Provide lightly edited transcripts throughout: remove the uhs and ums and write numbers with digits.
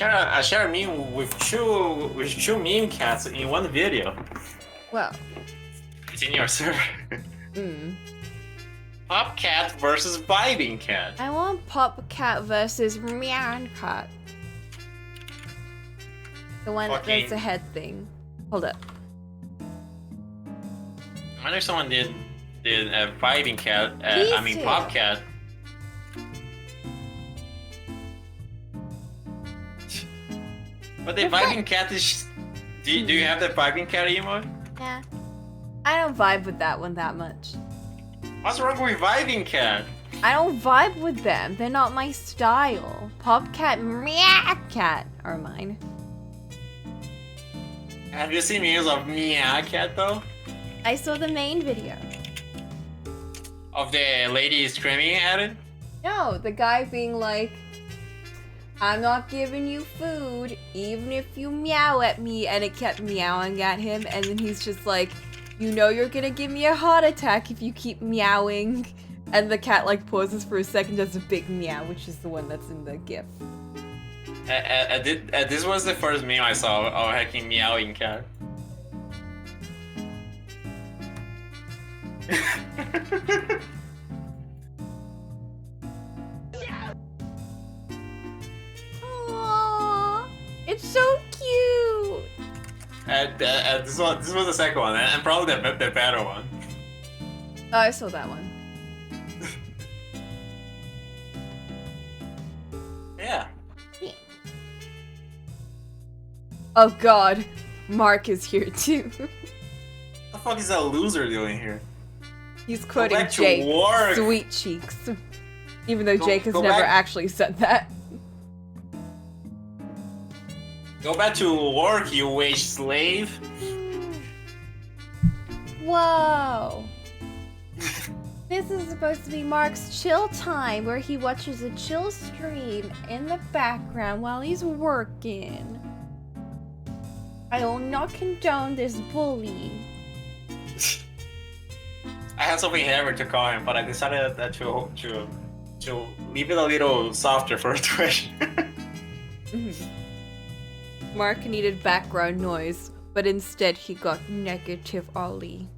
I share a meme with two meme cats in one video. Well. It's in your server. Mm. Pop cat versus vibing cat. I want Pop Cat versus Meow Cat. The one that does the head thing. Hold up. I wonder if someone did a vibing cat. Pop cat. But the vibing cat is. Do you have the vibing cat emote? Yeah. I don't vibe with that one that much. What's wrong with vibing cat? I don't vibe with them. They're not my style. Pop Cat, Meow Cat are mine. Have you seen memes of Meow Cat though? I saw the main video. Of the lady screaming at it? No, the guy being like, I'm not giving you food, even if you meow at me, and it kept meowing at him, and then he's just like, you know you're gonna give me a heart attack if you keep meowing. And the cat like pauses for a second, does a big meow, which is the one that's in the GIF. This was the first meme I saw of hacking meowing cat. Aww, it's so cute. This was the second one, and probably the better one. Oh, I saw that one. Yeah. Oh god, Mark is here too. What the fuck is that loser doing here? He's quoting Jake, Sweet Cheeks. Even though Jake has never actually said that. Go back to work, you wage slave. Whoa. This is supposed to be Mark's chill time, where he watches a chill stream in the background while he's working. I will not condone this bully. I had something heavy to call him, but I decided that to leave it a little softer for Twitch. Mark needed background noise, but instead he got negative Ollie.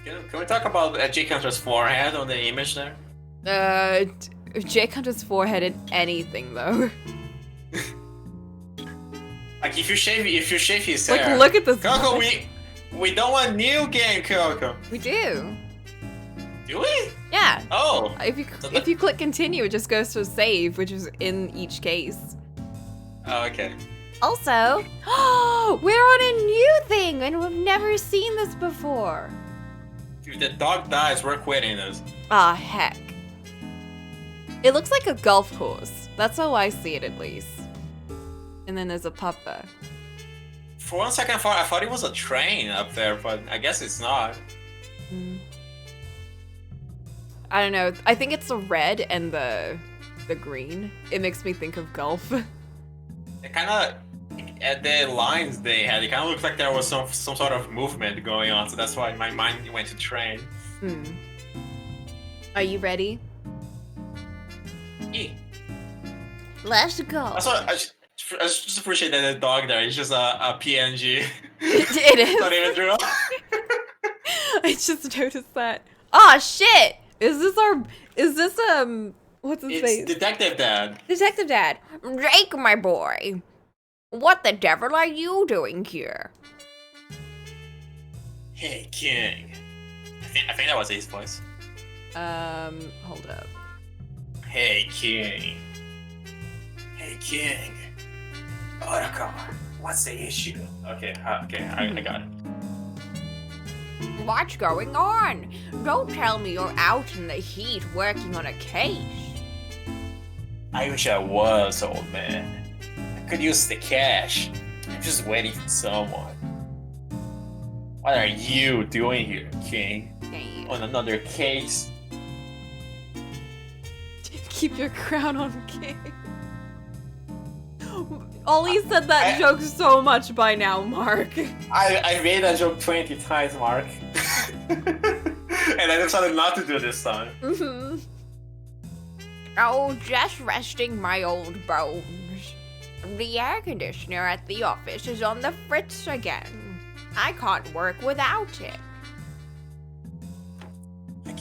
Can we talk about Jake Hunter's forehead on the image there? Jake Hunter's forehead in anything though. Like if you shave his hair. Like look at this. Coco, we don't want new game, Coco. We do. Do we? Yeah. Oh. If you click continue, it just goes to a save, which is in each case. Oh, okay. Also, we're on a new thing, and we've never seen this before. If the dog dies, we're quitting this. Ah, heck. It looks like a golf course. That's how I see it, at least. And then there's a puppa. For one second, I thought it was a train up there, but I guess it's not. I don't know. I think it's the red and the green. It makes me think of golf. It kind of, at the lines they had, it kind of looked like there was some sort of movement going on, so that's why my mind went to train. Are you ready? Yeah. Let's go. Also, I just appreciate that the dog there is just a PNG. It is. Not even draw. I just noticed that. Oh shit! Is this what's his face? It's Detective Dad. Detective Dad. Jake, my boy. What the devil are you doing here? Hey, King. I think that was his voice. Hold up. Hey, King. Hey, King. Otacon, what's the issue? Okay, I got it. What's going on? Don't tell me you're out in the heat working on a case. I wish I was, old man. I could use the cash. I'm just waiting for someone. What are you doing here, King? On another case? Keep your crown on, King. Ollie said that joke so much by now, Mark. I made that joke 20 times, Mark. And and I decided not to do it this time. Mm-hmm. Oh, just resting my old bones. The air conditioner at the office is on the fritz again. I can't work without it. I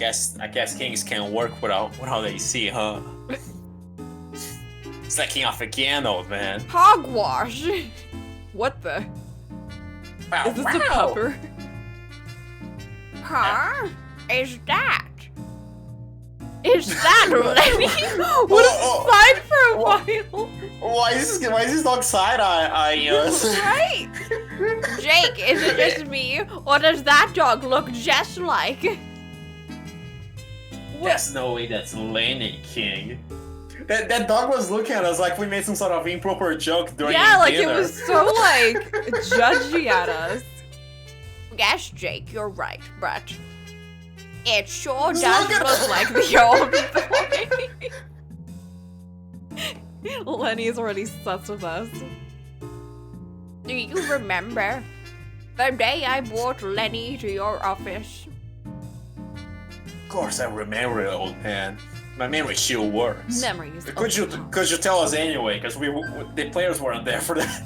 guess kings can't work without AC, huh? Slacking off again, old man. Hogwash! What the? Wow, Is this a pupper? Huh? Is that Lenny? What a sign for a while! Why is this dog side-eyeing us? Right? Jake, is it just me, or does that dog look just like? There's no way that's Lenny, King. That dog was looking at us like we made some sort of improper joke during Yeah, like dinner. it was so like judgy at us. Yes, Jake, you're right, but it sure does look like the old boy. Lenny's already sus with us. Do you remember the day I brought Lenny to your office? Of course I remember it, old man. My memory still works. Memories. Could you tell us anyway? Because the players weren't there for that.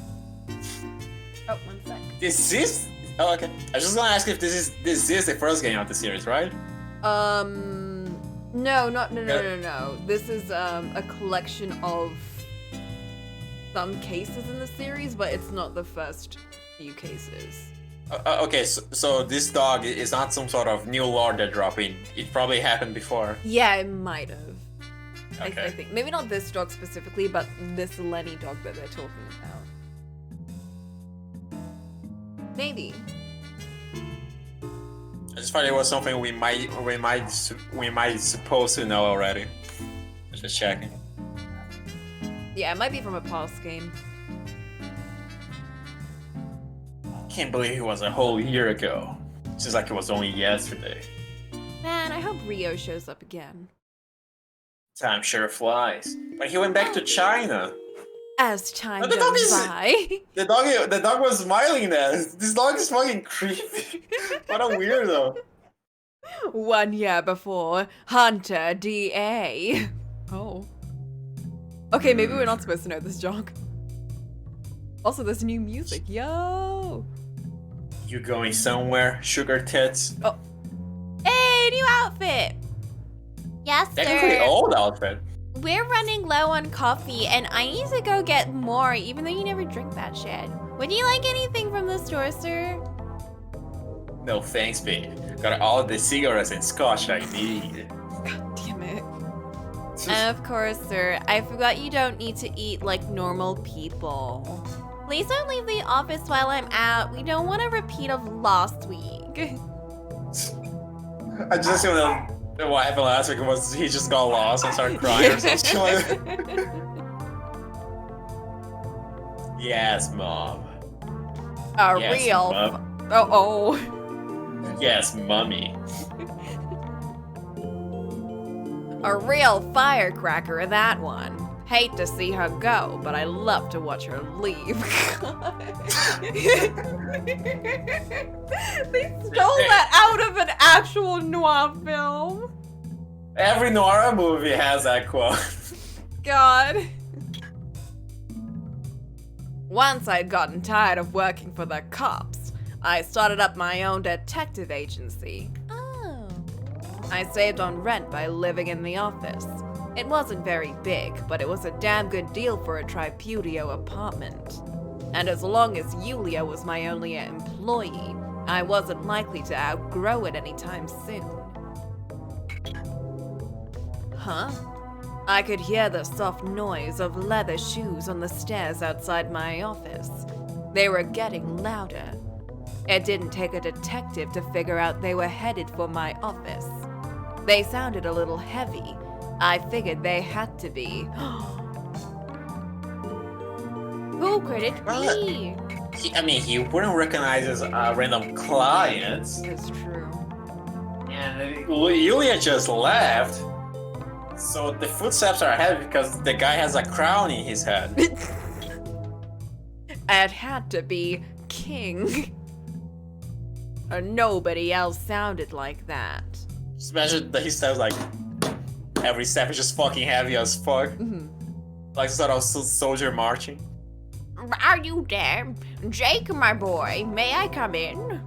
Oh, 1 sec. Is this? Oh, okay. I was just gonna ask if this is the first game of the series, right? No. This is a collection of some cases in the series, but it's not the first few cases. Okay, so this dog is not some sort of new lore they're dropping. It probably happened before. Yeah, it might have. Okay. I think maybe not this dog specifically, but this Lenny dog that they're talking about. Maybe. I just thought it was something we might supposed to know already. Just checking. Yeah, it might be from a past game. Can't believe it was a whole year ago. Seems like it was only yesterday. Man, I hope Rio shows up again. Time sure flies. But he went back to China. As time The dog goes is- by. The dog was smiling there. This dog is fucking creepy. What a weirdo. 1 year before Hunter DA. Oh. Okay, maybe we're not supposed to know this dog. Also, there's new music. Yo! You going somewhere, sugar tits? Oh. Hey, new outfit! Yes, That's a pretty old outfit. We're running low on coffee, and I need to go get more, even though you never drink that shit. Would you like anything from the store, sir? No thanks, babe. Got all the cigarettes and scotch I need. God damn it. Of course, sir. I forgot you don't need to eat like normal people. Please don't leave the office while I'm out. We don't want a repeat of last week. I just don't know what happened last week was he just got lost and started crying or something like that. Yes, Mom. A Yes, real. Mom. Oh. Yes, Mummy. A real firecracker, that one. Hate to see her go, but I love to watch her leave. They stole that out of an actual noir film. Every noir movie has that quote. God. Once I'd gotten tired of working for the cops, I started up my own detective agency. Oh. I saved on rent by living in the office. It wasn't very big, but it was a damn good deal for a tripudio apartment. And as long as Yulia was my only employee, I wasn't likely to outgrow it anytime soon. Huh? I could hear the soft noise of leather shoes on the stairs outside my office. They were getting louder. It didn't take a detective to figure out they were headed for my office. They sounded a little heavy. I figured they had to be. Who could it be? He wouldn't recognize as random clients. It's true. And Yulia just left. So the footsteps are heavy because the guy has a crown in his head. It had to be King. Or nobody else sounded like that. Just imagine that he steps like every step is just fucking heavy as fuck. Mm-hmm. Like sort of soldier marching. Are you there? Jake, my boy, may I come in?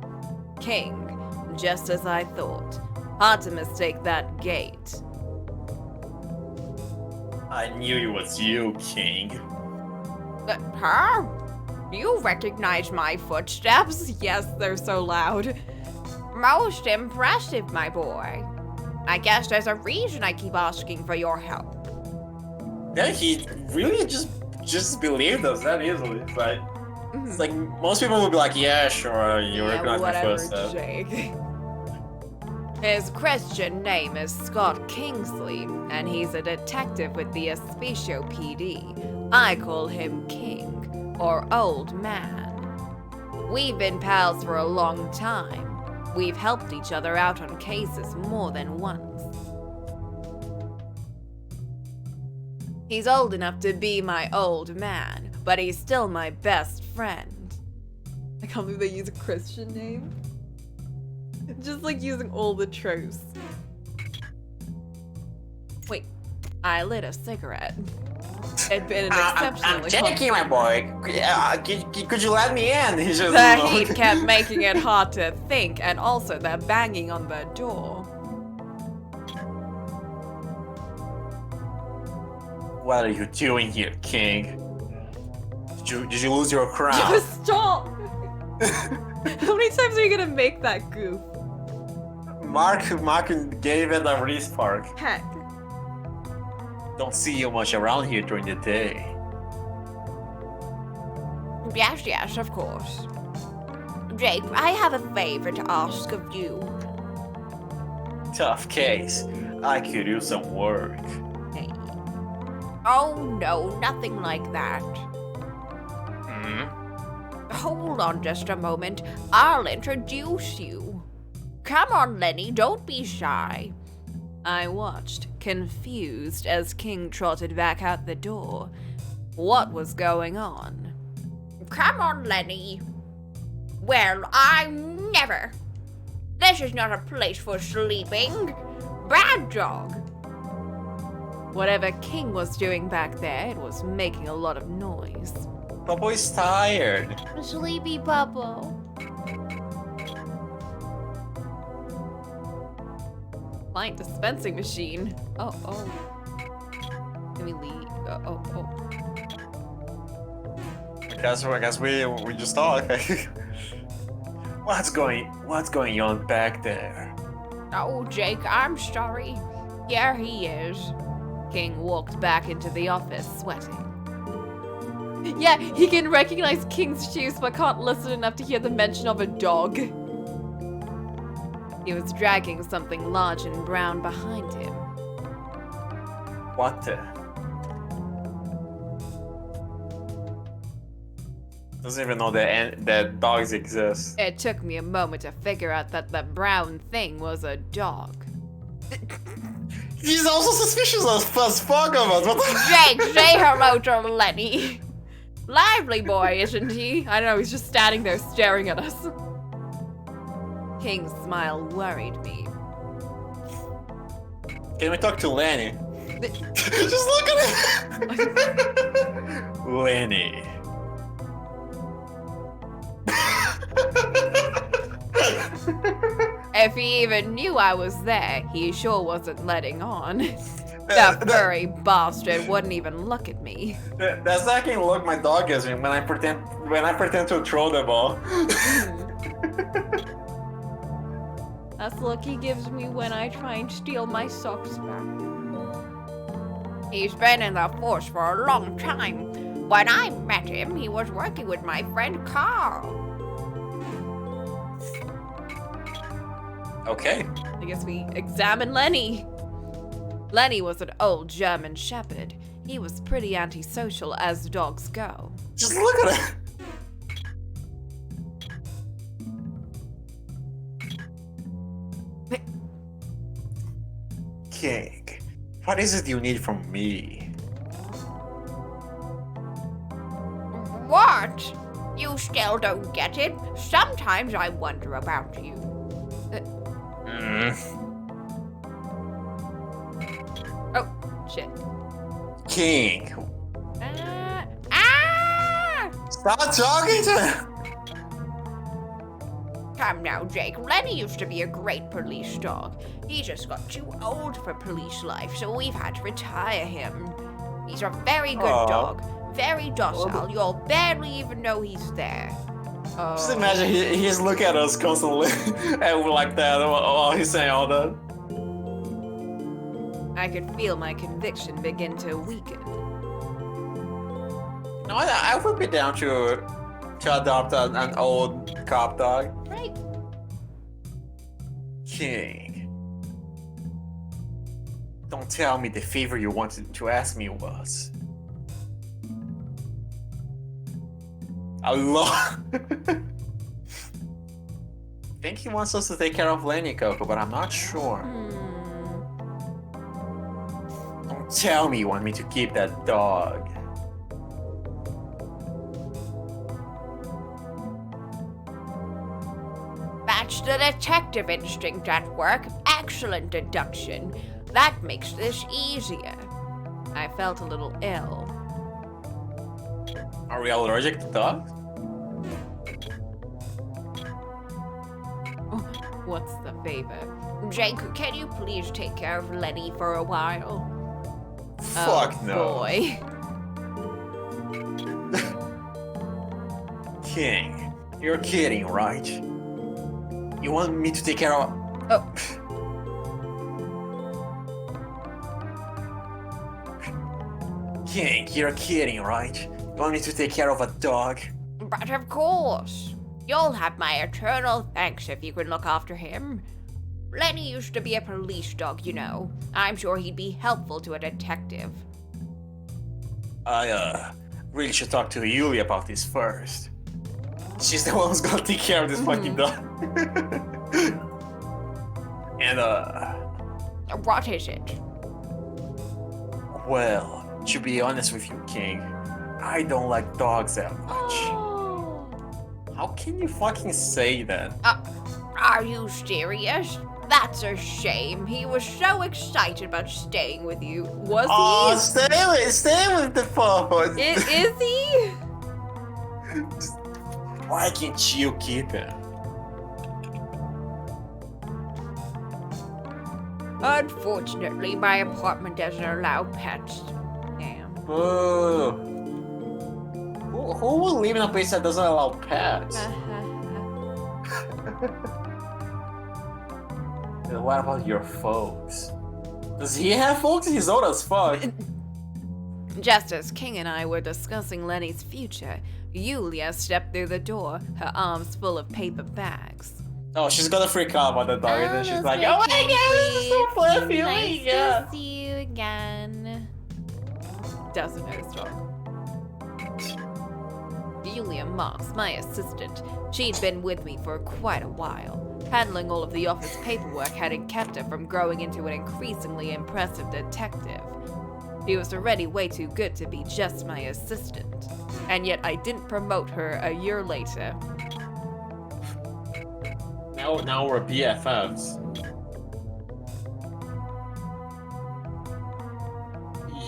King, just as I thought. Hard to mistake that gait. I knew it was you, King. Huh? You recognize my footsteps? Yes, they're so loud. Most impressive, my boy. I guess there's a reason I keep asking for your help. Yeah, he really just believed us that easily. But it's like most people would be like, yeah, sure, you recognize my whatever, footsteps. Jake. His Christian name is Scott Kingsley, and he's a detective with the Especio PD. I call him King, or Old Man. We've been pals for a long time. We've helped each other out on cases more than once. He's old enough to be my old man, but he's still my best friend. I can't believe they use a Christian name. Just like using all the tropes. Wait, I lit a cigarette. It'd been an exceptionally Jackie, my boy. Could you let me in? He's just The heat kept making it hard to think, and also the banging on the door. What are you doing here, King? Did you lose your crown? Just stop! How many times are you gonna make that goof? Mark gave it a respark. Heck. Don't see you much around here during the day. Yes, of course. Jake, I have a favor to ask of you. Tough case. I could use some work. Oh no, nothing like that. Hmm? Hold on just a moment. I'll introduce you. Come on, Lenny, don't be shy. I watched, confused, as King trotted back out the door. What was going on? Come on, Lenny. Well, I never. This is not a place for sleeping. Bad dog. Whatever King was doing back there, it was making a lot of noise. Popo is tired. Sleepy Popo. Client dispensing machine. Oh. Let me leave. Oh. I guess we just talk. What's going on back there? Oh, Jake, I'm sorry. Here he is. King walked back into the office, sweating. Yeah, he can recognize King's shoes, but can't listen enough to hear the mention of a dog. He was dragging something large and brown behind him. What the? Doesn't even know that dogs exist. It took me a moment to figure out that the brown thing was a dog. He's also suspicious as fuck of us. What the? Jake, say hello to Lenny. Lively boy, isn't he? I don't know, he's just standing there staring at us. King's smile worried me. Can we talk to Lenny? Just look at it. Lenny. If he even knew I was there, he sure wasn't letting on. That furry bastard wouldn't even look at me. That's the second look my dog gives me when I pretend to throw the ball. That's the look he gives me when I try and steal my socks back. He's been in the force for a long time. When I met him, he was working with my friend Carl. Okay. I guess we examine Lenny. Lenny was an old German shepherd. He was pretty antisocial as dogs go. Just look at it. King, what is it you need from me? What? You still don't get it? Sometimes I wonder about you. Shit. King, Ah! stop talking to him. Come now, Jake. Lenny used to be a great police dog. He just got too old for police life, so we've had to retire him. He's a very good Aw. dog. Very docile. You'll barely even know he's there. Just imagine he's looking at us constantly and we're like that while he's saying all that. I could feel my conviction begin to weaken. No, I would be down to adopt an old cop dog. Right. King, don't tell me the favor you wanted to ask me was a lot. I think he wants us to take care of Lenny, Coco, but I'm not sure. Don't tell me you want me to keep that dog. That's the detective instinct at work. Excellent deduction. That makes this easier. I felt a little ill. Are we allergic to dogs? What's the favor? Jake, can you please take care of Lenny for a while? Fuck Oh, no. boy. King, you're kidding, right? You want me to take care of... Oh. King, you're kidding, right? You want me to take care of a dog? But of course. You'll have my eternal thanks if you can look after him. Lenny used to be a police dog, you know. I'm sure he'd be helpful to a detective. I, really should talk to Yulia about this first. She's the one who's gonna take care of this fucking dog. And, What is it? well, to be honest with you, King, I don't like dogs that much. Oh. How can you fucking say that? Are you serious? That's a shame. He was so excited about staying with you. Was Oh, he? stay with the puppet. Is he? Why can't you keep him? Unfortunately, my apartment doesn't allow pets. Damn. Who will live in a place that doesn't allow pets? What about your folks? Does he have folks? He's old as fuck. Just as King and I were discussing Lenny's future, Yulia stepped through the door, her arms full of paper bags. Oh, she's gonna freak out about the dog, and then she's like, "Oh my god, this is so fluffy! Oh my god!" See you again. Doesn't know his dog. Yulia Marks, my assistant. She'd been with me for quite a while. Handling all of the office paperwork hadn't kept her from growing into an increasingly impressive detective. She was already way too good to be just my assistant. And yet I didn't promote her a year later. Now we're BFFs.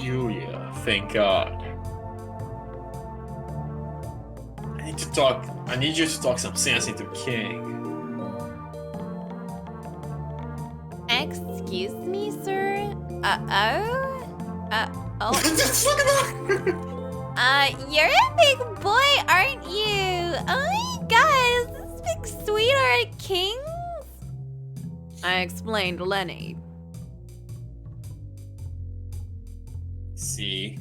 Yulia, thank God. I need you to talk some sense into King. Excuse me, sir? Oh. Just look at that! You're a big boy, aren't you? Oh my god, is this big sweetheart King? I explained Lenny. See?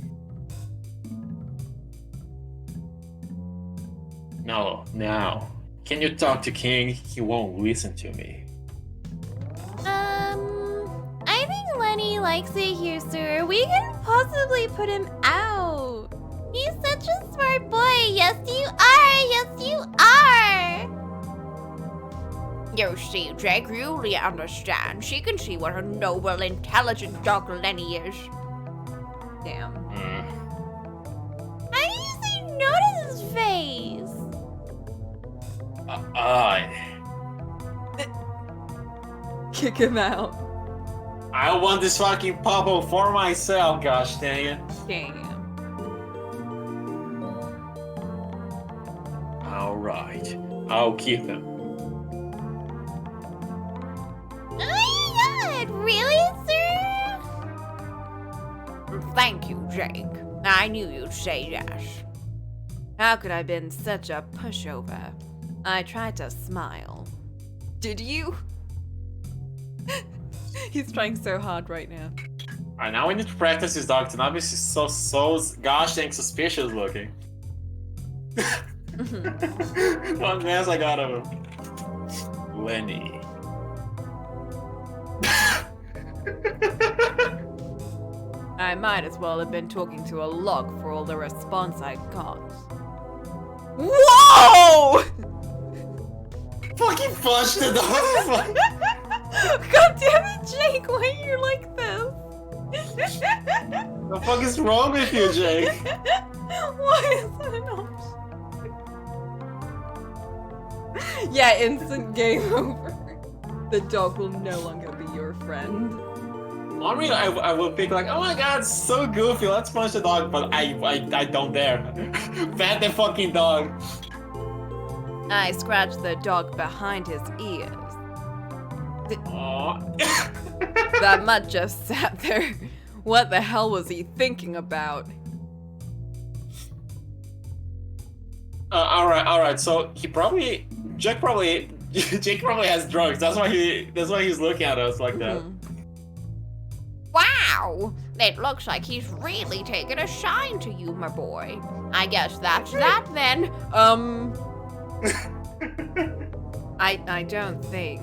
No, now. Can you talk to King? He won't listen to me. I think Lenny likes it here, sir. We can possibly put him out. He's such a smart boy. Yes, you are. Yes, you are. You see, Jake, Yulia understands. She can see what a noble, intelligent dog Lenny is. Damn. How do you say no to his face? Kick him out. I want this fucking Popo for myself, gosh dang it. Damn. Alright, I'll keep him. Oh my god, really, sir? Thank you, Jake. I knew you'd say yes. How could I have been such a pushover? I tried to smile. Did you? He's trying so hard right now. Alright, now we need to practice his dog to not be so gosh dang suspicious looking. What mess I got of him. Lenny. I might as well have been talking to a log for all the response I got. Whoa! Fucking flush the dog! God damn it, Jake, why are you like this? The fuck is wrong with you, Jake? Why is that an option? Yeah, instant game over. The dog will no longer be your friend. I mean, I will pick like, oh my god, so goofy, let's punch the dog, but I don't dare. Ban the fucking dog. I scratched the dog behind his ears. Aww. That mutt just sat there. What the hell was he thinking about? Alright, so Jake probably has drugs, that's why he's looking at us like that. Wow! It looks like he's really taken a shine to you, my boy. I guess that's that then. I don't think.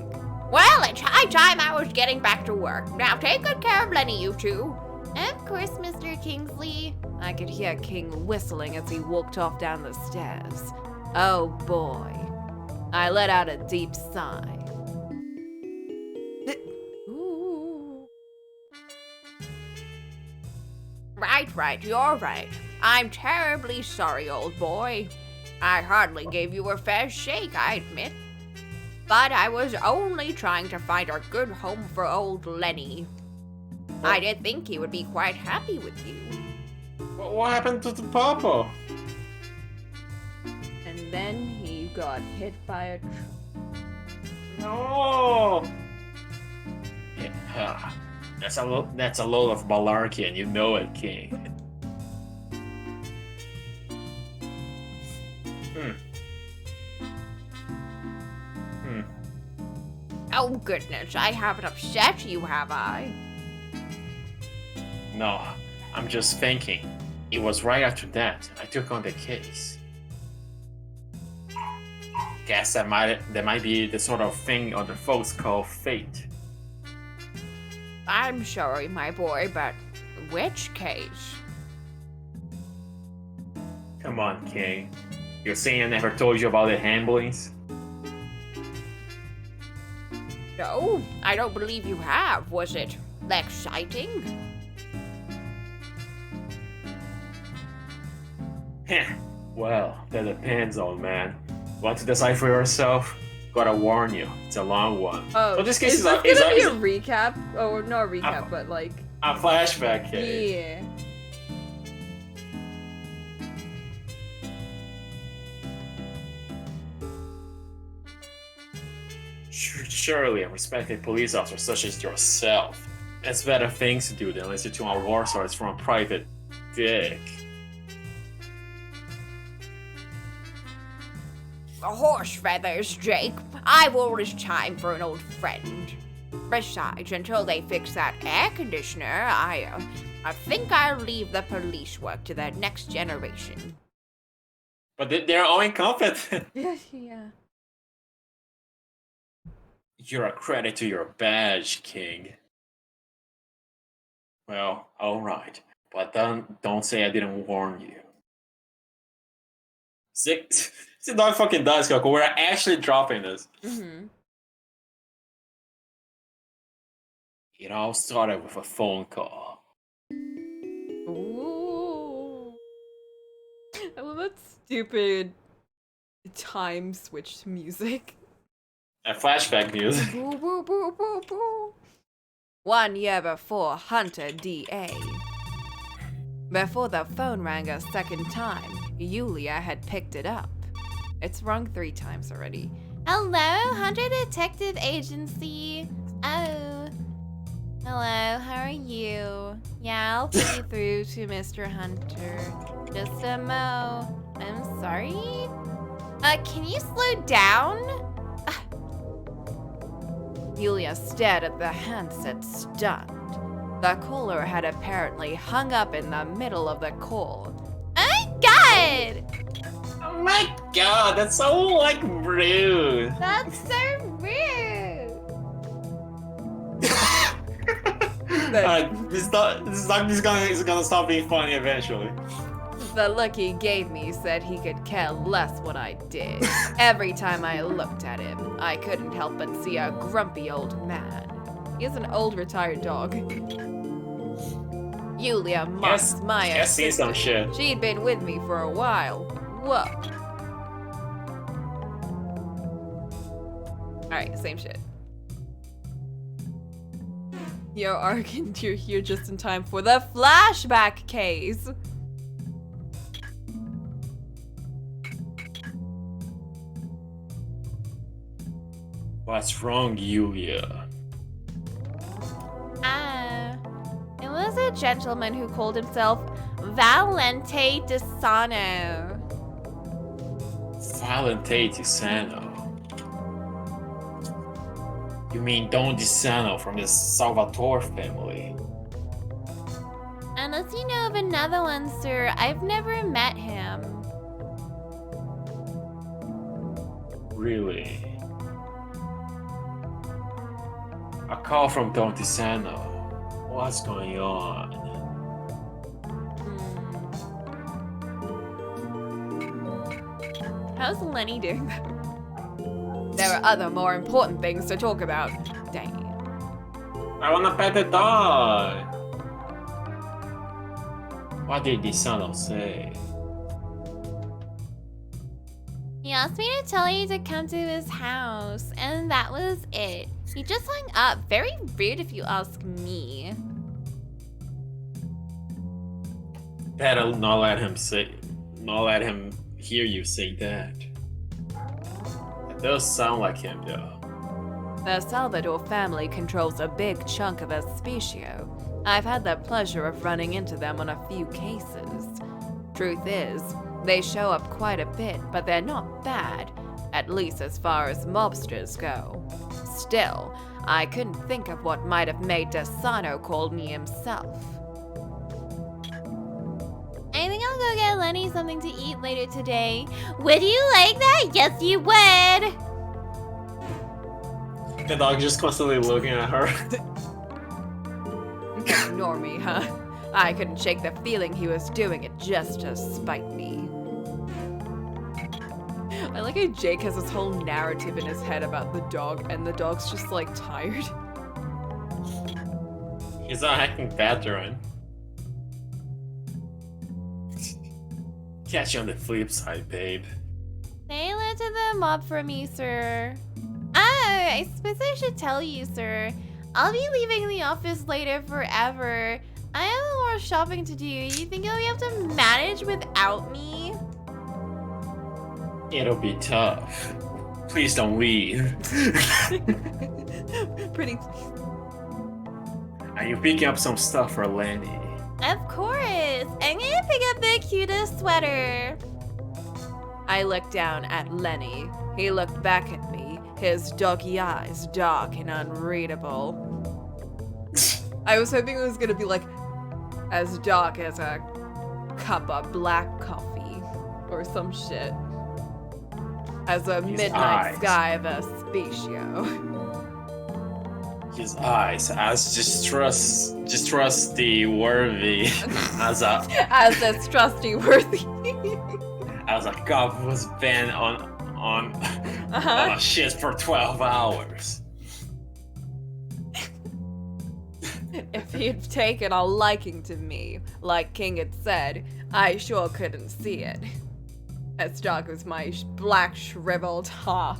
Well, it's high time I was getting back to work. Now take good care of Lenny, you two. Of course, Mr. Kingsley. I could hear King whistling as he walked off down the stairs. Oh boy. I let out a deep sigh. Ooh. Right, you're right. I'm terribly sorry, old boy. I hardly gave you a fair shake, I admit. But I was only trying to find a good home for old Lenny. I did think he would be quite happy with you. What happened to the Popo? And then he got hit by a truck. No! Yeah, that's a load of malarkey, and you know it, King. Oh goodness, I haven't upset you, have I? No, I'm just thinking. It was right after that I took on the case. Guess that might be the sort of thing other folks call fate. I'm sorry, my boy, but which case? Come on, King. You're saying I never told you about the Hamblings? No, I don't believe you have. Was it exciting? Heh. Well, that depends, old man. Want to decide for yourself? Gotta warn you, it's a long one. Oh, so this case is is this gonna be a a recap? Oh, not a recap, but like... a flashback case. Yeah. Surely a respected police officer such as yourself has better things to do than listen to our war stories from a private dick. Horse feathers, Jake. I've always time for an old friend. Besides, until they fix that air conditioner, I think I'll leave the police work to the next generation. But they're all incompetent. Yeah. You're a credit to your badge, King. Well, alright. But don't say I didn't warn you. See, dog fucking does, Coco. We're actually dropping this. Mm-hmm. It all started with a phone call. Ooh. I love that stupid time switched music. A flashback music. Boo, boo, boo, boo, boo. 1 year before Hunter D.A. Before the phone rang a second time, Yulia had picked it up. It's rung 3 times already. Hello, Hunter Detective Agency. Oh. Hello, how are you? Yeah, I'll put you through to Mr. Hunter. Just a mo. I'm sorry? Can you slow down? Yulia stared at the handset stunned. The caller had apparently hung up in the middle of the call. Oh, God! Oh my god, that's so, like, rude. That's so rude. This is gonna stop being funny eventually. The look he gave me said he could care less what I did. Every time I looked at him, I couldn't help but see a grumpy old man. He is an old retired dog. Yulia mocked my I see some shit. She'd been with me for a while. Whoa. Alright, same shit. Yo, Arkin, you're here just in time for the flashback case. What's wrong, Yulia? It was a gentleman who called himself Valente Desano. Valente Tisano. You mean Don Disano from the Salvatore family? Unless you know of another one, sir, I've never met him. Really? A call from Don Disano. What's going on? How's Lenny doing? There are other more important things to talk about. Dang. I wanna pet the dog! What did Disano say? He asked me to tell you to come to his house, and that was it. He just hung up. Very rude if you ask me. Better not let him hear you say that. It does sound like him though. The Salvador family controls a big chunk of Especio. I've had the pleasure of running into them on a few cases. Truth is, they show up quite a bit, but they're not bad, at least as far as mobsters go. Still, I couldn't think of what might have made Desano call me himself. I think I'll go get Lenny something to eat later today. Would you like that? Yes, you would. The dog just constantly looking at her. Ignore me, huh? I couldn't shake the feeling he was doing it just to spite me. I like how Jake has this whole narrative in his head about the dog, and the dog's just like tired. He's a hacking veteran. Catch you on the flip side, babe. Say hello to the mob for me, sir. Oh, I suppose I should tell you, sir. I'll be leaving the office later forever. I have more shopping to do. You think you'll be able to manage without me? It'll be tough. Please don't leave. Pretty. Are you picking up some stuff for Lenny? Of course. I'm gonna pick up the cutest sweater. I looked down at Lenny. He looked back at me, his doggy eyes dark and unreadable. I was hoping it was gonna be like as dark as a cup of black coffee or some shit. As a His midnight eyes. sky of Especio. His eyes as distrusty worthy as This trustworthy. a cop who's been on a shit for 12 hours. If he'd taken a liking to me, like King had said, I sure couldn't see it. As dark as my black shriveled heart.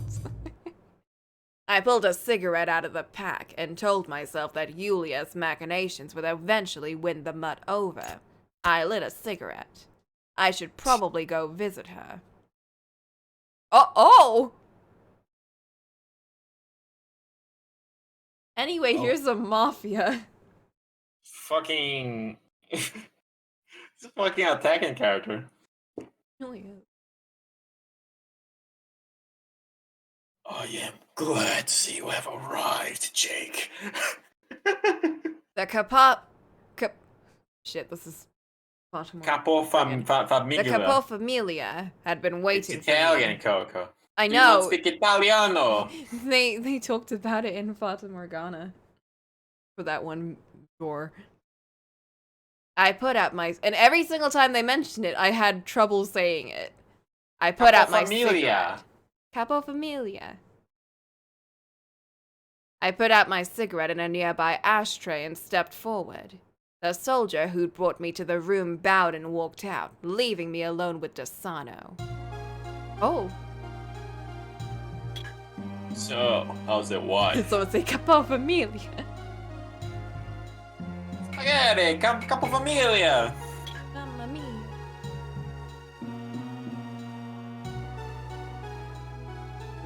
I pulled a cigarette out of the pack and told myself that Yulia's machinations would eventually win the mutt over. I lit a cigarette. I should probably go visit her. Oh! Anyway, here's the mafia. Fucking. It's a fucking attacking character. I am glad to see you have arrived, Jake. The Shit, this is Baltimore. Familia. The Capofamilia had been waiting It's for me. Italian, Coco. I You don't know. speak Italiano. They talked about it in Fata Morgana. For that one door. I put out my... And every single time they mentioned it, I had trouble saying it. I put out my cigarette. Capofamilia. I put out my cigarette in a nearby ashtray and stepped forward. The soldier who'd brought me to the room bowed and walked out, leaving me alone with Desano. Oh. So, how's it wife? So it's a Capofamilia. Spaghetti, Capofamilia. Mamma mia.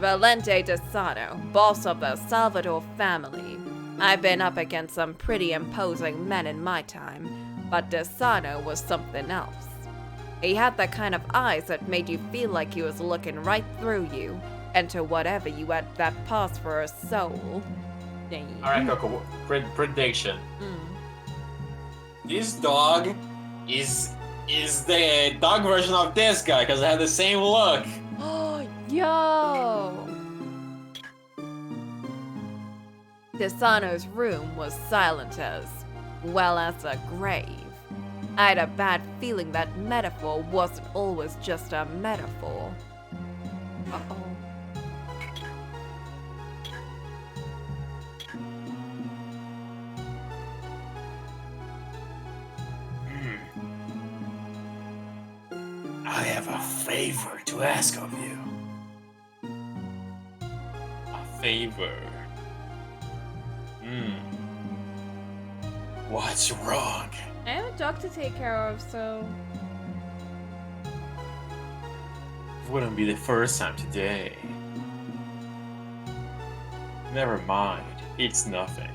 Valente Desano, boss of the Salvador family. I've been up against some pretty imposing men in my time, but Desano was something else. He had the kind of eyes that made you feel like he was looking right through you, into whatever you had that passed for a soul. Alright, Coco, prediction. Mm. This dog is the dog version of this guy, because they have the same look. Oh, yo! Desano's room was silent as well as a grave. I had a bad feeling that metaphor wasn't always just a metaphor. Uh-oh. I have a favor to ask of you. A favor? What's wrong? I have a dog to take care of, so... It wouldn't be the first time today. Never mind, it's nothing.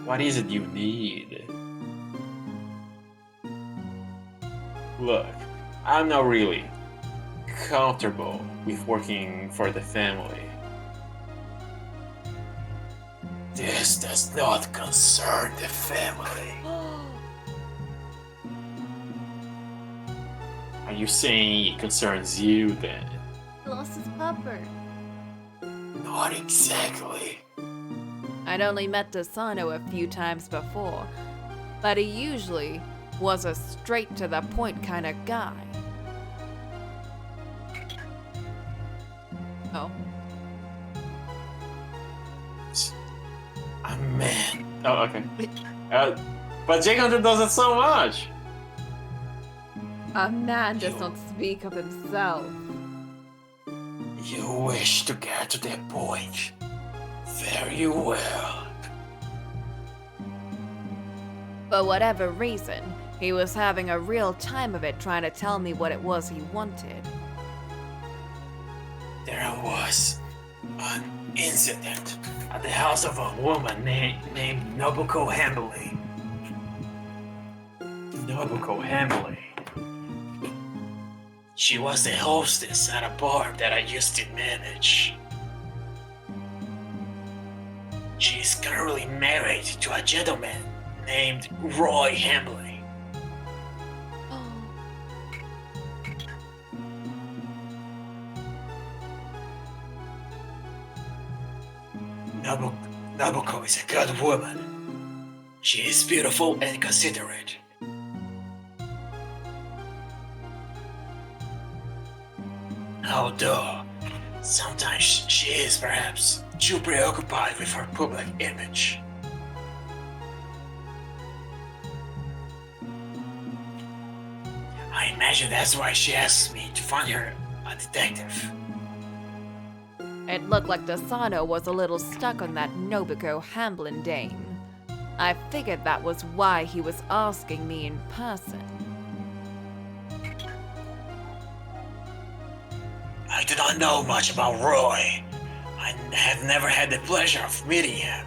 What is it you need? Look, I'm not really comfortable with working for the family. This does not concern the family. Are you saying it concerns you then? He lost his pupper. Not exactly. I'd only met Desano a few times before, but he usually was a straight-to-the-point kind of guy. Oh. A man. Oh, okay. But Jake Hunter does it so much. A man does not speak of himself. You wish to get to the point. Very well. For whatever reason, he was having a real time of it trying to tell me what it was he wanted. There was an incident at the house of a woman named Nobuko Hambly. Nobuko Hambly. She was the hostess at a bar that I used to manage. She is currently married to a gentleman named Roy Hambly. Nobuko is a good woman. She is beautiful and considerate. Although, sometimes she is perhaps too preoccupied with her public image. I imagine that's why she asked me to find her a detective. It looked like Desano was a little stuck on that Nobuko Hamblin dame. I figured that was why he was asking me in person. I do not know much about Roy. I have never had the pleasure of meeting him.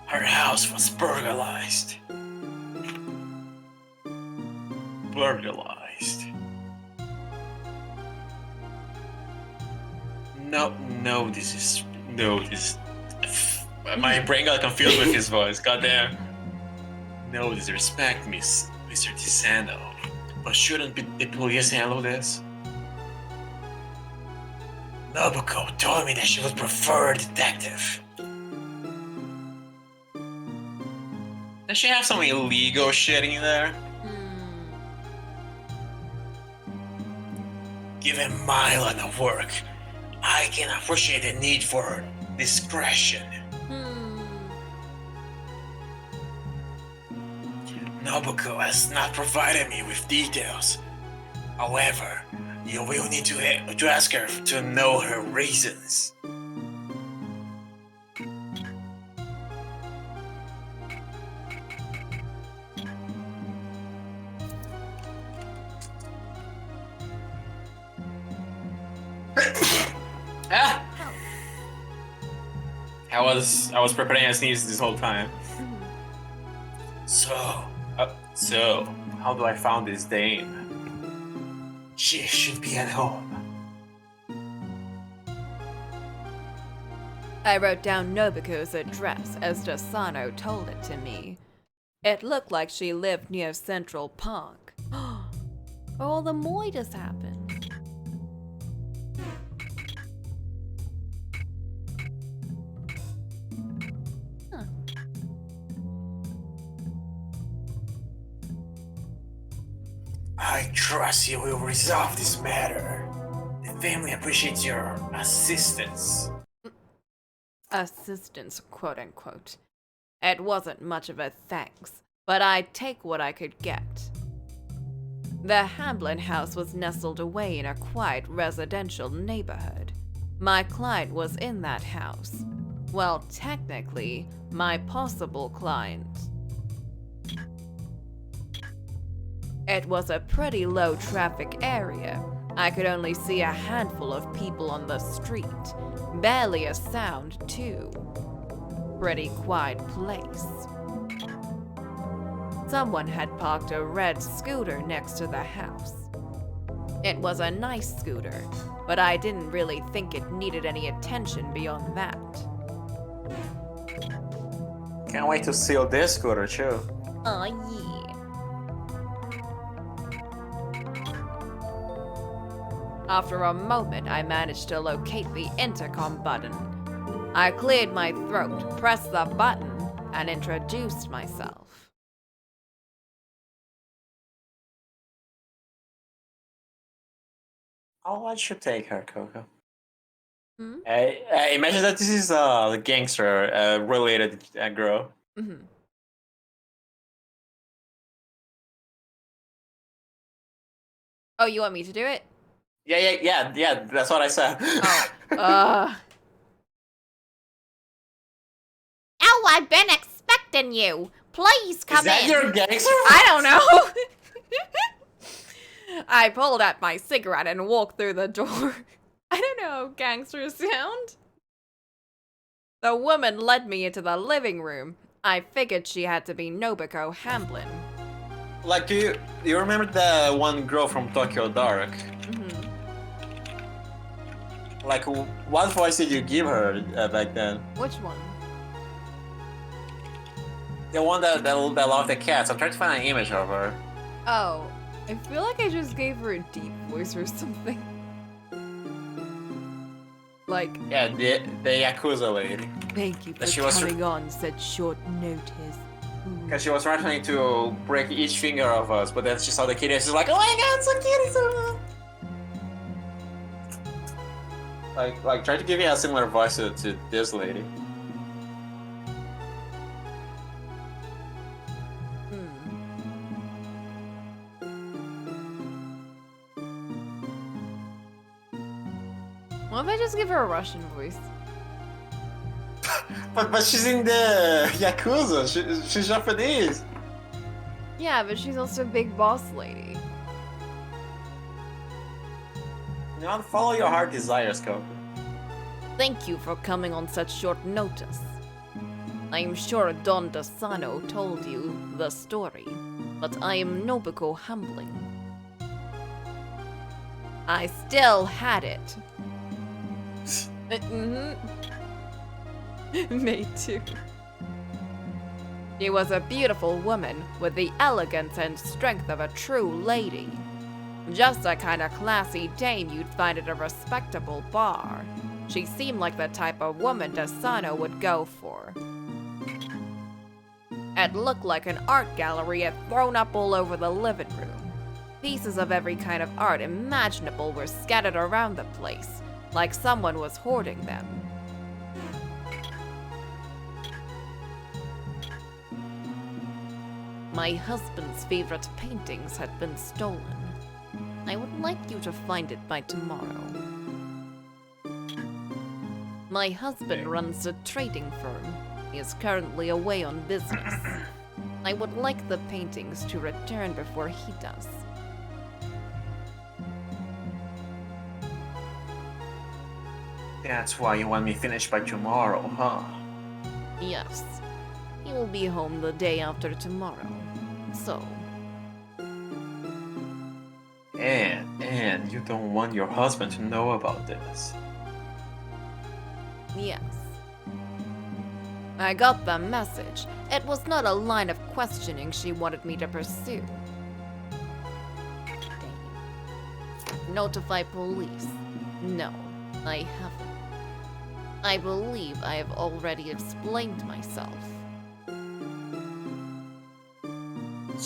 Her house was burglarized. Burglarized. No, this. My brain got confused with his voice. Goddamn. No disrespect, Mr. Tisano. But shouldn't the police handle this? Nobuko told me that she would prefer a detective. Does she have some illegal shit in there? Given my line of work, I can appreciate the need for discretion. Nobuko has not provided me with details. However, you will need to ask her to know her reasons. Ah! I was preparing a sneeze this whole time. So how do I find this dame? She should be at home. I wrote down Nobuko's address as Desano told it to me. It looked like she lived near Central Park. All the moitas happened. I trust you will resolve this matter. The family appreciates your assistance. Assistance, quote unquote. It wasn't much of a thanks, but I'd take what I could get. The Hamblin house was nestled away in a quiet residential neighborhood. My client was in that house. Well, technically, my possible client. It was a pretty low traffic area. I could only see a handful of people on the street. Barely a sound, too. Pretty quiet place. Someone had parked a red scooter next to the house. It was a nice scooter, but I didn't really think it needed any attention beyond that. Can't wait to steal this scooter too. Oh, yeah. After a moment, I managed to locate the intercom button. I cleared my throat, pressed the button, and introduced myself. I'll let you take her, Coco. Hmm? I imagine that this is a gangster related girl. Mm-hmm. Oh, you want me to do it? Yeah. That's what I said. Oh, Oh, I've been expecting you. Please come Is that in. your gangster? I don't know. I pulled out my cigarette and walked through the door. I don't know how gangsters sound. The woman led me into the living room. I figured she had to be Nobuko Hamblin. Like, do you remember the one girl from Tokyo Dark? Mm-hmm. Like, what voice did you give her back then? Which one? The one that loved the cats. I'm trying to find an image of her. Oh, I feel like I just gave her a deep voice or something. Like, Yeah, the Yakuza lady. thank you for She was coming on such short notice. Because she was trying to break each finger of us, but then she saw the kitty and she's like, oh my god, so cute, so like try to give me a similar voice to this lady. What if I just give her a Russian voice? But she's in the Yakuza. She's Japanese. Yeah, but she's also a big boss lady. You know, follow your heart desires, Coco. Thank you for coming on such short notice. I'm sure Don Dasano told you the story, but I am Nobuko Humbling. I still had it. Me too. She was a beautiful woman with the elegance and strength of a true lady. Just a kind of classy dame you'd find at a respectable bar. She seemed like the type of woman Dasano would go for. It looked like an art gallery had thrown up all over the living room. Pieces of every kind of art imaginable were scattered around the place, like someone was hoarding them. My husband's favorite paintings had been stolen. I would like you to find it by tomorrow. My husband runs a trading firm. He is currently away on business. I would like the paintings to return before he does. That's why you want me finished by tomorrow, huh? Yes. He will be home the day after tomorrow. So, And you don't want your husband to know about this. yes. I got the message. It was not a line of questioning she wanted me to pursue. Notify police. No, I haven't. I believe I have already explained myself.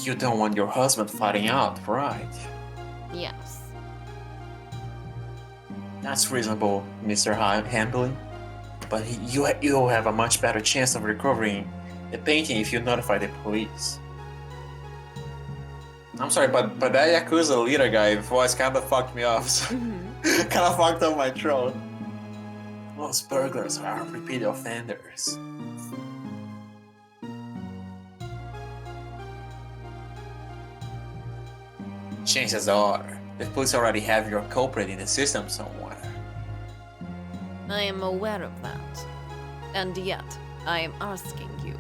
You don't want your husband finding out, right? Yes. That's reasonable, Mr. Handling. But you'll have a much better chance of recovering the painting if you notify the police. I'm sorry, but that Yakuza leader guy voice kind of fucked me up. So kind of fucked up my throat. Most burglars are repeat offenders. Chances are, the police already have your culprit in the system somewhere. I am aware of that. And yet, I am asking you.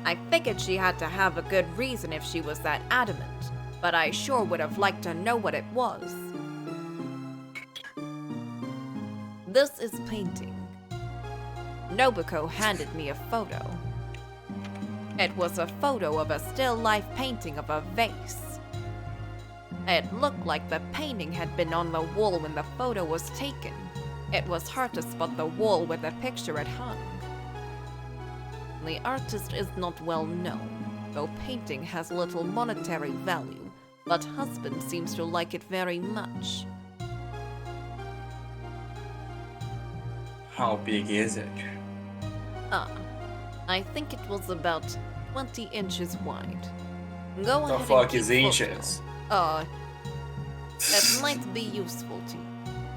I figured she had to have a good reason if she was that adamant, but I sure would have liked to know what it was. This is painting. Nobuko handed me a photo. It was a photo of a still life painting of a vase. It looked like the painting had been on the wall when the photo was taken. It was hard to spot the wall where the picture had hung. The artist is not well known, though painting has little monetary value, but husband seems to like it very much. How big is it? I think it was about 20 inches wide. Go The ahead fuck and keep is photo. inches? That might be useful to you.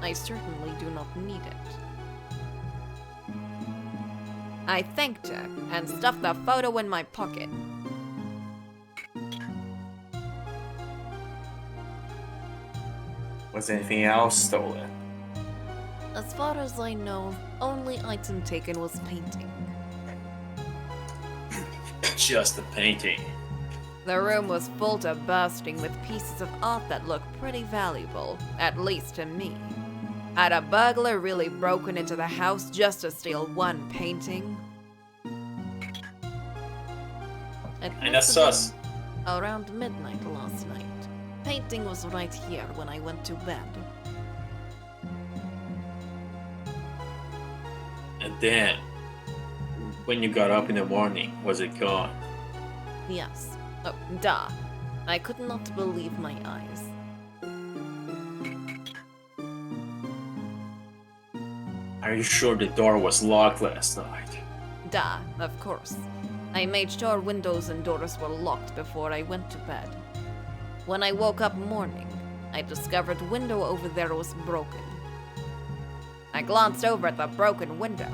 I certainly do not need it. I thanked her and stuffed the photo in my pocket. Was anything else stolen? As far as I know, only item taken was painting. Just a painting. The room was full to bursting with pieces of art that looked pretty valuable, at least to me. Had a burglar really broken into the house just to steal one painting? It And must that's have sus. been around midnight last night. Painting was right here when I went to bed. And then, when you got up in the morning, was it gone? Yes. Oh, duh. I could not believe my eyes. Are you sure the door was locked last night? Duh, of course. I made sure windows and doors were locked before I went to bed. When I woke up morning, I discovered window over there was broken. I glanced over at the broken window.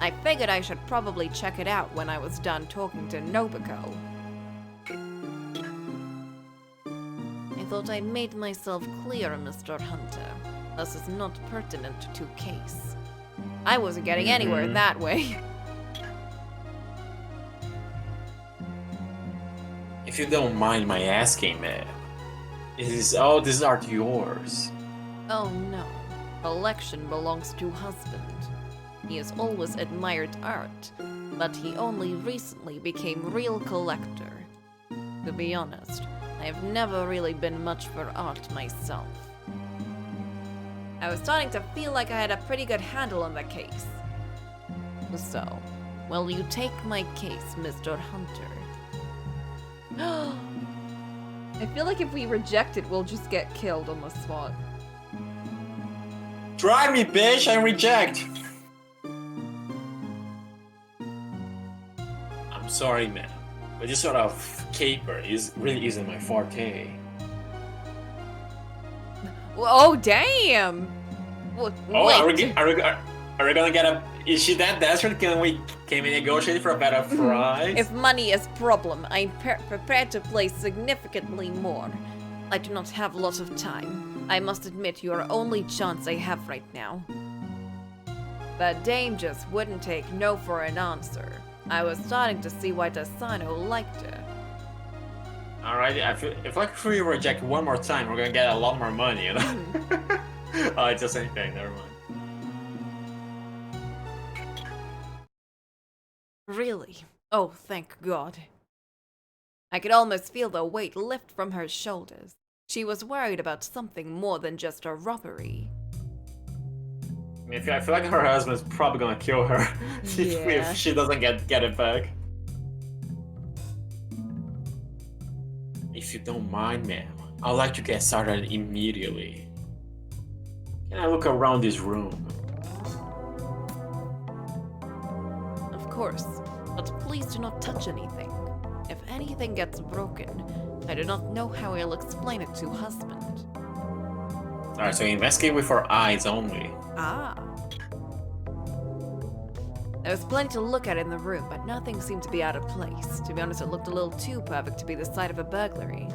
I figured I should probably check it out when I was done talking to Nobuko. I thought I'd made myself clear, Mr. Hunter. This is not pertinent to case. I wasn't getting anywhere that way. If you don't mind my asking, ma'am, is all this art yours? Oh no. Collection belongs to husband. He has always admired art, but he only recently became real collector. To be honest, I have never really been much for art myself. I was starting to feel like I had a pretty good handle on the case. So, will you take my case, Mr. Hunter? I feel like if we reject it, we'll just get killed on the spot. Try me, bitch, I reject! I'm sorry, man, but this sort of caper really isn't my forte. Oh, damn! Oh, Wait. are we gonna get a... Is she that desperate? Can we negotiate for a better price? If money is problem, I'm prepared to pay significantly more. I do not have lots of time. I must admit you are only chance I have right now. The dame just wouldn't take no for an answer. I was starting to see why Dasano liked her. Alright, if we reject one more time, we're gonna get a lot more money, you know? Oh, it's the same thing, never mind. Really? Oh, thank God. I could almost feel the weight lift from her shoulders. She was worried about something more than just a robbery. I mean, I feel like her husband's probably gonna kill her Yeah. if she doesn't get it back. If you don't mind, ma'am, I'd like to get started immediately. Can I look around this room? Of course, but please do not touch anything. If anything gets broken, I do not know how I'll explain it to husband. Alright, so investigate with our eyes only. Ah. There was plenty to look at in the room, but nothing seemed to be out of place. To be honest, it looked a little too perfect to be the site of a burglary.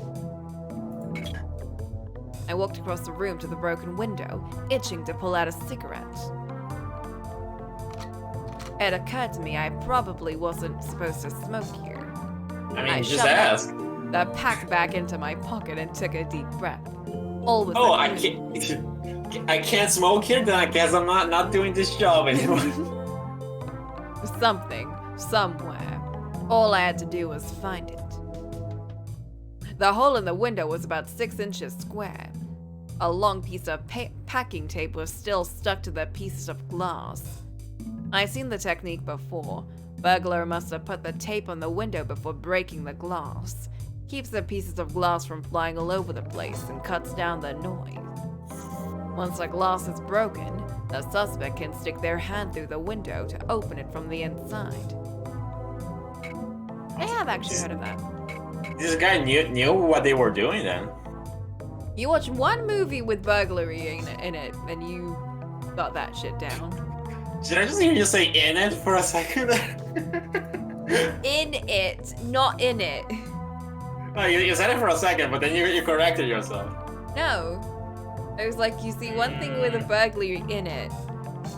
I walked across the room to the broken window, itching to pull out a cigarette. It occurred to me I probably wasn't supposed to smoke here. I mean, I just shoved ask. the pack back into my pocket and took a deep breath. All was Oh, I unusual. can't smoke here? Then I guess I'm not doing this job anymore. Something, somewhere. All I had to do was find it. The hole in the window was about 6 inches square. A long piece of packing tape was still stuck to the pieces of glass. I've seen the technique before. Burglar must have put the tape on the window before breaking the glass. Keeps the pieces of glass from flying all over the place and cuts down the noise. Once the glass is broken, the suspect can stick their hand through the window to open it from the inside. I have actually heard of that. This guy knew what they were doing then. You watch one movie with burglary in it, and you got that shit down. Did I just hear you say "in it" for a second? In it, not in it. No, you said it for a second, but then you corrected yourself. No. I was like, you see one thing with a burglary in it.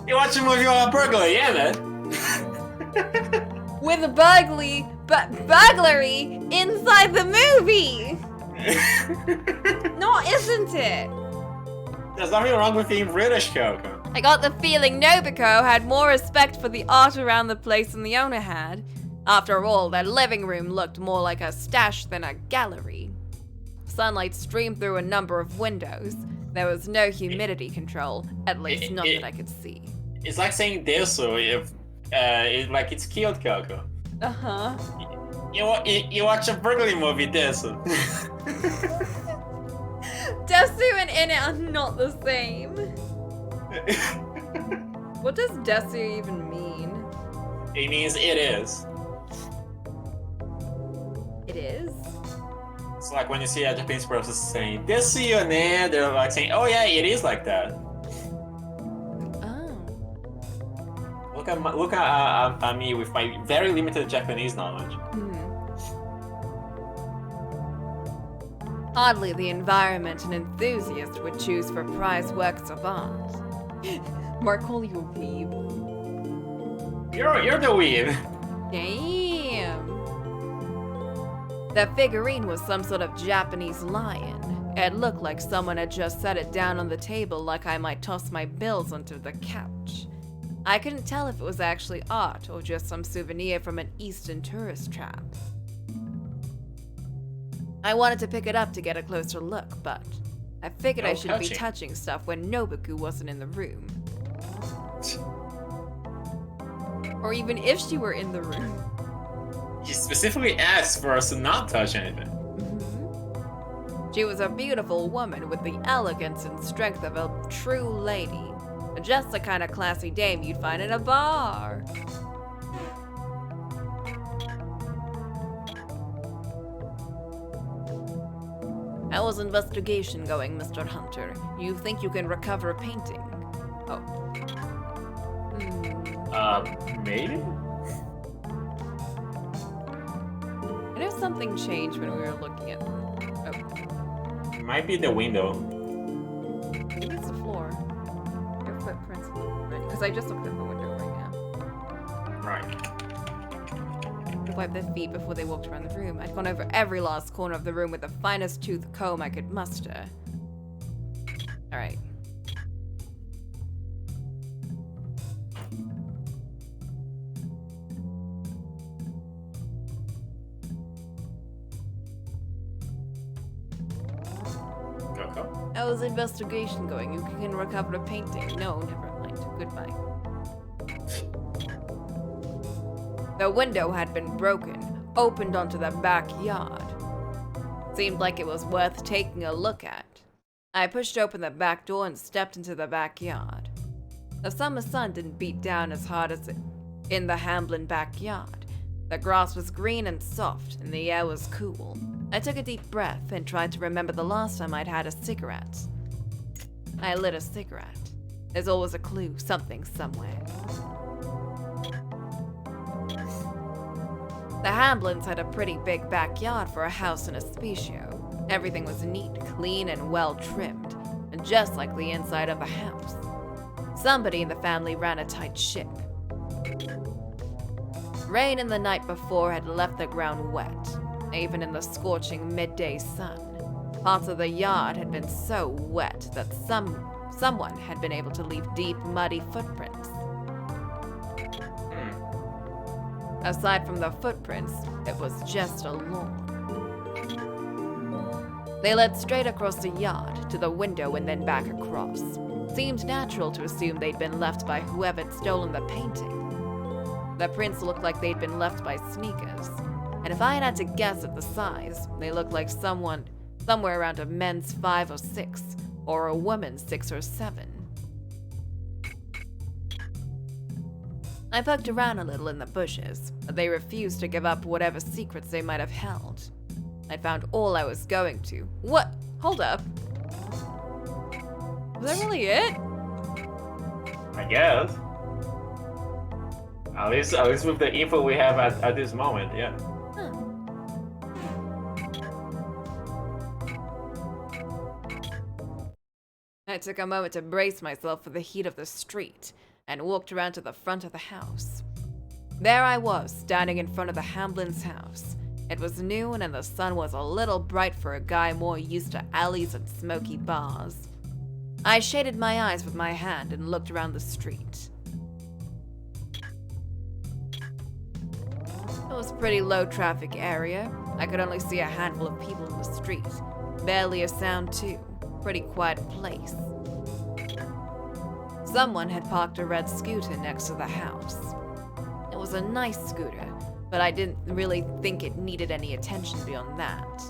You watch a movie about burglary, in it? With a burglary inside the movie! No, isn't it? There's nothing wrong with being British, Coco. I got the feeling Nobuko had more respect for the art around the place than the owner had. After all, that living room looked more like a stash than a gallery. Sunlight streamed through a number of windows. There was no humidity control, at least not that I could see. It's like saying Desu if like it's killed, Coco. Uh-huh. You watch a burglary movie, Desu. Desu and in it are not the same. What does Desu even mean? It means it is. It is? It's like when you see a Japanese person saying "Desu yo ne," they're like saying, "Oh yeah, it is like that." Oh. Look at me with my very limited Japanese knowledge. Oddly, the environment an enthusiast would choose for prized works of art. Mark, call you a weeb. You're the weeb. Damn. The figurine was some sort of Japanese lion. It looked like someone had just set it down on the table like I might toss my bills onto the couch. I couldn't tell if it was actually art or just some souvenir from an Eastern tourist trap. I wanted to pick it up to get a closer look, but I figured I shouldn't be touching stuff when Nobuku wasn't in the room. Or even if she were in the room. He specifically asked for us to not touch anything. She was a beautiful woman with the elegance and strength of a true lady. Just the kind of classy dame you'd find in a bar. How's investigation going, Mr. Hunter? You think you can recover a painting? Oh. Maybe? I know something changed when we were looking at... Oh. It might be the window. Maybe it's the floor. Your footprints. Because I just looked at the window right now. Right. To wipe their feet before they walked around the room. I'd gone over every last corner of the room with the finest tooth comb I could muster. Alright. How's the investigation going? You can recover a painting. No, never mind. Goodbye. The window had been broken, opened onto the backyard. Seemed like it was worth taking a look at. I pushed open the back door and stepped into the backyard. The summer sun didn't beat down as hard as in the Hamblin backyard. The grass was green and soft, and the air was cool. I took a deep breath and tried to remember the last time I'd had a cigarette. I lit a cigarette. There's always a clue, something somewhere. The Hamblins had a pretty big backyard for a house in a specie. Everything was neat, clean, and well trimmed, and just like the inside of a house. Somebody in the family ran a tight ship. Rain in the night before had left the ground wet. Even in the scorching midday sun, parts of the yard had been so wet that someone had been able to leave deep, muddy footprints. Aside from the footprints, it was just a lawn. They led straight across the yard to the window and then back across. Seemed natural to assume they'd been left by whoever'd stolen the painting. The prints looked like they'd been left by sneakers. And if I had to guess at the size, they looked like somewhere around a men's 5 or 6, or a woman's 6 or 7. I poked around a little in the bushes, but they refused to give up whatever secrets they might have held. I'd found all I was going to. What? Hold up. Was that really it? I guess. At least with the info we have at this moment, yeah. I took a moment to brace myself for the heat of the street and walked around to the front of the house. There I was, standing in front of the Hamblins' house. It was noon and the sun was a little bright for a guy more used to alleys and smoky bars. I shaded my eyes with my hand and looked around the street. It was a pretty low traffic area. I could only see a handful of people in the street. Barely a sound too. Pretty quiet place. Someone had parked a red scooter next to the house. It was a nice scooter, but I didn't really think it needed any attention beyond that.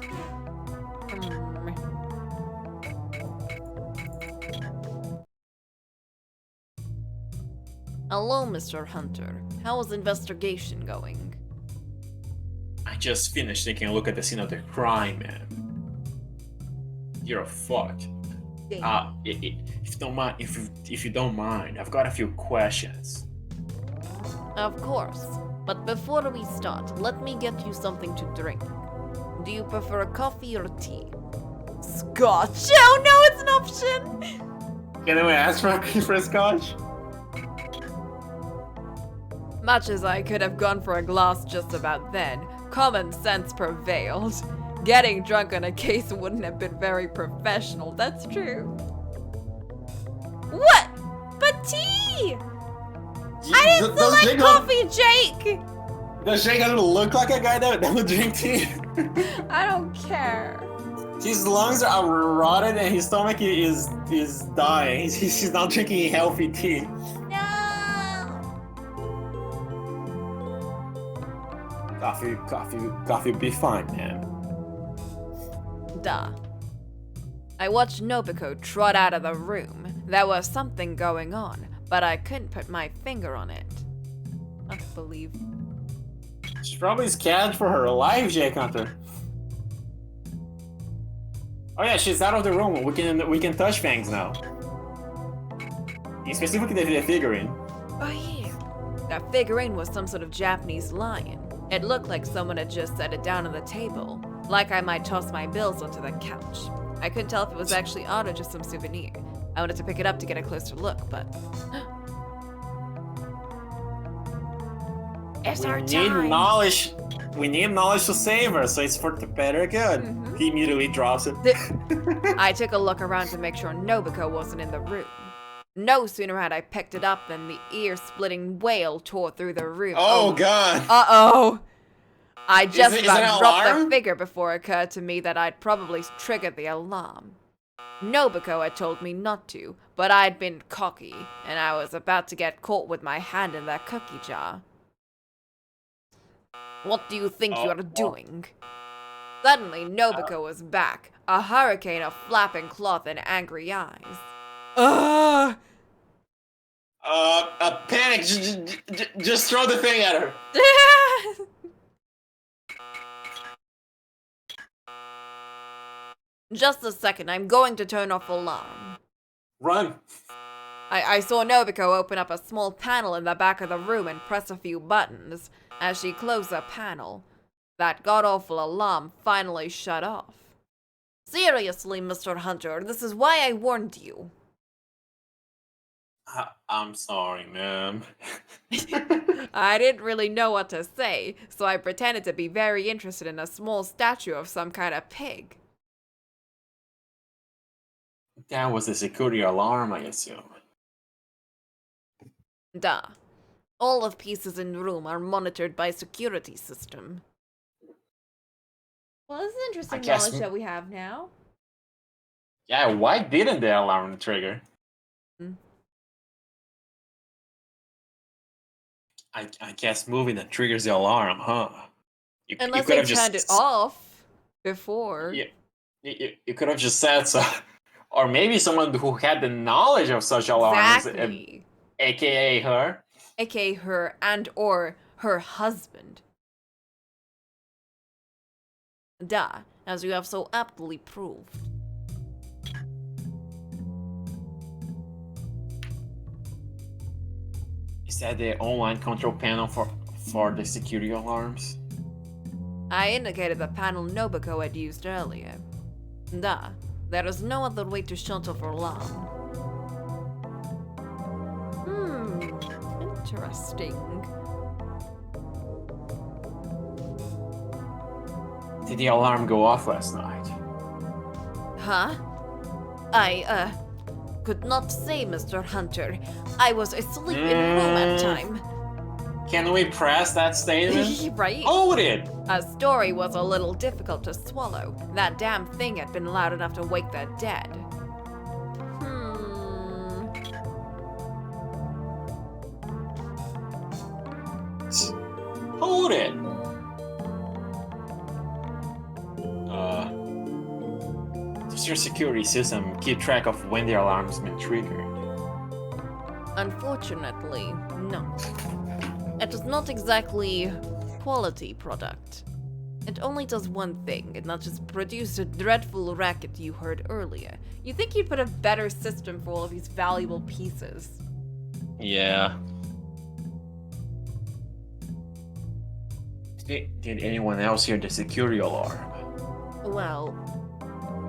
Hello, Mr. Hunter. How is investigation going? I just finished taking a look at the scene of the crime, man. You're fucked. If you don't mind, I've got a few questions. Of course. But before we start, let me get you something to drink. Do you prefer coffee or tea? Scotch. Oh no, it's an option. Can we ask for a scotch? Much as I could have gone for a glass just about then, common sense prevailed. Getting drunk on a case wouldn't have been very professional, that's true. What? But tea! I didn't select coffee, Jake! Does Jake doesn't look like a guy that would drink tea? I don't care. His lungs are rotted and his stomach is dying. He's not drinking healthy tea. No! Coffee would be fine, man. Duh. I watched Nobuko trot out of the room. There was something going on, but I couldn't put my finger on it. I believe. She's probably scared for her life, Jake Hunter. Oh yeah, she's out of the room. We can touch things now. Specifically the figurine. Oh yeah. That figurine was some sort of Japanese lion. It looked like someone had just set it down on the table, like I might toss my bills onto the couch. I couldn't tell if it was actually art or just some souvenir. I wanted to pick it up to get a closer look, but... It's our We time. need knowledge. We need knowledge to save her, so it's for the better good. Mhm. He immediately drops it. I took a look around to make sure Nobuko wasn't in the room. No sooner had I picked it up than the ear-splitting wail tore through the room. Oh god. Uh-oh! I just Is it about an dropped alarm? the figure before it occurred to me that I'd probably triggered the alarm. Nobuko had told me not to, but I'd been cocky, and I was about to get caught with my hand in that cookie jar. What do you think you are doing? Suddenly, Nobuko was back, a hurricane of flapping cloth and angry eyes. Ugh! Panic! Just throw the thing at her. Just a second, I'm going to turn off alarm. Run. I saw Nobuko open up a small panel in the back of the room and press a few buttons. As she closed the panel, that god-awful alarm finally shut off. Seriously, Mr. Hunter, this is why I warned you. I'm sorry, ma'am. I didn't really know what to say, so I pretended to be very interested in a small statue of some kind of pig. That was a security alarm, I assume. Duh. All of pieces in the room are monitored by security system. Well, this is interesting guess- knowledge that we have now. Yeah, why didn't the alarm trigger? Hmm. I guess moving that triggers the alarm, huh? You Unless could they have turned it off before. Yeah, you could have just said so. Or maybe someone who had the knowledge of such alarms, Exactly. aka her. AKA her and or her husband. Duh, as you have so aptly proved. Is that the online control panel for the security alarms? I indicated the panel Nobuko had used earlier. Duh, there is no other way to shut off alarm. Interesting. Did the alarm go off last night? Huh? I could not say, Mr. Hunter. I was asleep in room at time. Can we press that statement? Right? Hold it! A story was a little difficult to swallow. That damn thing had been loud enough to wake the dead. Hold it! Does your security system keep track of when the alarm's been triggered? Unfortunately, no. It is not exactly quality product. It only does one thing, and that is produce a dreadful racket you heard earlier. You think you'd put a better system for all of these valuable pieces. Yeah. Did anyone else hear the security alarm? Well,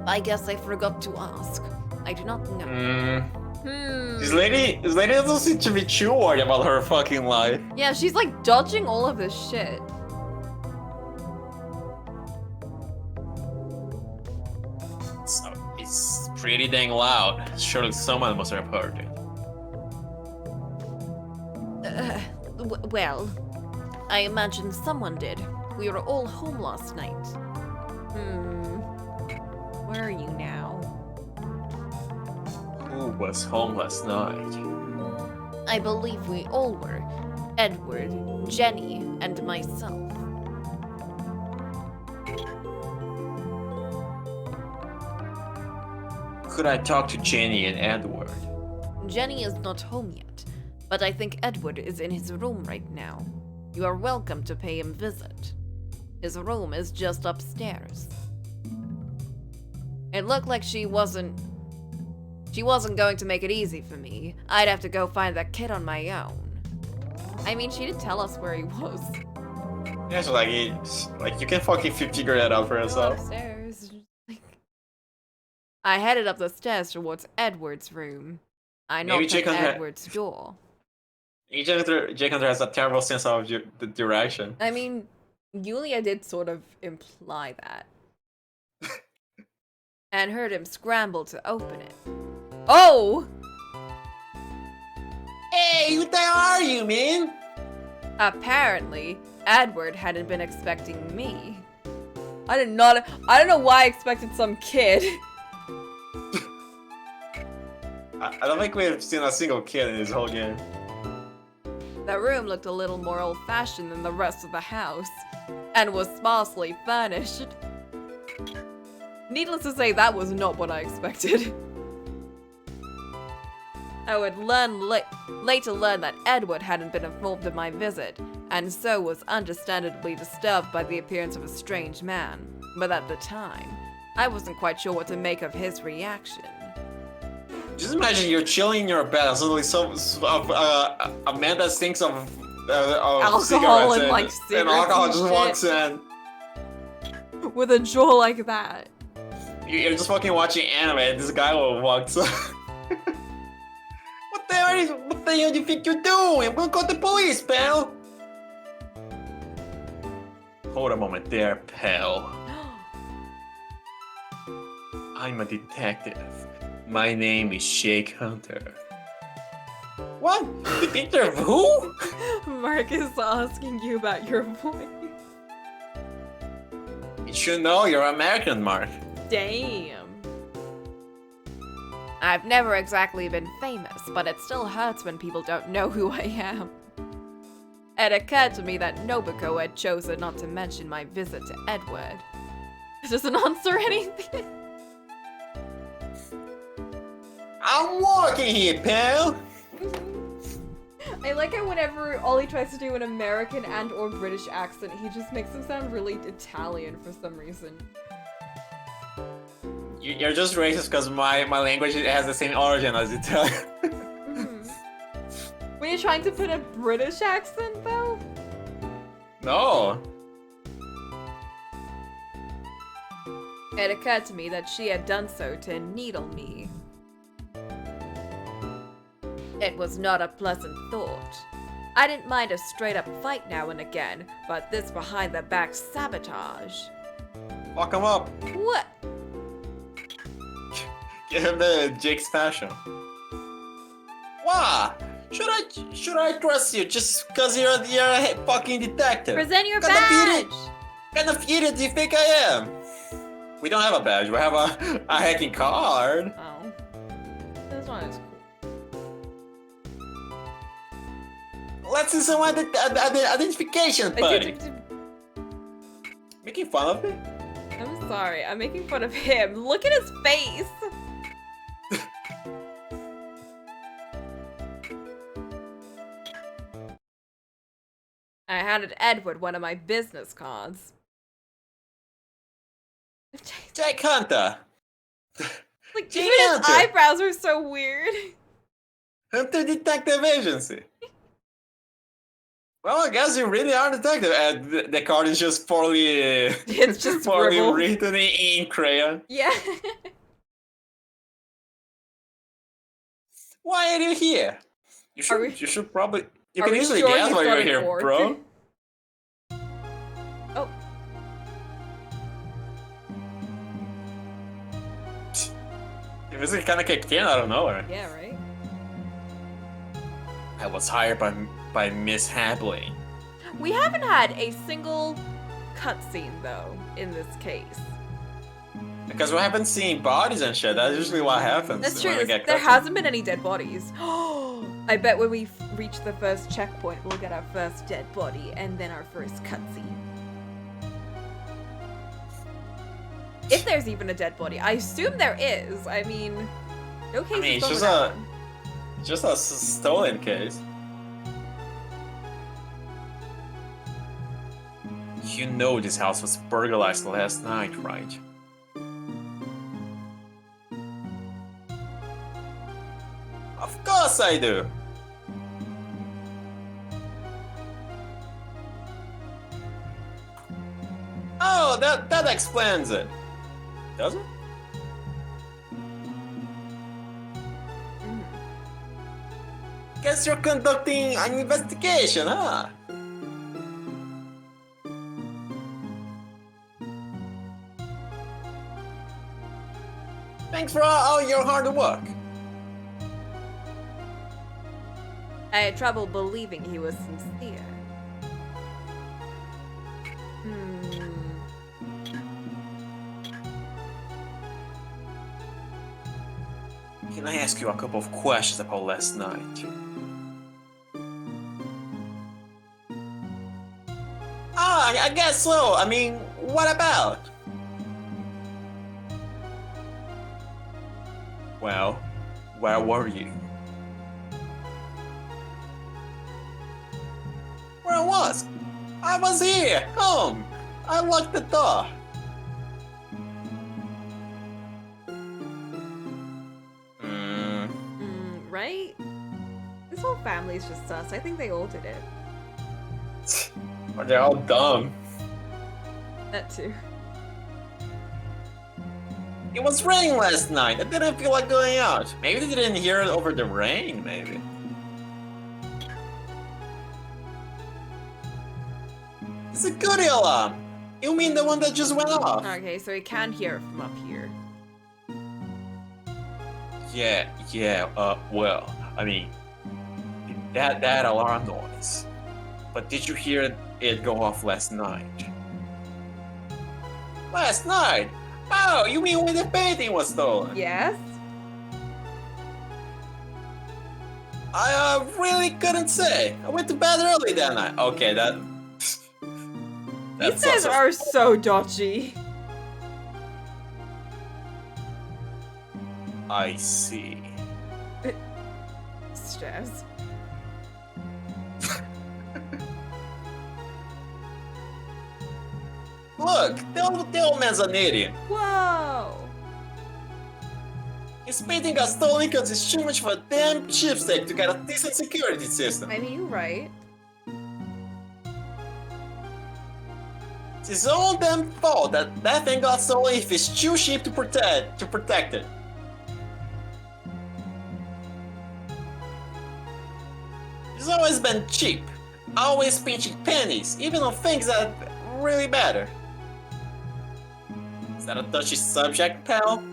I guess I forgot to ask. I do not know. This lady doesn't seem to be too worried about her fucking life. Yeah, she's like dodging all of this shit. It's pretty dang loud. Surely someone must have heard it. Well, I imagine someone did. We were all home last night. Where are you now? Who was home last night? I believe we all were. Edward, Jenny, and myself. Could I talk to Jenny and Edward? Jenny is not home yet, but I think Edward is in his room right now. You are welcome to pay him a visit. His room is just upstairs. It looked like she wasn't going to make it easy for me. I'd have to go find that kid on my own. I mean, she did tell us where he was. Yeah, so like you can fucking figure that out for yourself. Upstairs. I headed up the stairs towards Edward's room. I knocked on Edward's door. Jake Hunter has a terrible sense of the direction. I mean, Yulia did sort of imply that. And heard him scramble to open it. Oh! Hey, who the hell are you, man? Apparently, Edward hadn't been expecting me. I don't know why I expected some kid. I don't think we've seen a single kid in this whole game. The room looked a little more old-fashioned than the rest of the house, and was sparsely furnished. Needless to say, that was not what I expected. I would later learn that Edward hadn't been informed of my visit, and so was understandably disturbed by the appearance of a strange man. But at the time, I wasn't quite sure what to make of his reaction. Just imagine you're chilling in your bed and suddenly a man that stinks of Alcohol and like cigarettes and alcohol and just shit. walks in. With a jaw like that. You're just fucking watching anime and this guy walks up. What the hell do you think you're doing? I'm gonna call the police, pal. Hold a moment there, pal. I'm a detective. My name is Jake Hunter. What? Detective who? Mark is asking you about your voice. You should know you're American, Mark. Damn. I've never exactly been famous, but it still hurts when people don't know who I am. It occurred to me that Nobuko had chosen not to mention my visit to Edward. It doesn't answer anything. I'm walking here, pal. I like how whenever Ollie tries to do an American and or British accent, he just makes him sound really Italian for some reason. You're just racist because my language has the same origin as Italian. Were you trying to put a British accent, though? No. It occurred to me that she had done so to needle me. It was not a pleasant thought. I didn't mind a straight-up fight now and again, but this behind-the-back sabotage. Fuck him up. What? Give him the Jake's passion. Why? Should I trust you just because you're a fucking detective? Present your What kind of badge! idiot- What kind of idiot do you think I am? We don't have a badge. We have a hacking card. Oh. That's not as cool. Let's see some identification, buddy. Making fun of me? I'm sorry, I'm making fun of him. Look at his face! I handed Edward one of my business cards. Jake Hunter. Like, Jake even his Hunter. eyebrows are so weird. Hunter Detective Agency. Well, I guess you really are a detective. And the card is just poorly, It's just poorly scribbled. written in crayon. Yeah. Why are you here? Are we- You should probably. You are can we easily sure guess he's why got you're an here, orc? bro. Oh. It was kind of kicked in out of nowhere. Yeah, right? I was hired by Miss Habley. We haven't had a single cutscene, though, in this case. Because we haven't seen bodies and shit. That's usually what happens. That's true. when we get There cutscenes. hasn't been any dead bodies. I bet when we reach the first checkpoint, we'll get our first dead body and then our first cutscene. If there's even a dead body. I assume there is. I mean, no case is it's going just a stolen case. You know this house was burglarized last night, right? Of course I do. Oh, that explains it. Does it? Guess you're conducting an investigation, huh? Thanks for all your hard work. I had trouble believing he was sincere. Can I ask you a couple of questions about last night? I guess so. I mean, what about? Well, where were you? Where I was? I was here, home. I locked the door. Right? This whole family's just sus. I think they all did it. Or they're all dumb. That too. It was raining last night. I didn't feel like going out. Maybe they didn't hear it over the rain, maybe. It's a goodie alarm. You mean the one that just went off? Okay, so he can hear it from up here. Well, I mean, that alarm noise. But did you hear it go off last night? Last night? Oh, you mean when the painting was stolen? Yes? I really couldn't say. I went to bed early that night. Okay, that... These guys are so dodgy. I see. Stress. Look, the old man's an idiot. Whoa! His painting got stolen because it's too much of a damn chipstick to get a decent security system. I mean, you're right. It's his own damn fault that thing got stolen if it's too cheap to protect it. He's always been cheap, always pinching pennies, even on things that really matter. Is that a touchy subject, pal?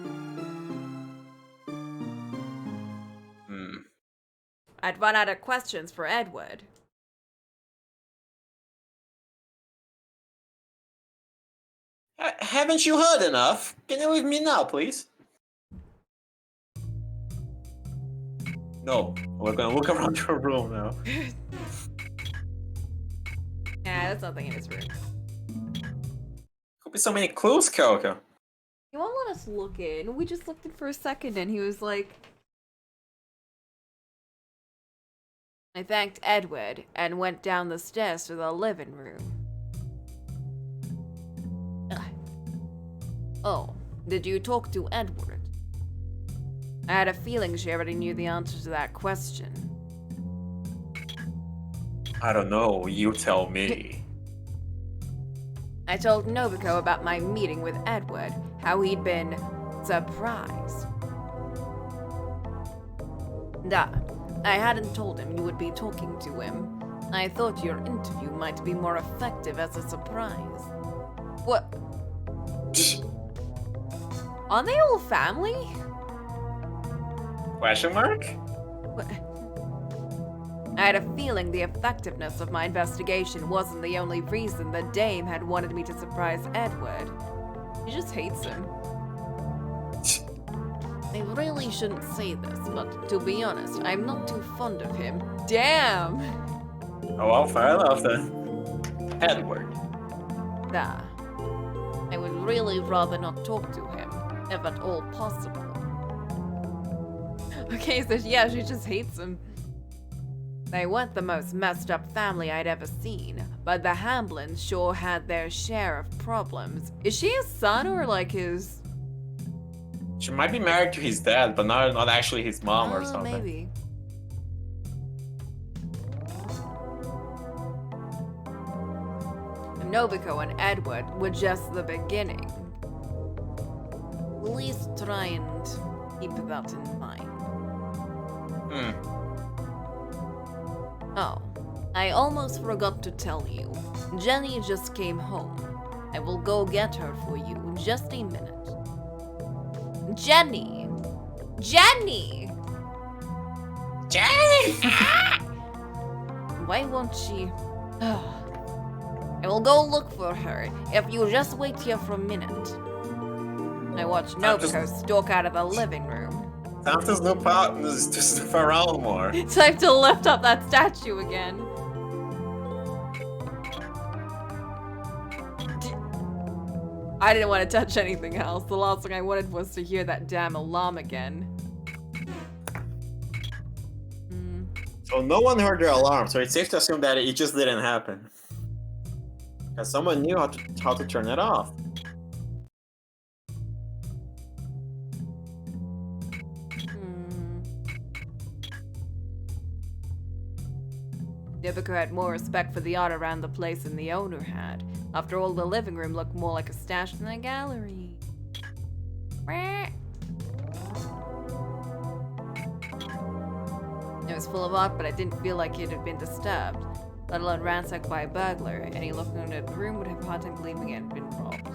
I'd run out of questions for Edward. Haven't you heard enough? Can you leave me now, please? No, we're gonna look around your room now. Yeah, there's nothing in his room. Could be so many clues, Coco. He won't let us look in. We just looked in for a second and he was like... I thanked Edward and went down the stairs to the living room. Ugh. Oh, did you talk to Edward? I had a feeling she already knew the answer to that question. I don't know. You tell me. I told Nobuko about my meeting with Edward, how he'd been surprised. I hadn't told him you would be talking to him. I thought your interview might be more effective as a surprise. What? Are they all family? Question mark? What? I had a feeling the effectiveness of my investigation wasn't the only reason the dame had wanted me to surprise Edward. She just hates him. I really shouldn't say this, but to be honest, I'm not too fond of him. Damn! Oh, well, fair enough then. Edward. I would really rather not talk to him, if at all possible. Okay, so yeah, she just hates him. They weren't the most messed up family I'd ever seen, but the Hamblins sure had their share of problems. Is she his son or like his... She might be married to his dad, but not actually his mom or something. Maybe. Nobuko and Edward were just the beginning. Please try and keep that in mind. Oh, I almost forgot to tell you. Jenny just came home. I will go get her for you in just a minute. Jenny! Jenny! Jenny! Why won't she? I will go look for her if you just wait here for a minute. I watched Nobuko stalk out of the living room. Time to snoop out and just snoop around more. Time to lift up that statue again. I didn't want to touch anything else. The last thing I wanted was to hear that damn alarm again. So no one heard the alarm, so it's safe to assume that it just didn't happen. Because someone knew how to turn it off. Nobuko had more respect for the art around the place than the owner had. After all, the living room looked more like a stash than a gallery. It was full of art, but I didn't feel like it had been disturbed, let alone ransacked by a burglar. Any looking into the room would have a hard time believing it had been robbed.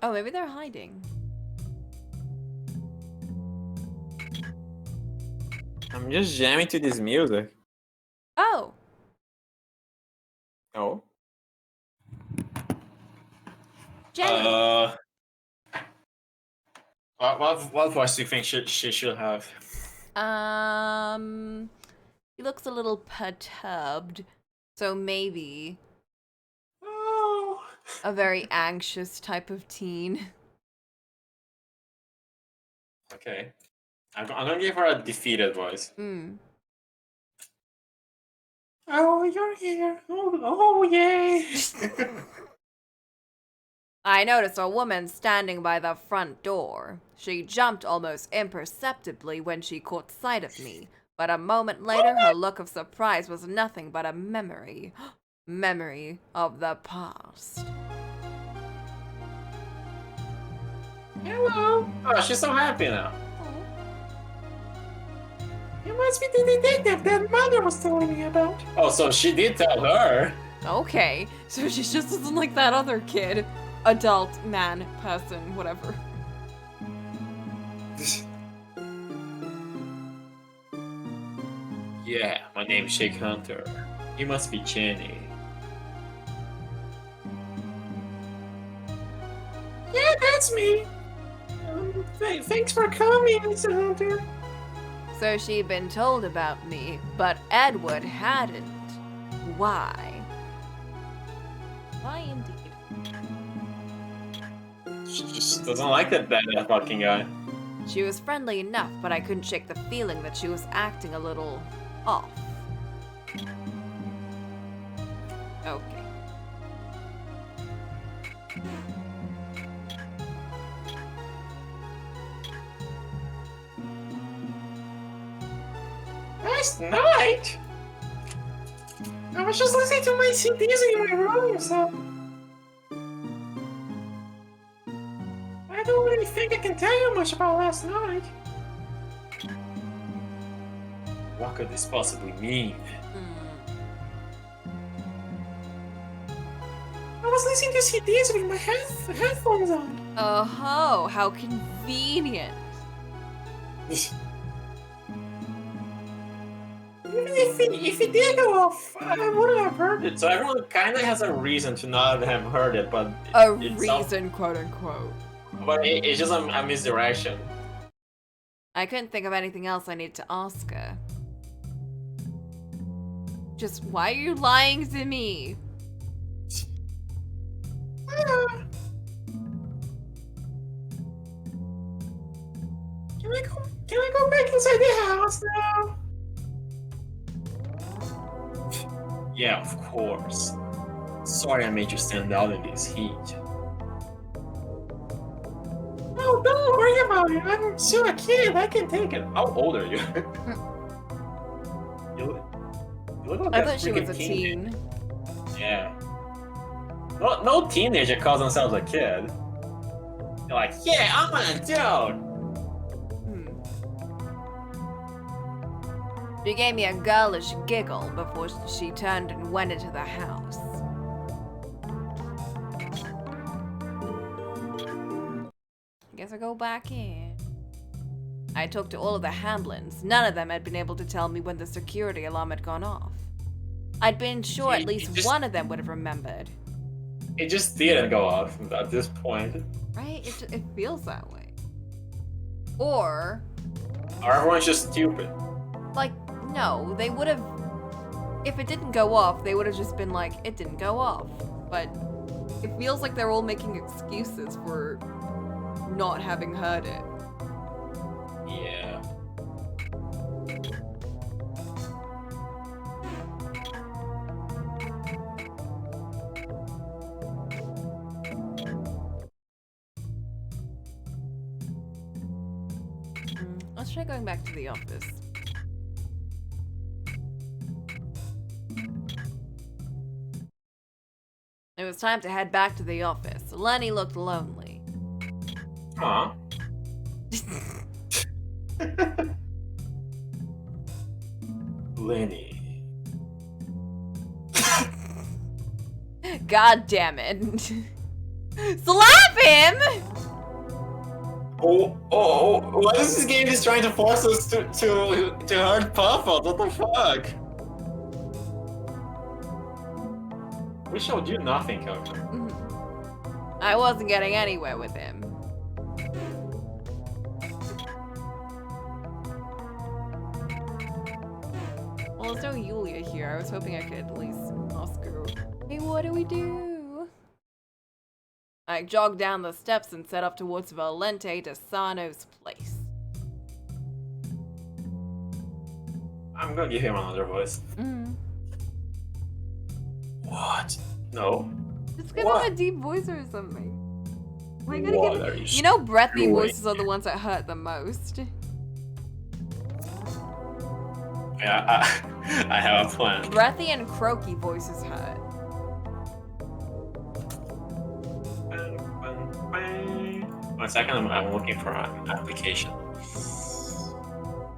Oh, maybe they're hiding. I'm just jamming to this music. Oh! Oh? Jenny! What voice do you think she should have? He looks a little perturbed, so maybe Oh. a very anxious type of teen. Okay. I'm gonna give her a defeated voice. Oh, you're here. Oh yay. I noticed a woman standing by the front door. She jumped almost imperceptibly when she caught sight of me, but a moment later her look of surprise was nothing but a memory. Memory of the past. Hello. Oh, she's so happy now. You must be the detective that mother was telling me about. Oh, so she did tell her. Okay, so she just isn't like that other kid. Adult, man, person, whatever. Yeah, my name's Shake Hunter. You must be Jenny. Yeah, that's me. Thanks for coming, Mr. Hunter. So she'd been told about me, but Edward hadn't. Why? Why indeed? She just doesn't like that fucking guy. She was friendly enough, but I couldn't shake the feeling that she was acting a little off. Okay. Last night? I was just listening to my CDs in my room, so... I don't really think I can tell you much about last night. What could this possibly mean? I was listening to CDs with my headphones on. Oh, how convenient. Even if it did go off, I wouldn't have heard it. So everyone kind of has a reason to not have heard it, but Reason, quote unquote. But it's just a misdirection. I couldn't think of anything else I need to ask her. Just why are you lying to me? Can I go back inside the house now? Yeah, of course. Sorry I made you stand out in this heat. No, don't worry about it. I'm still a kid. I can take it. How old are you? you look like I a thought she was freaking a teen. Yeah. No teenager calls themselves a kid. They're like, yeah, I'm an adult. She gave me a girlish giggle before she turned and went into the house. I guess I go back in. I talked to all of the Hamlins. None of them had been able to tell me when the security alarm had gone off. I'd been sure at least one of them would have remembered. It just didn't go off at this point. Right? It feels that way. Or everyone's just stupid. Like, no, they would have... If it didn't go off, they would have just been like, it didn't go off. But it feels like they're all making excuses for not having heard it. Yeah. Let's try going back to the office. It was time to head back to the office. Lenny looked lonely. Huh? Lenny. God damn it. Slap him! What is this game just trying to force us to hurt Papa? What the fuck? We showed you nothing, Coach. I wasn't getting anywhere with him. Well, there's no Yulia here. I was hoping I could at least ask her, hey, what do we do? I jogged down the steps and set off towards Valente de Sano's place. I'm gonna give him another voice. What? No. Just give him a deep voice or something. Am I gonna What give are you know, breathy voices are the ones that hurt the most. Yeah, I have a plan. Breathy and croaky voices hurt. One second, I'm looking for an application.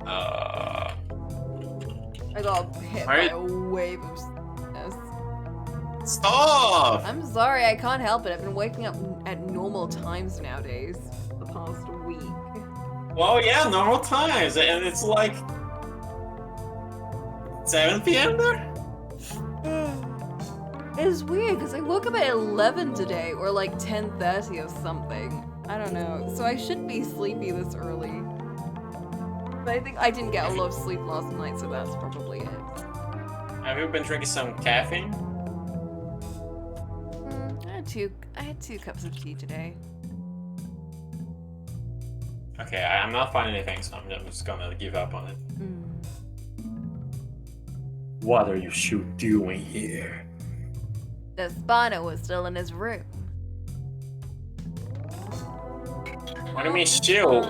I got hit by a wave of sickness. Stop! I'm sorry, I can't help it. I've been waking up at normal times nowadays the past week. Well, yeah, normal times, and it's like 7 p.m. there? It's weird because I woke up at 11 today, or like 10:30 or something. I don't know. So I shouldn't be sleepy this early. But I think I didn't get a lot of sleep last night, so that's probably it. Have you been drinking some caffeine? I had two cups of tea today. Okay, I'm not finding anything, so I'm just gonna give up on it. What are you doing here? The Spano was still in his room. What do you mean, chill?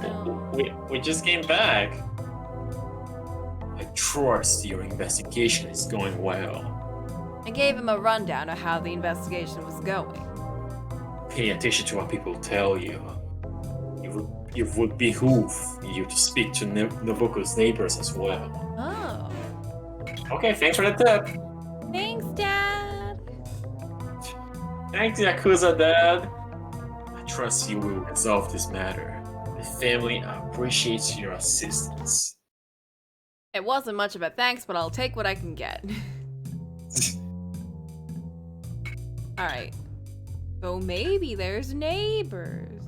We just came back. trust your investigation is going well. I gave him a rundown of how the investigation was going. Pay attention to what people tell you. It would behoove you to speak to Nobuko's neighbors as well. Oh. Okay, thanks for the tip. Thanks, Dad. Thanks, Yakuza Dad. I trust you will resolve this matter. The family appreciates your assistance. It wasn't much of a thanks, but I'll take what I can get. Alright. So maybe there's neighbors.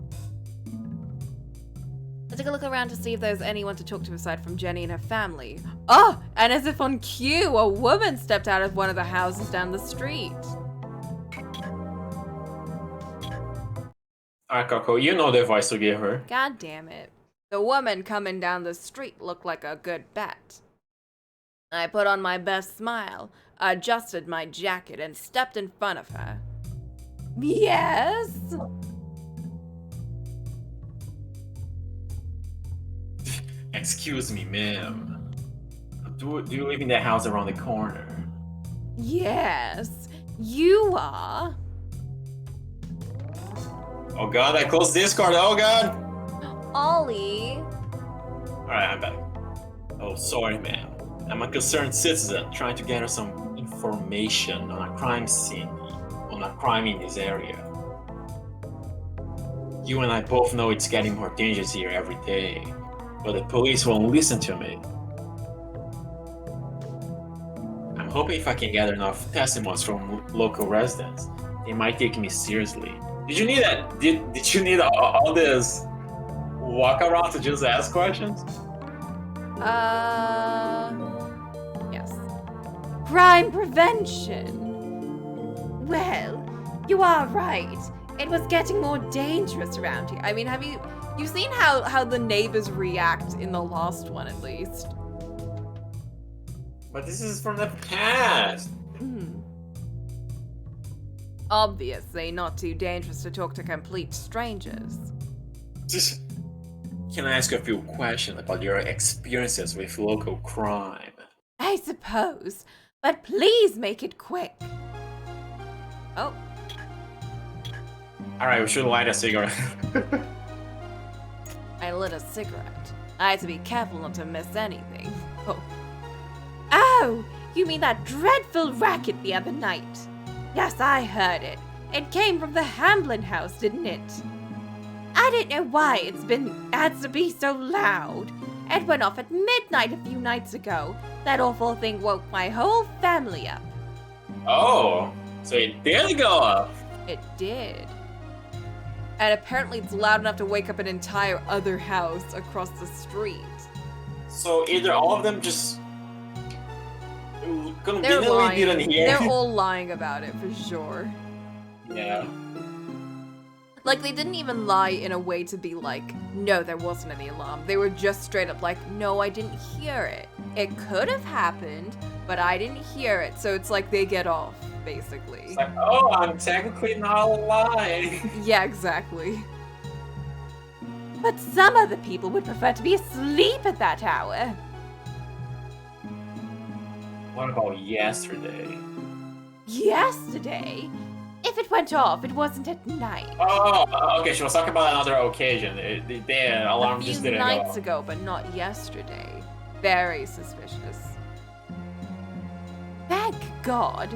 I took a look around to see if there's anyone to talk to aside from Jenny and her family. Oh, and as if on cue, a woman stepped out of one of the houses down the street. Alright, Coco, you know the advice to give her. God damn it. The woman coming down the street looked like a good bet. I put on my best smile, adjusted my jacket, and stepped in front of her. Yes? Excuse me, ma'am. Do you live in that house around the corner? Yes, you are. Oh god, I closed Discord, oh god! Ollie. Alright, I'm back. Oh, sorry, ma'am. I'm a concerned citizen trying to gather some information on a crime scene, on a crime in this area. You and I both know it's getting more dangerous here every day, but the police won't listen to me. I'm hoping if I can gather enough testimonies from local residents, they might take me seriously. Did you need that? Did you need all this walk around to just ask questions? Yes. Crime prevention. Well, you are right. It was getting more dangerous around here. I mean, have you've seen how the neighbors react in the last one at least? But this is from the past. Obviously not too dangerous to talk to complete strangers. Can I ask you a few questions about your experiences with local crime? I suppose, but please make it quick. Oh. Alright, we should light a cigarette. I lit a cigarette. I had to be careful not to miss anything. Oh. Oh, you mean that dreadful racket the other night? Yes, I heard it. It came from the Hamblin house, didn't it? I don't know why had to be so loud. It went off at midnight a few nights ago. That awful thing woke my whole family up. Oh, so it did go off. It did. And apparently it's loud enough to wake up an entire other house across the street. So either all of them just They're lying. didn't hear. They're all lying about it for sure. Yeah. Like, they didn't even lie in a way to be like, no, there wasn't any alarm. They were just straight up like, no, I didn't hear it. It could have happened, but I didn't hear it. So it's like they get off, basically. It's like, oh, I'm technically not lying. Yeah, exactly. But some other people would prefer to be asleep at that hour. What about yesterday? Yesterday? If it went off, it wasn't at night. Oh, okay, she was talking about another occasion. The alarm just didn't go A few off. nights ago, but not yesterday. Very suspicious. Thank God.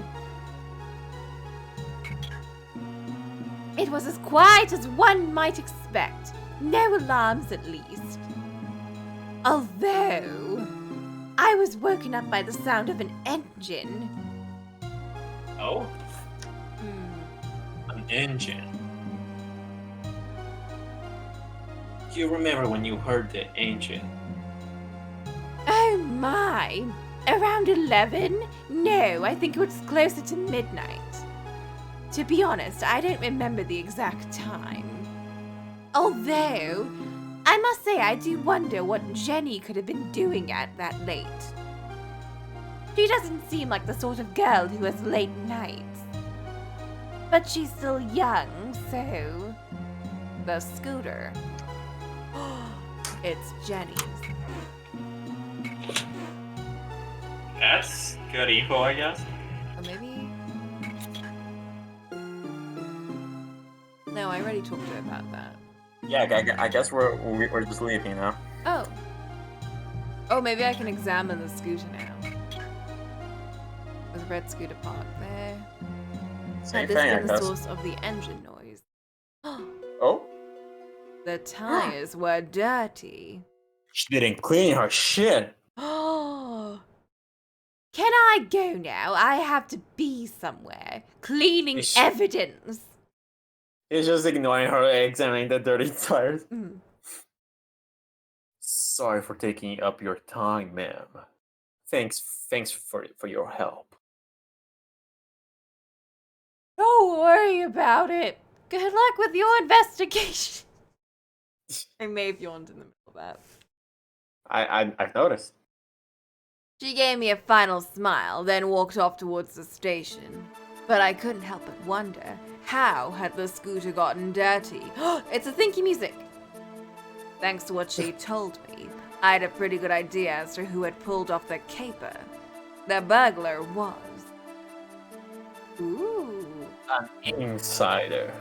It was as quiet as one might expect. No alarms, at least. Although, I was woken up by the sound of an engine. Oh? An engine. Do you remember when you heard the engine? Oh my! Around 11? No, I think it was closer to midnight. To be honest, I don't remember the exact time. Although, I must say I do wonder what Jenny could have been doing at that late. She doesn't seem like the sort of girl who has late nights. But she's still young, so... The scooter. It's Jenny's. That's good info, I guess. Or maybe... No, I already talked to her about that. Yeah, I guess we're just leaving now. Oh. Oh, maybe I can examine the scooter now. There's a red scooter parked there. Same Had this thing, I been the guess. source of the engine noise? Oh, The tires were dirty. she didn't clean her shit. Oh. Can I go now? I have to be somewhere. Cleaning Is- evidence. He's just ignoring her, examining the dirty tires. Mm. Sorry for taking up your time, ma'am. Thanks for your help. Don't worry about it. Good luck with your investigation. I may have yawned in the middle of that. I've noticed. She gave me a final smile, then walked off towards the station. But I couldn't help but wonder, how had the scooter gotten dirty? It's a thinky music! Thanks to what she told me, I had a pretty good idea as to who had pulled off the caper. The burglar was... Ooh. An insider.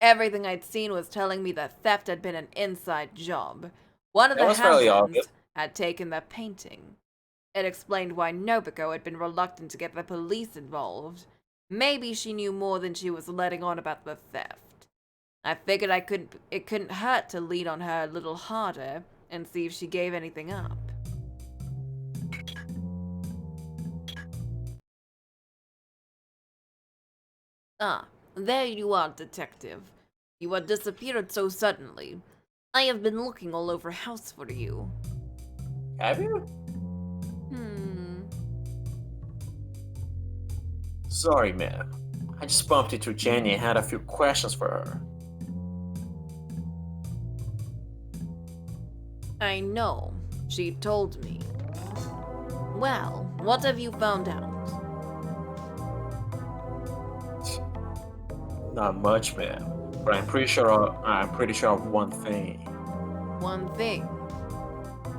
Everything I'd seen was telling me the theft had been an inside job. One of That the was fairly Hamptons obvious. had taken the painting. It explained why Nobuko had been reluctant to get the police involved. Maybe she knew more than she was letting on about the theft. I figured it couldn't hurt to lean on her a little harder and see if she gave anything up. Ah, there you are, detective. You had disappeared so suddenly. I have been looking all over house for you. Have you? Sorry, ma'am. I just bumped into Jenny and had a few questions for her. I know. She told me. Well, what have you found out? Not much, ma'am. But I'm pretty sure of one thing. One thing.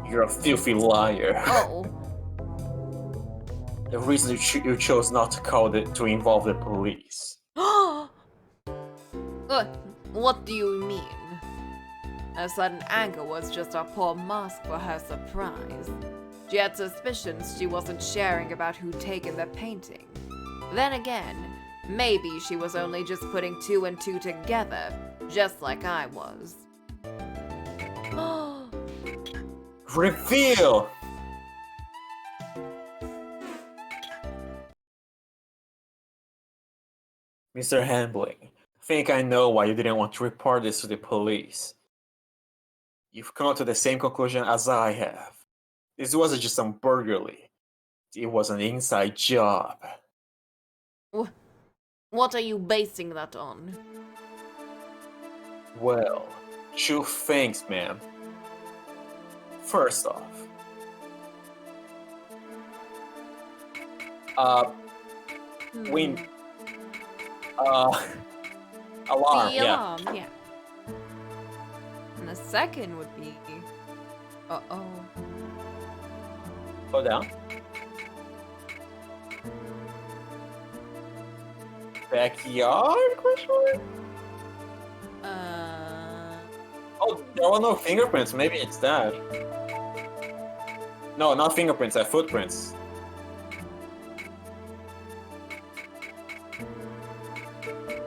You're a filthy liar. Oh, The reason you chose not to to involve the police. what do you mean? Her sudden anger was just a poor mask for her surprise. She had suspicions she wasn't sharing about who'd taken the painting. Then again, maybe she was only just putting two and two together, just like I was. Reveal! Mr. Hambling, I think I know why you didn't want to report this to the police. You've come to the same conclusion as I have. This wasn't just some burglary. It was an inside job. What are you basing that on? Well, two things, ma'am. First off, alarm, The yeah. alarm, yeah. And the second would be... Uh-oh. Go down. Backyard? Question mark? Oh, there were no fingerprints. Maybe it's that. No, not fingerprints. Footprints.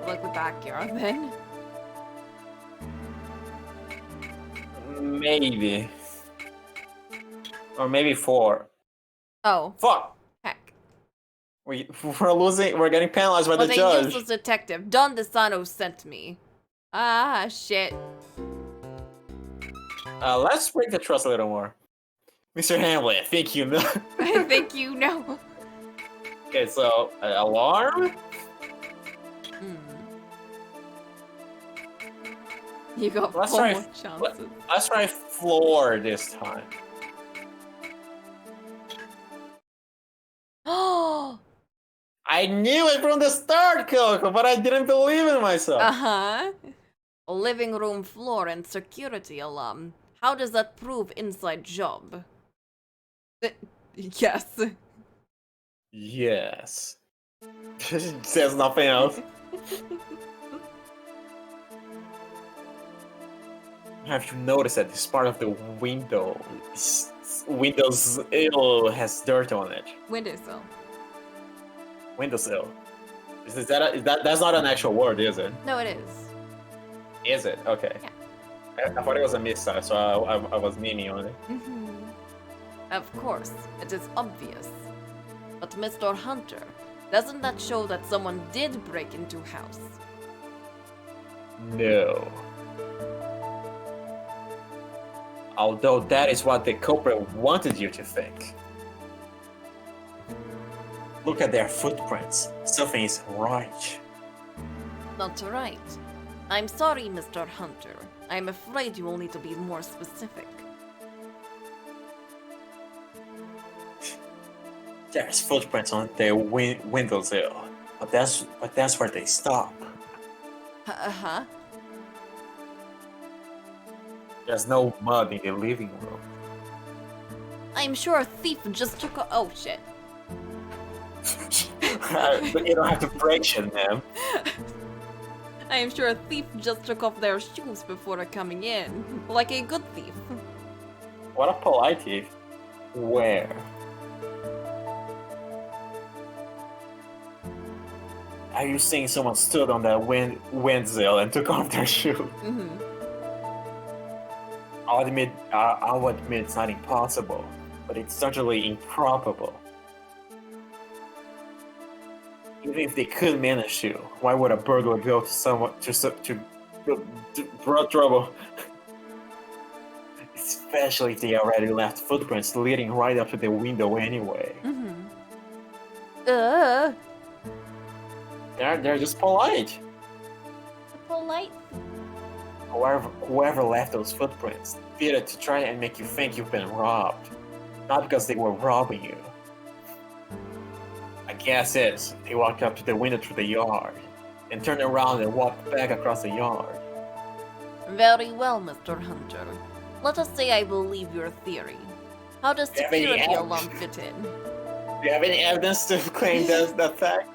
Like the backyard then. Maybe. Or maybe 4. Oh, Fuck! heck. We're losing. We're getting penalized by Was the a judge. useless detective. Don DeSano sent me. Ah, shit. Let's break the trust a little more. Mr. Hamlet, I think you know. I think you know. Okay, so alarm. Hmm. You got Let's four try- more chances. Let's try floor this time. Oh! I knew it from the start, Coco, but I didn't believe in myself. Uh-huh. Living room floor and security alarm. How does that prove inside job? Yes. Yes. Says nothing else. Have you noticed that this part of the window, Windows ill has dirt on it? Windowsill. Windowsill. That's not an actual word, is it? No, it is. Is it? Okay. Yeah. I thought it was a missile, so I was memeing on it. Of course, it is obvious. But Mr. Hunter, doesn't that show that someone did break into house? No. Although that is what the culprit wanted you to think. Look at their footprints. Something is right. Not right. I'm sorry, Mr. Hunter. I'm afraid you will need to be more specific. There's footprints on their windowsill, but that's where they stop. Uh-huh. There's no mud in the living room. I'm sure a thief just took a— oh shit. But you don't have to break shit, man. I am sure a thief just took off their shoes before coming in. Like a good thief. What a polite thief. Where? Are you saying someone stood on that windsill and took off their shoe? I'll admit it's not impossible, but it's certainly improbable. Even if they could manage to, why would a burglar go to someone to broad trouble? Especially if they already left footprints leading right up to the window anyway. They're just polite. Polite. Whoever left those footprints did it to try and make you think you've been robbed, not because they were robbing you. I guess they walked up to the window through the yard, and turned around and walked back across the yard. Very well, Mr. Hunter. Let us say I believe your theory. How does Do you have any security evidence? alarm fit in? Do you have any evidence to claim that fact?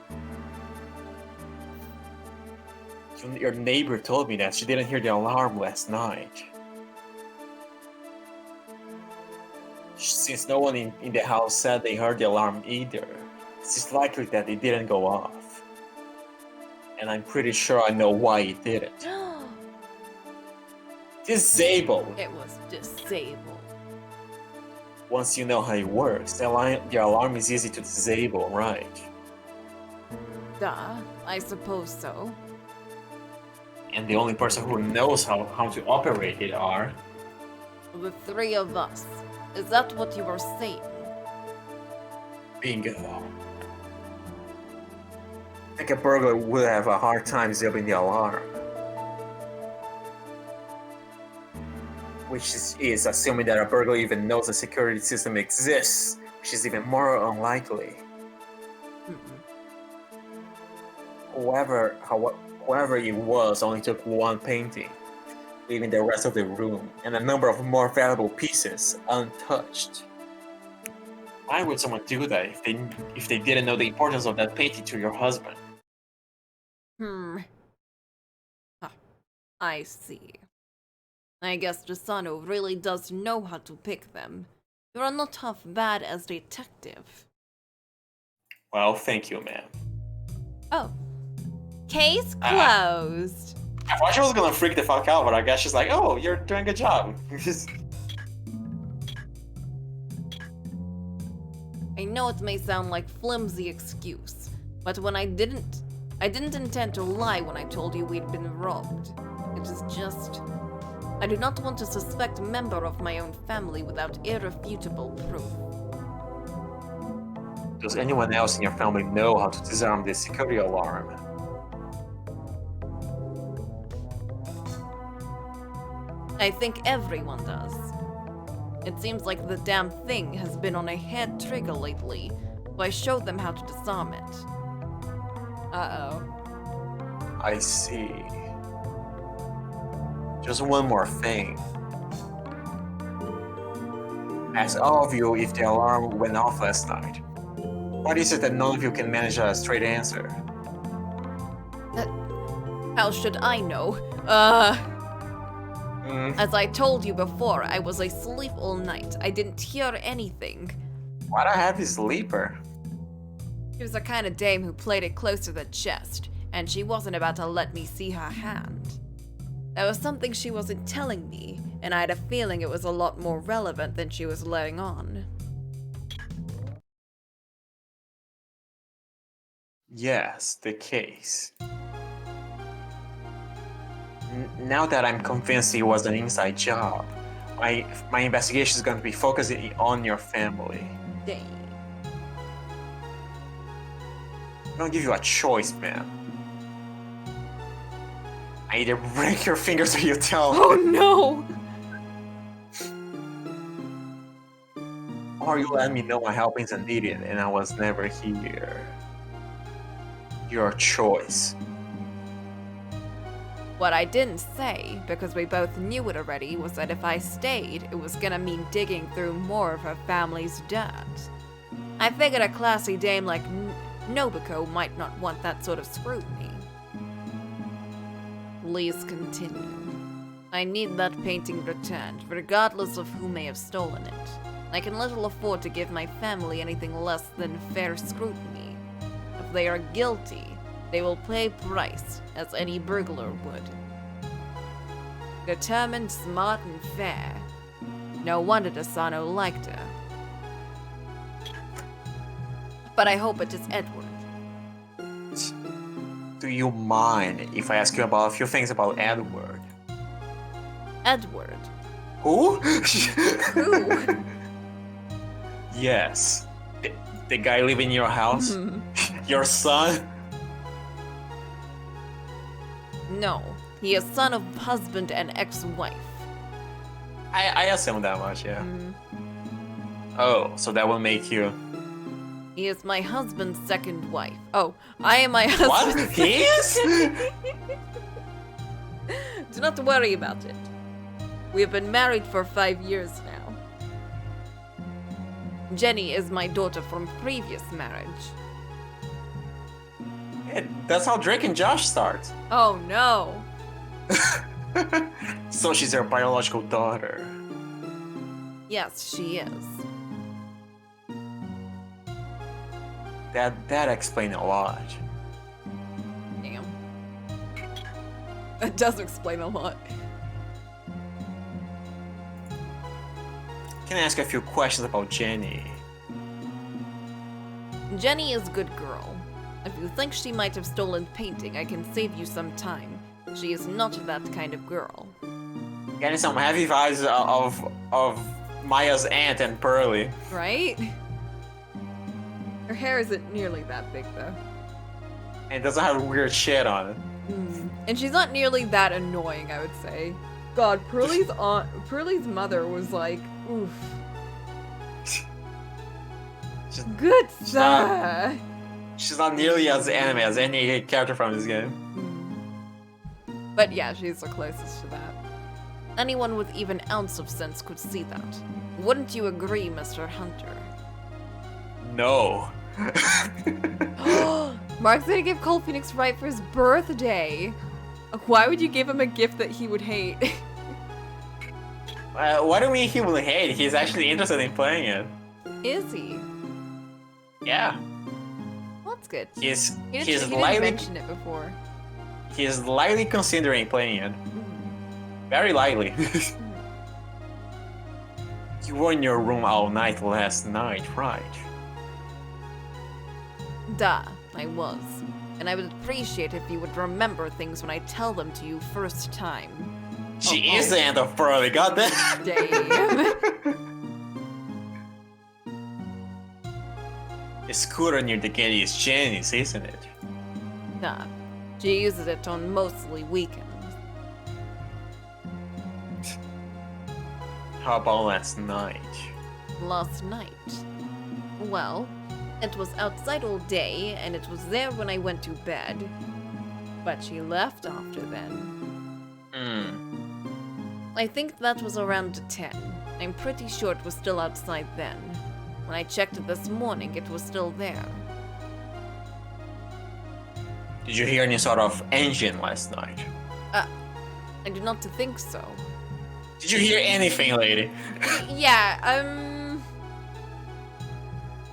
Your neighbor told me that she didn't hear the alarm last night. Since no one in the house said they heard the alarm either, it's likely that it didn't go off. And I'm pretty sure I know why it didn't. Disabled! It was disabled. Once you know how it works, the alarm is easy to disable, right? Duh, I suppose so. And the only person who knows how to operate it are... The three of us. Is that what you were saying? Bingo. I think a burglar would have a hard time disabling the alarm. Which is assuming that a burglar even knows the security system exists, which is even more unlikely. Whoever it was only took one painting, leaving the rest of the room and a number of more valuable pieces untouched. Why would someone do that if they didn't know the importance of that painting to your husband? I see. I guess Gisano really does know how to pick them. You are not half bad as detective. Well, thank you, ma'am. Oh. Case closed. I thought she was gonna freak the fuck out, but I guess she's like, oh, you're doing a good job. I know it may sound like flimsy excuse, but when I didn't intend to lie when I told you we'd been robbed. It is just, I do not want to suspect a member of my own family without irrefutable proof. Does anyone else in your family know how to disarm the security alarm? I think everyone does. It seems like the damn thing has been on a head trigger lately, so I showed them how to disarm it. Uh-oh. I see. Just one more thing. Ask all of you if the alarm went off last night. What is it that none of you can manage a straight answer? How should I know? Hmm, As I told you before, I was asleep all night. I didn't hear anything. what a happy sleeper. She was the kind of dame who played it close to the chest, and she wasn't about to let me see her hand. There was something she wasn't telling me, and I had a feeling it was a lot more relevant than she was letting on. Yes, the case. Now that I'm convinced it was an inside job, my investigation is going to be focusing on your family. Dang. I'm gonna give you a choice, man. I either break your fingers or you tell me. Oh no! Or you let me know my help isn't needed and I was never here. Your choice. What I didn't say, because we both knew it already, was that if I stayed, it was gonna mean digging through more of her family's dirt. I figured a classy dame like Nobuko might not want that sort of scrutiny. Please continue. I need that painting returned, regardless of who may have stolen it. I can little afford to give my family anything less than fair scrutiny. If they are guilty, they will pay price, as any burglar would. Determined, smart, and fair. No wonder Desano liked her. But I hope it is Edward. Do you mind if I ask you about a few things about Edward? Edward? Who? Who? Yes. The guy living in your house? Your son? No, he is son of husband and ex-wife. I assume that much, yeah. Oh, so that will make you... He is my husband's second wife. Oh, I am my What? husband's He is? Do not worry about it. We have been married for 5 years now. Jenny is my daughter from previous marriage. Yeah, that's how Drake and Josh start. Oh no. So she's your biological daughter. Yes, she is. That explains a lot. Damn. That does explain a lot. Can I ask a few questions about Jenny? Jenny is a good girl. If you think she might have stolen painting, I can save you some time. She is not that kind of girl. Getting some heavy vibes of Maya's aunt and Pearly. Right? Her hair isn't nearly that big, though. And it doesn't have weird shit on it. And she's not nearly that annoying, I would say. God, Pearly's mother was like, oof. She's- Good she's sir. She's not nearly as anime as any character from this game. But yeah, she's the closest to that. Anyone with even an ounce of sense could see that. Wouldn't you agree, Mr. Hunter? No. Mark's gonna give Cole Phoenix right for his birthday. Why would you give him a gift that he would hate? What do you mean he will hate? He's actually interested in playing it. Is he? Yeah. Well, that's good. He's He didn't lightly mention it before. he's lightly considering playing it. Very lightly. You were in your room all night last night, right? Duh, I was. And I would appreciate if you would remember things when I tell them to you first time. She is the end of Pearly, goddamn. Damn. The scooter near the gate is Jenny's, isn't it? Nah, she uses it on mostly weekends. How about last night? Last night. Well, it was outside all day, and it was there when I went to bed. But she left after then. I think that was around 10. I'm pretty sure it was still outside then. When I checked it this morning, it was still there. Did you hear any sort of engine last night? I do not think so. Did you hear anything, lady? Yeah,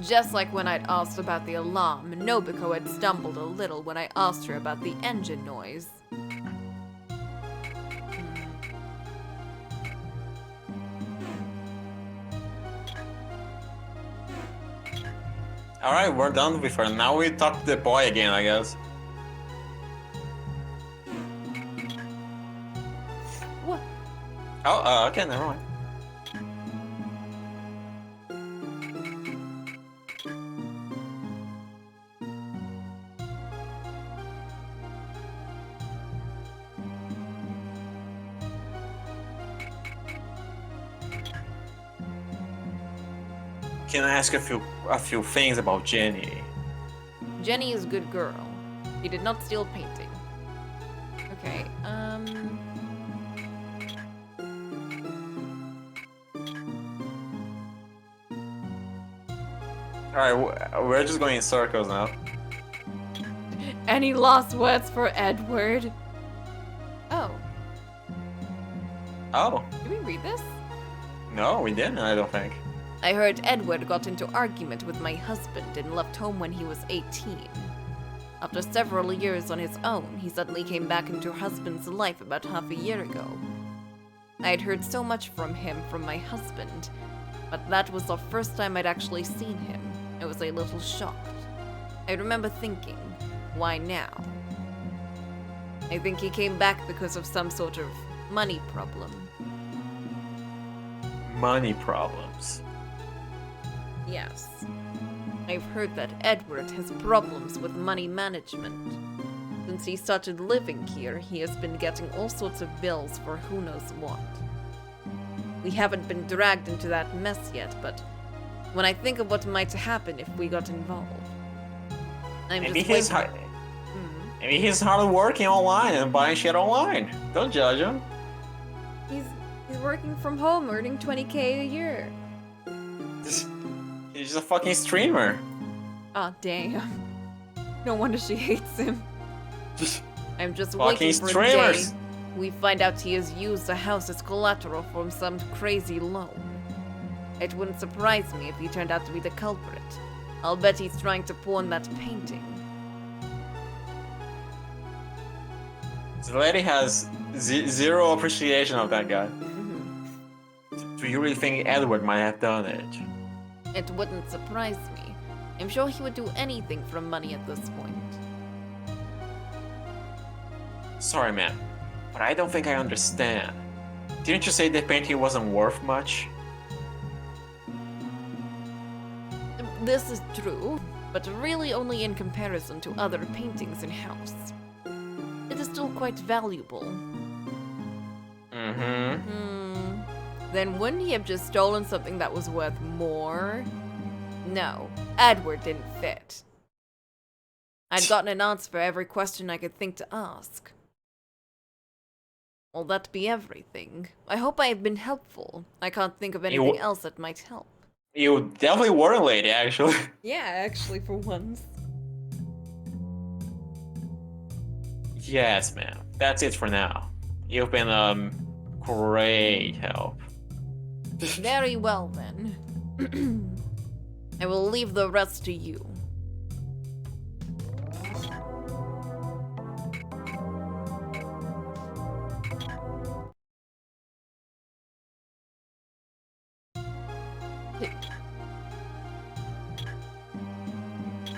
just like when I'd asked about the alarm, Nobiko had stumbled a little when I asked her about the engine noise. Alright, we're done with her. Now we talk to the boy again, I guess. What? Oh, okay, never mind. Can I ask a few things about Jenny? Jenny is a good girl. She did not steal painting. Okay, Alright, we're just going in circles now. Any last words for Edward? Oh, Oh, did we read this? no, we didn't, I don't think. I heard Edward got into argument with my husband and left home when he was 18. After several years on his own, he suddenly came back into her husband's life about half a year ago. I had heard so much from him from my husband, but that was the first time I'd actually seen him. I was a little shocked. I remember thinking, why now? I think he came back because of some sort of money problem. Money problems. Yes. I've heard that Edward has problems with money management. Since he started living here, he has been getting all sorts of bills for who knows what. We haven't been dragged into that mess yet, but when I think of what might happen if we got involved, I'm Maybe just he's waiting. maybe he's hard working online and buying shit online. Don't judge him. He's working from home, earning 20K a year. He's just a fucking streamer. Aw, damn. No wonder she hates him. I'm just Fucking waiting for a streamers. day we find out he has used the house as collateral from some crazy loan. It wouldn't surprise me if he turned out to be the culprit. I'll bet he's trying to pawn that painting. The lady has zero appreciation of that guy. Do you really think Edward might have done it? It wouldn't surprise me. I'm sure he would do anything for money at this point. Sorry, man, but I don't think I understand. Didn't you say the painting wasn't worth much? This is true, but really only in comparison to other paintings in house. It is still quite valuable. Then wouldn't he have just stolen something that was worth more? No, Edward didn't fit. I'd gotten an answer for every question I could think to ask. Will that be everything? I hope I have been helpful. I can't think of anything else that might help. You definitely weren't, lady, actually. Yeah, actually, for once. Yes, ma'am. That's it for now. You've been, great help. Very well then. I will leave the rest to you.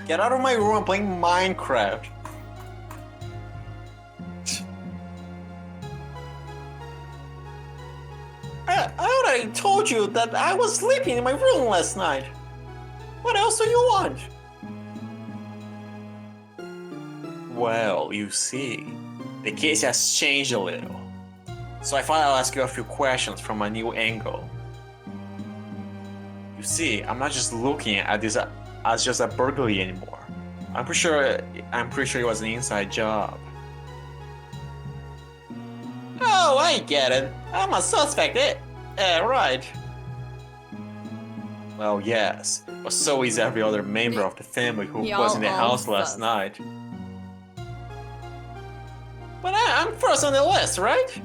Get out of my room, I'm playing Minecraft. I already told you that I was sleeping in my room last night. What else do you want? Well, you see, the case has changed a little. So I thought I'll ask you a few questions from a new angle. You see, I'm not just looking at this as just a burglary anymore. I'm pretty sure it was an inside job. Oh, I get it. I'm a suspect. Right. Well, yes, but so is every other member of the family who Y'all was in the all house last sus. night. But I'm first on the list, right?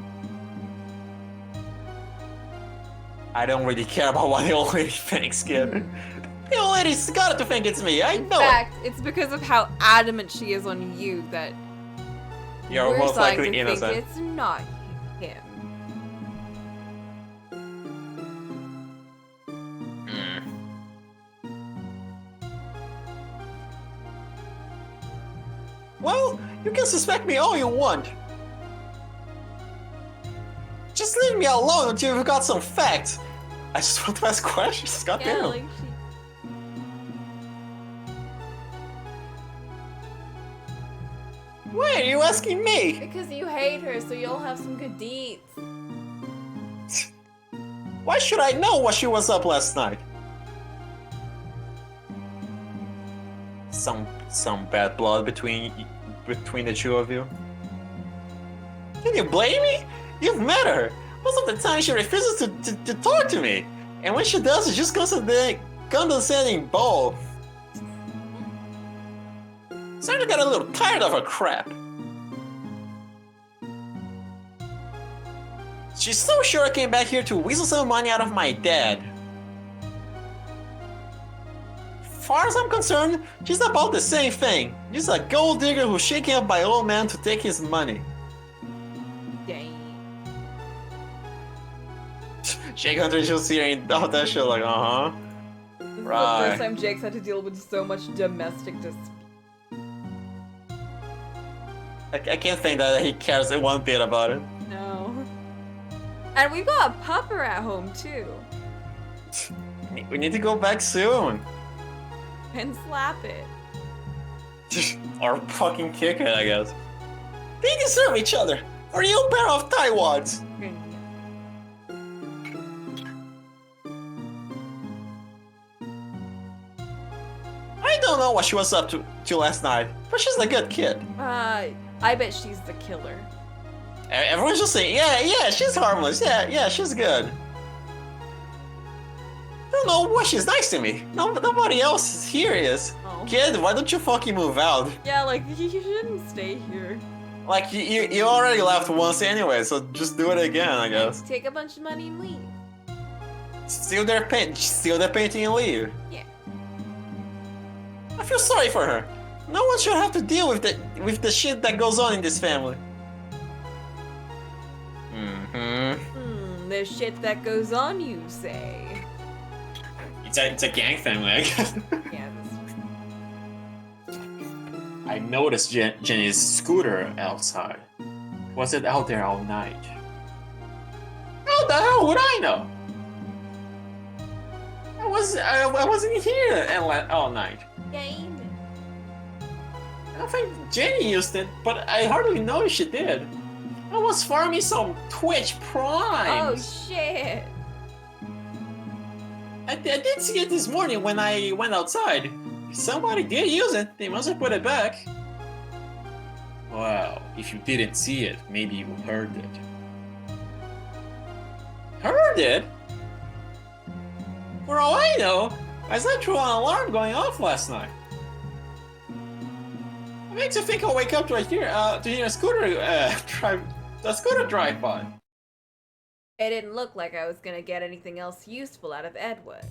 I don't really care about what the old lady thinks, kid. The old lady's got to think it's me, I In know fact, it's because of how adamant she is on you that it. You're we're most starting likely to innocent. think it's not him. Well, you can suspect me all you want. Just leave me alone until you've got some facts. I just want to ask questions, Yeah, goddamn. like Why are you asking me? because you hate her, so you'll have some good deeds. Why should I know what she was up last night? Some bad blood between the two of you. Can you blame me? You've met her. Most of the time she refuses to talk to me. And when she does, it's just condescending bull. Starting to get a little tired of her crap. She's so sure I came back here to weasel some money out of my dad. Far as I'm concerned, she's about the same thing. Just a gold digger who's shaking up my old man to take his money. Dang. Shake Hunter just hearing all that shit like, uh-huh. This is the Right. first time Jake's had to deal with so much domestic dispute. I can't think that he cares one bit about it. No. And we've got a pupper at home too. We need to go back soon. And slap it. Or fucking kick it, I guess. They deserve each other. Or you pair of Taiwads. I don't know what she was up to last night, but she's a good kid. I bet she's the killer. Everyone's just saying, yeah, she's harmless. Yeah, she's good. I don't know why she's nice to me. Nobody else here is. Oh. Kid, why don't you fucking move out? Yeah, like, you shouldn't stay here. Like, you already left once anyway, so just do it again, I guess. Take a bunch of money and leave. Steal their painting and leave. Yeah. I feel sorry for her. No one should have to deal with the shit that goes on in this family. There's shit that goes on, you say. It's a gang family, I guess. Yeah, that's I noticed Jenny's scooter outside. Was it out there all night? How the hell would I know? I wasn't here all night. game. I don't think Jenny used it, but I hardly know she did. I was farming some Twitch Oh Primes. shit. I did see it this morning when I went outside. If somebody did use it, they must have put it back. Well, if you didn't see it, maybe you heard it. Heard it? For all I know, I slept through an alarm going off last night. It makes you think I'll wake up to hear a scooter drive by. It didn't look like I was gonna get anything else useful out of Edward.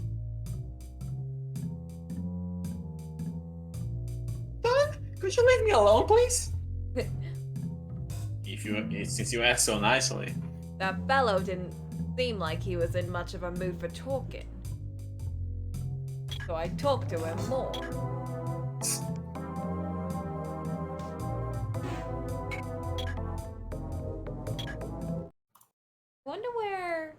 Don, could you leave me alone, please? Since you asked so nicely. That fellow didn't seem like he was in much of a mood for talking. So I talked to him more. Wonder where...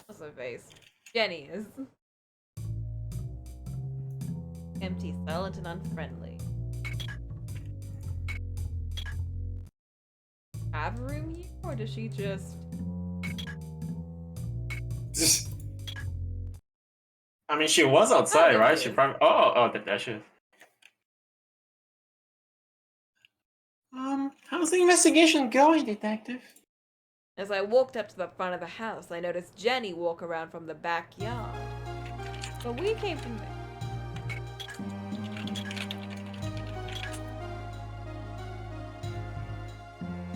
What's her face? Jenny is. Empty, silent, and unfriendly. Have a room here, or does she just... I mean, she was outside, Oh, right? she She is. probably. That should. How's the investigation going, detective? As I walked up to the front of the house, I noticed Jenny walk around from the backyard. But we came from there.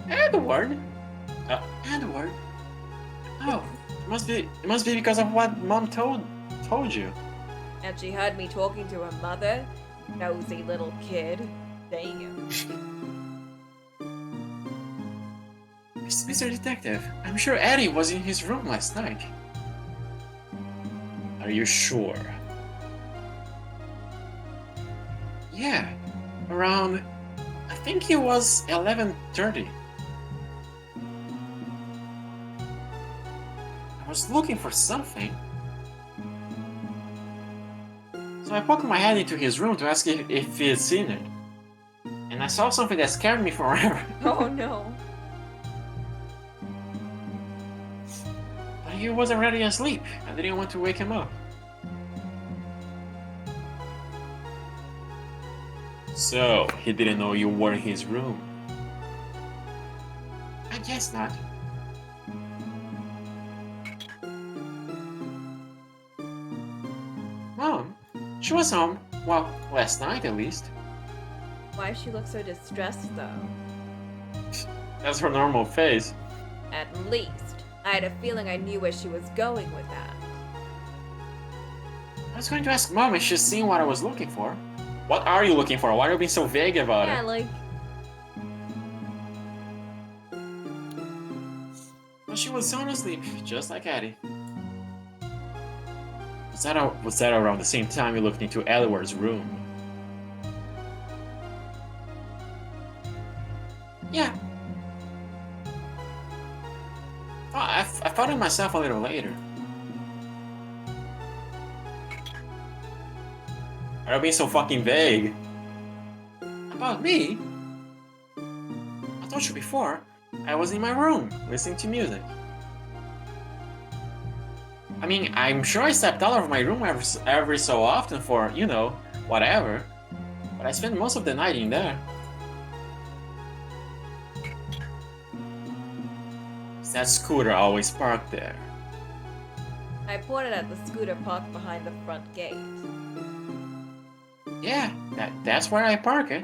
Edward? Edward? Oh, it must be because of what Mom told you. And she heard me talking to her mother. Nosy little kid. Damn. Mr. Detective, I'm sure Eddie was in his room last night. Are you sure? Yeah, around, I think it was 11:30. I was looking for something. So I poked my head into his room to ask if he had seen it. And I saw something that scared me forever. Oh no. But he was already asleep. I didn't want to wake him up. So, he didn't know you were in his room? I guess not. Mom, she was home. Well, last night at least. Why she look so distressed though? That's her normal face. At least. I had a feeling I knew where she was going with that. I was going to ask Mom if she's seen what I was looking for. What are you looking for? Why are you being so vague about Yeah, it? like, Well, she was sound asleep, just like Eddie. Was that around the same time you looked into Edward's room? Yeah. Oh, I thought of myself a little later. Are you being so fucking vague? About me? I told you before, I was in my room, listening to music. I mean, I'm sure I stepped out of my room every so often for, you know, whatever. But I spent most of the night in there. That scooter always parked there. I pointed at the scooter parked behind the front gate. Yeah, that's where I park it.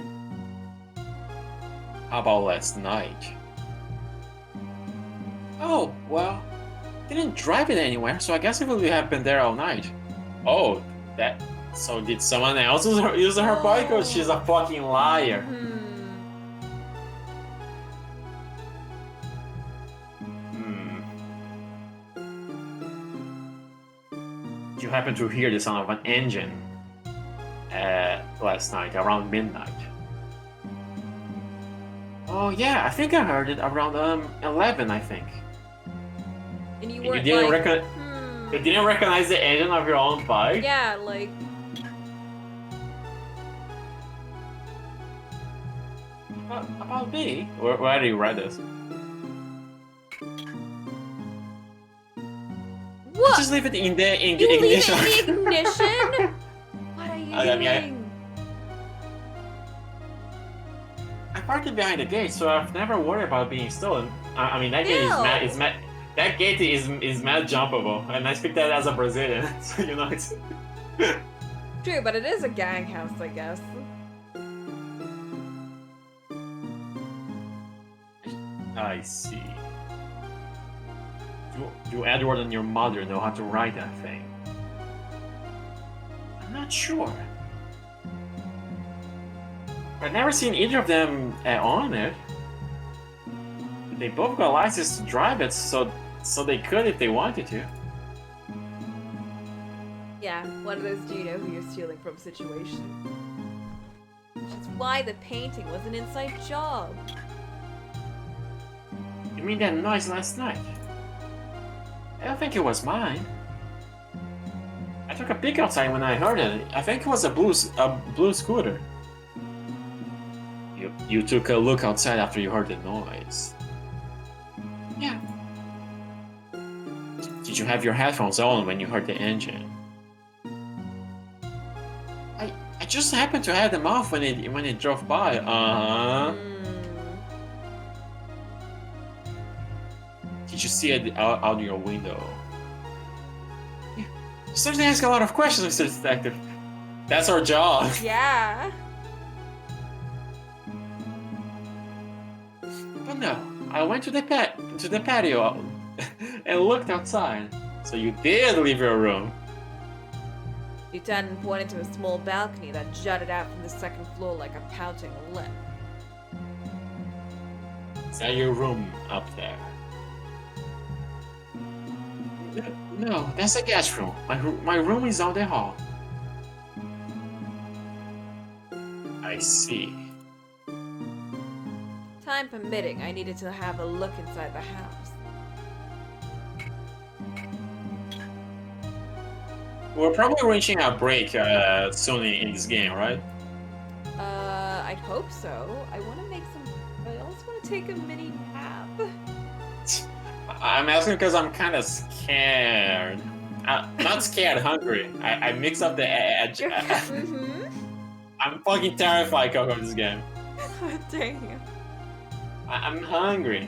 How about last night? Oh, well, didn't drive it anywhere, so I guess it would have been there all night. Oh, so did someone else use her bike, or she's a fucking liar? You happened to hear the sound of an engine last night around midnight. Oh yeah, I think I heard it around 11, I think. And you And weren't you didn't like, You didn't recognize the engine of your own bike? Yeah, like, About me? Where do you read this? what? Just leave it in the You leave ignition. it in the ignition? What are you I mean, doing? I parked it behind the gate, so I've never worried about being stolen. I mean, that gate is mad. That gate is mad jumpable, and I speak that as a Brazilian, so you know it's. True, but it is a gang house, I guess. I see. Do Edward and your mother know how to ride that thing? I'm not sure. I've never seen either of them on it. They both got license to drive it, so they could if they wanted to. Yeah, one of those do you know who you're stealing from situation. Which is why the painting was an inside job. You mean that noise last night? I don't think it was mine. I took a peek outside when I heard it. I think it was a blue scooter. You took a look outside after you heard the noise. Yeah. Did you have your headphones on when you heard the engine? I just happened to have them off when it drove by. see it out your window? You certainly ask a lot of questions, Mr. Detective. That's our job. Yeah. But no, I went to the patio and looked outside. So you did leave your room. Lieutenant pointed to a small balcony that jutted out from the second floor like a pouting lip. Is that your room up there? No, that's a guest room. My room is down the hall. I see. Time permitting, I needed to have a look inside the house. We're probably reaching a break soon in this game, right? I'd hope so. I want to make some. I also want to take a mini nap. I'm asking because I'm kind of scared. Not scared, hungry. I mix up the edge. Mm-hmm. I'm fucking terrified, Coco, of this game. Dang. I'm hungry.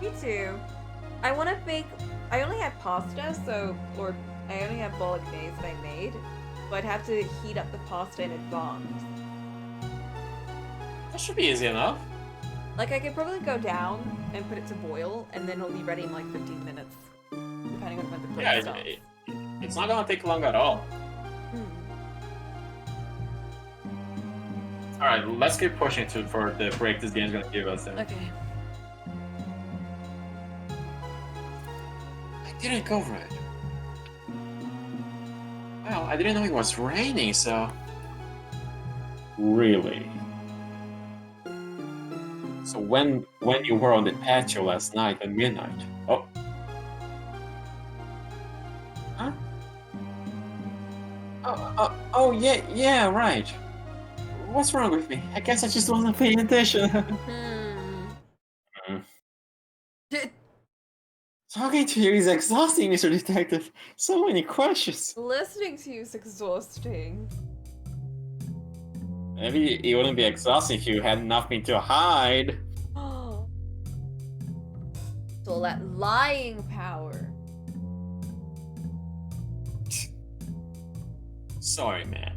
Me too. I want to bake. I only have pasta, or I only have bolognese that I made, so I'd have to heat up the pasta in advance. That should be easy enough. Like, I could probably go down and put it to boil, and then it'll be ready in like 15 minutes, depending on when the plate Yeah, stops. it's not gonna take long at all. Hmm. Alright, let's keep pushing for the break this game's gonna give us. Then. Okay. I didn't go for it. Well, I didn't know it was raining, so... Really? So when you were on the patio last night at midnight... Oh. Huh? Oh, yeah, right. What's wrong with me? I guess I just wasn't paying attention. Talking to you is exhausting, Mr. Detective. So many questions. Listening to you is exhausting. Maybe it wouldn't be exhausting if you had nothing to hide. So that lying power. Sorry, man.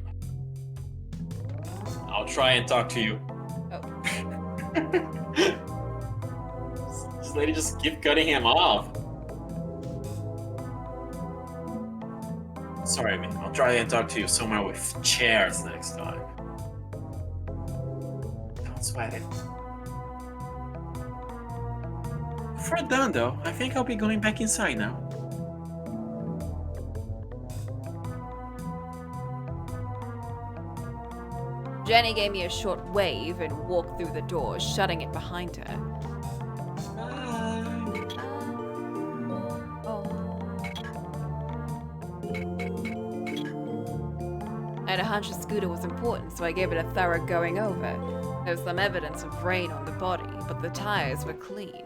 I'll try and talk to you. Oh. This lady just keep cutting him off. Sorry, man. I'll try and talk to you somewhere with chairs next time. Don't sweat it. For done, though, I think I'll be going back inside now. Jenny gave me a short wave and walked through the door, shutting it behind her. I had a hunch the scooter was important, so I gave it a thorough going over. There was some evidence of rain on the body, but the tires were clean.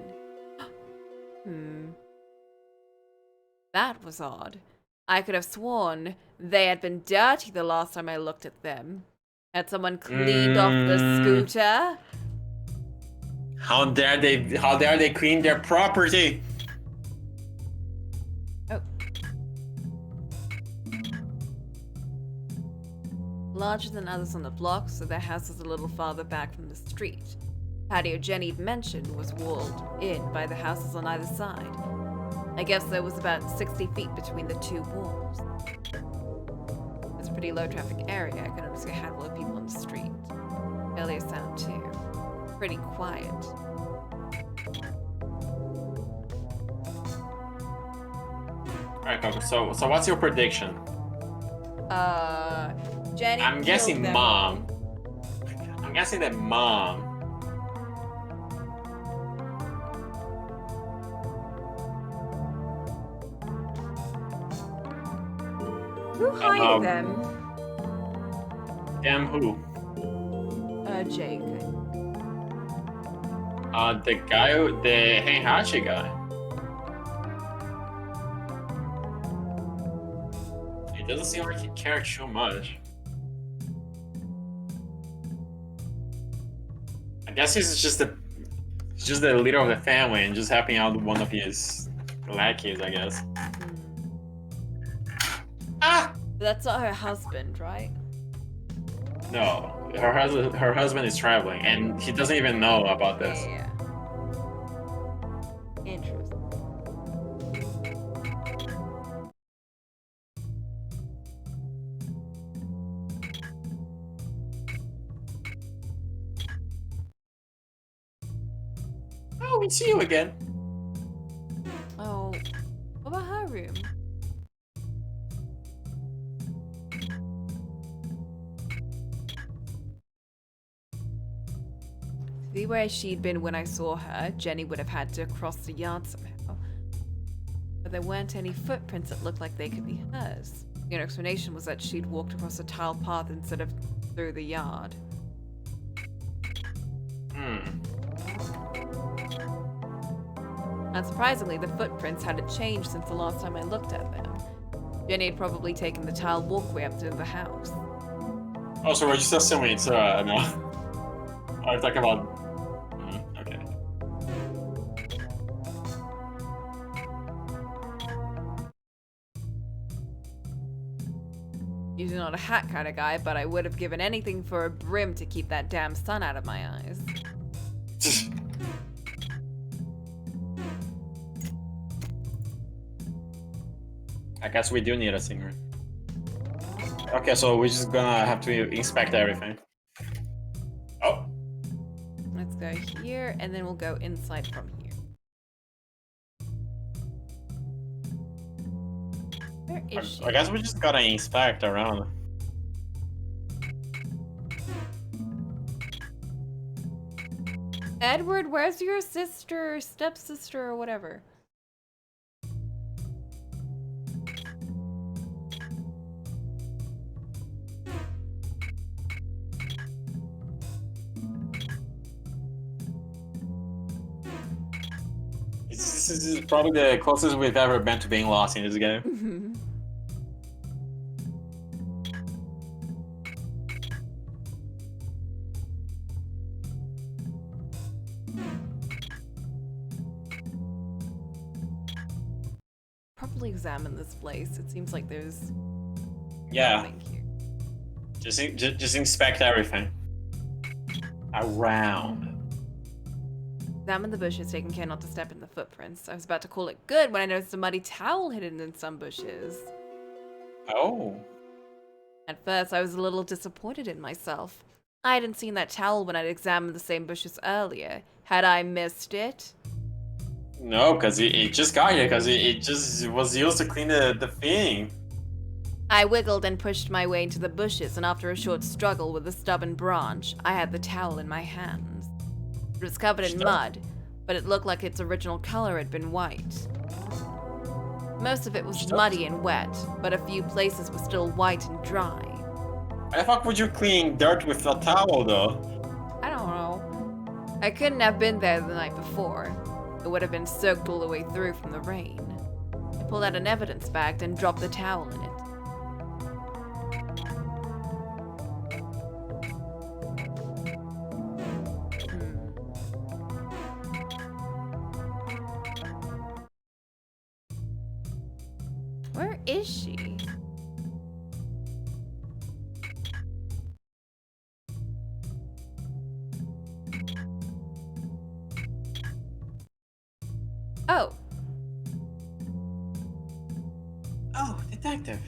That was odd. I could have sworn they had been dirty the last time I looked at them. Had someone cleaned off the scooter? How dare they clean their property? Oh. Larger than others on the block, so their house was a little farther back from the street. Patio Jenny'd mentioned was walled in by the houses on either side. I guess there was about 60 feet between the two walls. It's a pretty low traffic area. I could only see a handful of people on the street. Barely a sound too. Pretty quiet. Alright, Coco, so what's your prediction? Jenny I'm guessing killed them. mom. I'm guessing that mom. Who hired them? Damn who? Jake. The guy, the Heihachi guy. It doesn't seem like he cared too much. I guess he's just just the leader of the family and just helping out one of his lackeys, I guess. Ah! But that's not her husband, right? No, her husband is traveling, and he doesn't even know about this. Yeah. Interesting. Oh, we see you again. Oh, what about her room? To be where she'd been when I saw her, Jenny would have had to cross the yard somehow. But there weren't any footprints that looked like they could be hers. The explanation was that she'd walked across a tile path instead of through the yard. Unsurprisingly, the footprints hadn't changed since the last time I looked at them. Jenny had probably taken the tile walkway up to the house. Oh, so we're just assuming it's no. I'm talking about. Okay. Usually not a hat kind of guy, but I would have given anything for a brim to keep that damn sun out of my eyes. I guess we do need a singer. Okay, so we're just gonna have to inspect everything. Oh, Let's go here, and then we'll go inside from here. Where is she? I guess we just gotta inspect around. Edward, where's your sister, stepsister, or whatever? This is probably the closest we've ever been to being lost in this game. Probably examine this place. It seems like there's Yeah, nothing here. just inspect everything around. Examine the bushes, taking care not to step in the footprints. I was about to call it good when I noticed a muddy towel hidden in some bushes. Oh, At first, I was a little disappointed in myself. I hadn't seen that towel when I'd examined the same bushes earlier. Had I missed it? no, because it just got here, because it just was used to clean the thing. I wiggled and pushed my way into the bushes, and after a short struggle with a stubborn branch, I had the towel in my hands. It was covered in mud, but it looked like its original color had been white. Most of it was muddy and wet, but a few places were still white and dry. Why the fuck would you clean dirt with a towel, though? I don't know. I couldn't have been there the night before. It would have been soaked all the way through from the rain. I pulled out an evidence bag and dropped the towel in it. Where is she? Oh, Oh, detective.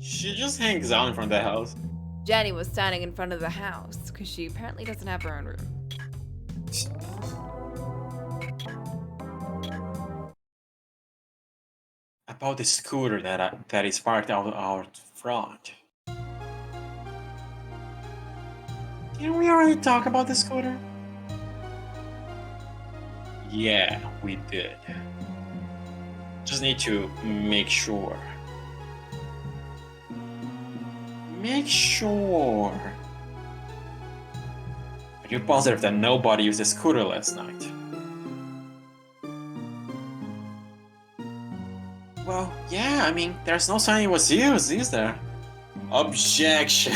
She just hangs out in front of the house. Jenny was standing in front of the house because she apparently doesn't have her own room. About the scooter that is parked out front. Didn't we already talk about the scooter? Yeah, we did. Just need to make sure. Make sure. Are you positive that nobody used the scooter last night? Well, yeah, I mean, there's no sign it was used, is there? Objection.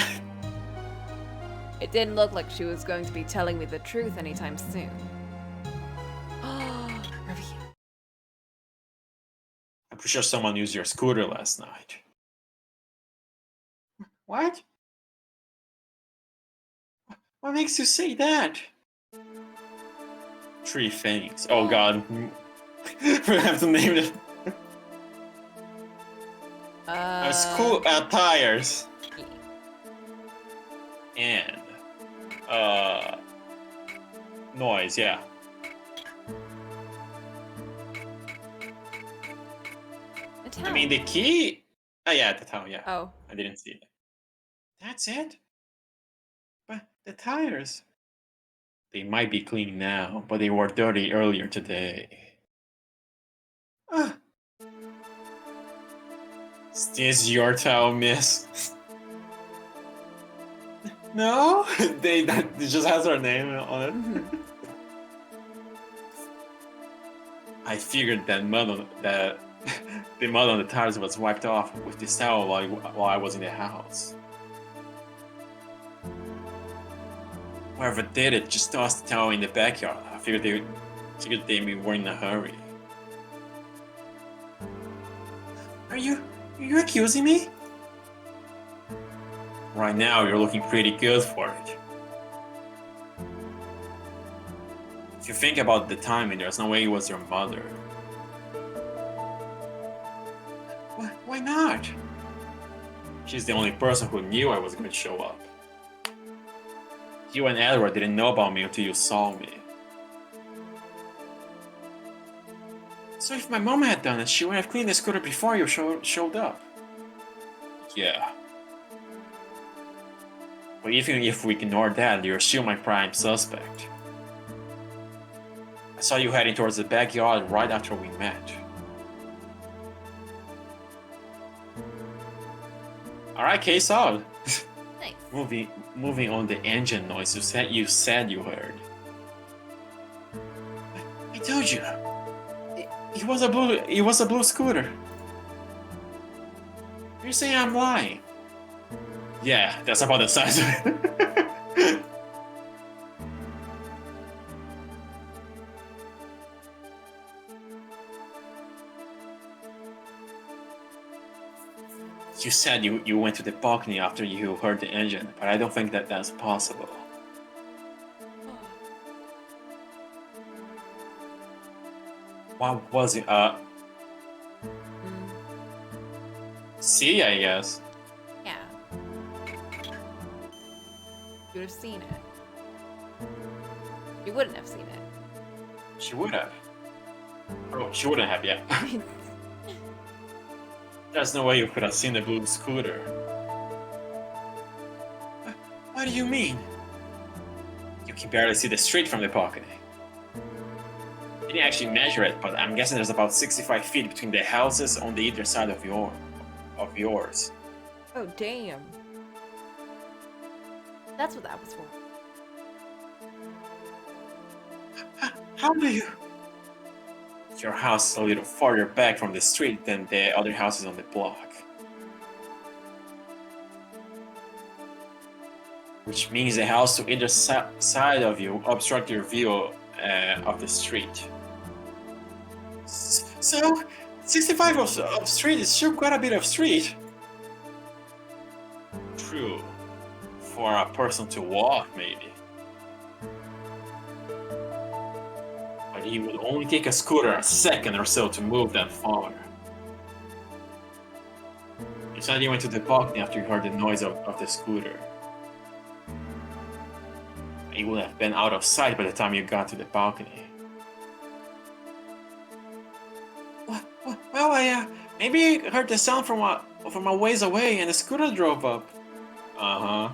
It didn't look like she was going to be telling me the truth anytime soon. Review. I'm pretty sure someone used your scooter last night. What? What makes you say that? Three things. Oh god. We have to name it. School tires. And noise, yeah. I mean the key. Oh yeah, the towel, yeah. Oh. I didn't see it. That's it? But the tires. They might be clean now, but they were dirty earlier today. Is this your towel, miss? No? It just has her name on it. I figured that the mud on the tires was wiped off with this towel while I was in the house. Whoever did it just tossed the towel in the backyard. I figured they were in a hurry. Are you accusing me? Right now, you're looking pretty good for it. If you think about the timing, there's no way it was your mother. Why not? She's the only person who knew I was going to show up. You and Edward didn't know about me until you saw me. So if my mom had done it, she would have cleaned the scooter before you showed up. Yeah. But even if we ignore that, you're still my prime suspect. I saw you heading towards the backyard right after we met. Alright, case solved. Nice. Moving on the engine noise you said you heard. I told you. It was a blue scooter. You're saying I'm lying. Yeah, that's about the size of it. You said you went to the balcony after you heard the engine, but I don't think that's possible. What was it? C, I guess. Yeah. You would have seen it. You wouldn't have seen it. She would have. Oh, she wouldn't have yet. There's no way you could have seen the blue scooter. What do you mean? You can barely see the street from the balcony. I didn't actually measure it, but I'm guessing there's about 65 feet between the houses on the either side of yours. Oh, damn. That's what that was for. How do you... Your house is a little farther back from the street than the other houses on the block. Which means the house to either side of you obstruct your view of the street. So, 65 of street is still quite a bit of street. True. For a person to walk, maybe. But it would only take a scooter a second or so to move that far. You said you went to the balcony after you heard the noise of the scooter. You would have been out of sight by the time you got to the balcony. Well, I maybe heard the sound from a ways away, and the scooter drove up. A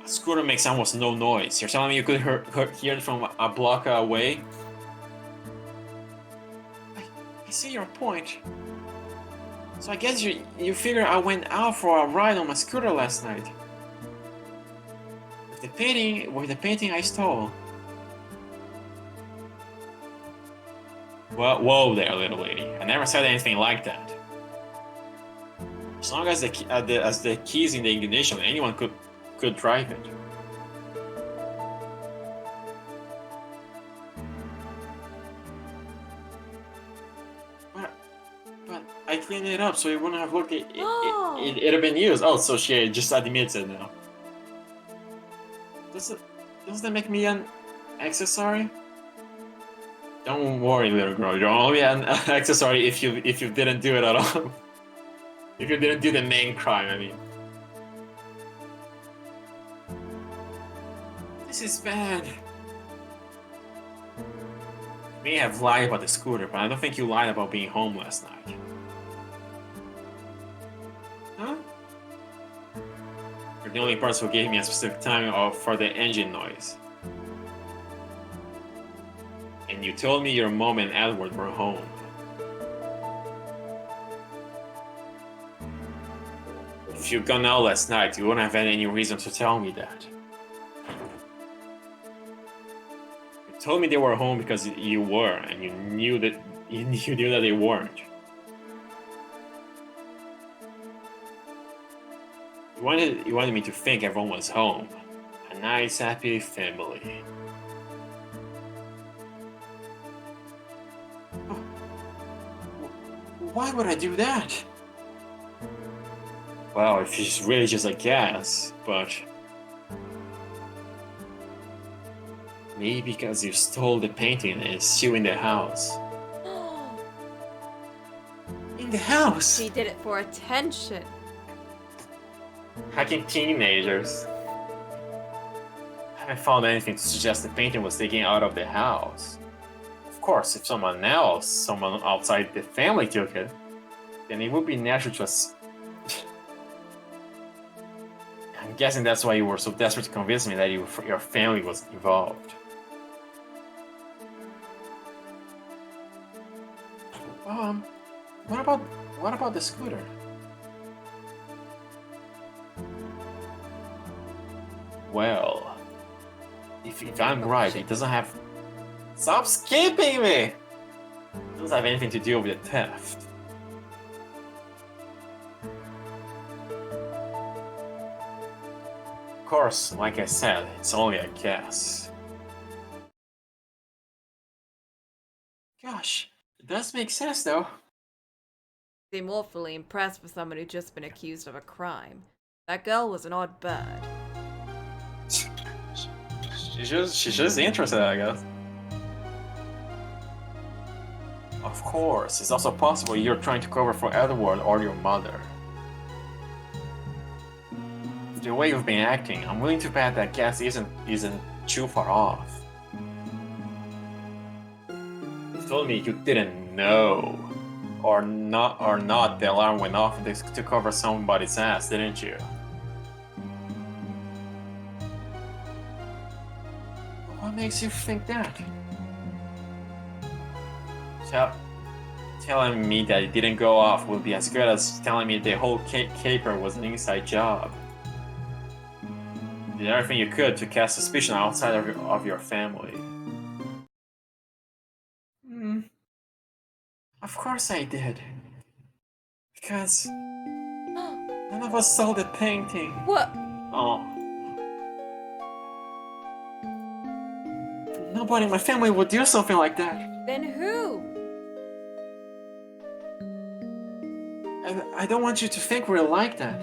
scooter makes almost no noise. You're telling me you could hear it from a block away? I see your point. So I guess you figure I went out for a ride on my scooter last night. With the painting I stole. Well, whoa there, little lady. I never said anything like that. As long as the keys in the ignition, anyone could drive it. But I cleaned it up so it wouldn't have looked. It'd have been used. Oh, so she just admits it now. Does that make me an accessory? Don't worry, little girl. You're only an accessory if you didn't do it at all. If you didn't do the main crime, I mean. This is bad. You may have lied about the scooter, but I don't think you lied about being home last night. Huh? You're the only person who gave me a specific time for the engine noise. And you told me your mom and Edward were home. If you'd gone out last night, you wouldn't have had any reason to tell me that. You told me they were home because you were, and you knew that they weren't. You wanted me to think everyone was home. A nice, happy family. Why would I do that? Well, if it's really just a guess, but maybe because you stole the painting and it's still in the house. In the house? She did it for attention. Hacking teenagers. I haven't found anything to suggest the painting was taken out of the house. Of course, if someone outside the family took it, then it would be natural to I'm guessing that's why you were so desperate to convince me that your family was involved. What about the scooter? Well, if I'm right, it doesn't have. Stop skipping me! It doesn't have anything to do with the theft. Of course, like I said, it's only a guess. Gosh, it does make sense though. Seem awfully impressed with someone who'd just been accused of a crime. That girl was an odd bird. She's just interested, I guess. Of course, it's also possible you're trying to cover for Edward or your mother. The way you've been acting, I'm willing to bet that guess isn't too far off. You told me you didn't know, or not the alarm went off to cover somebody's ass, didn't you? What makes you think that? Telling me that it didn't go off would be as good as telling me the whole caper was an inside job. You did everything you could to cast suspicion outside of your family. Of course I did. Because none of us saw the painting. What? Oh. Nobody in my family would do something like that. Then who? I don't want you to think we're like that.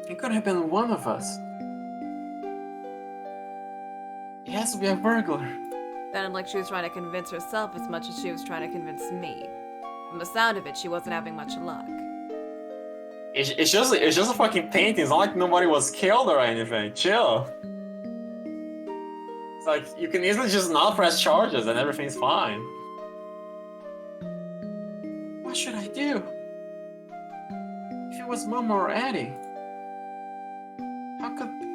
It could have been one of us. It has to be a burglar. Sounded like she was trying to convince herself as much as she was trying to convince me. From the sound of it, she wasn't having much luck. It's just a fucking painting. It's not like nobody was killed or anything. Chill. It's like you can easily just not press charges and everything's fine. What should I do? If it was Mom or Eddie,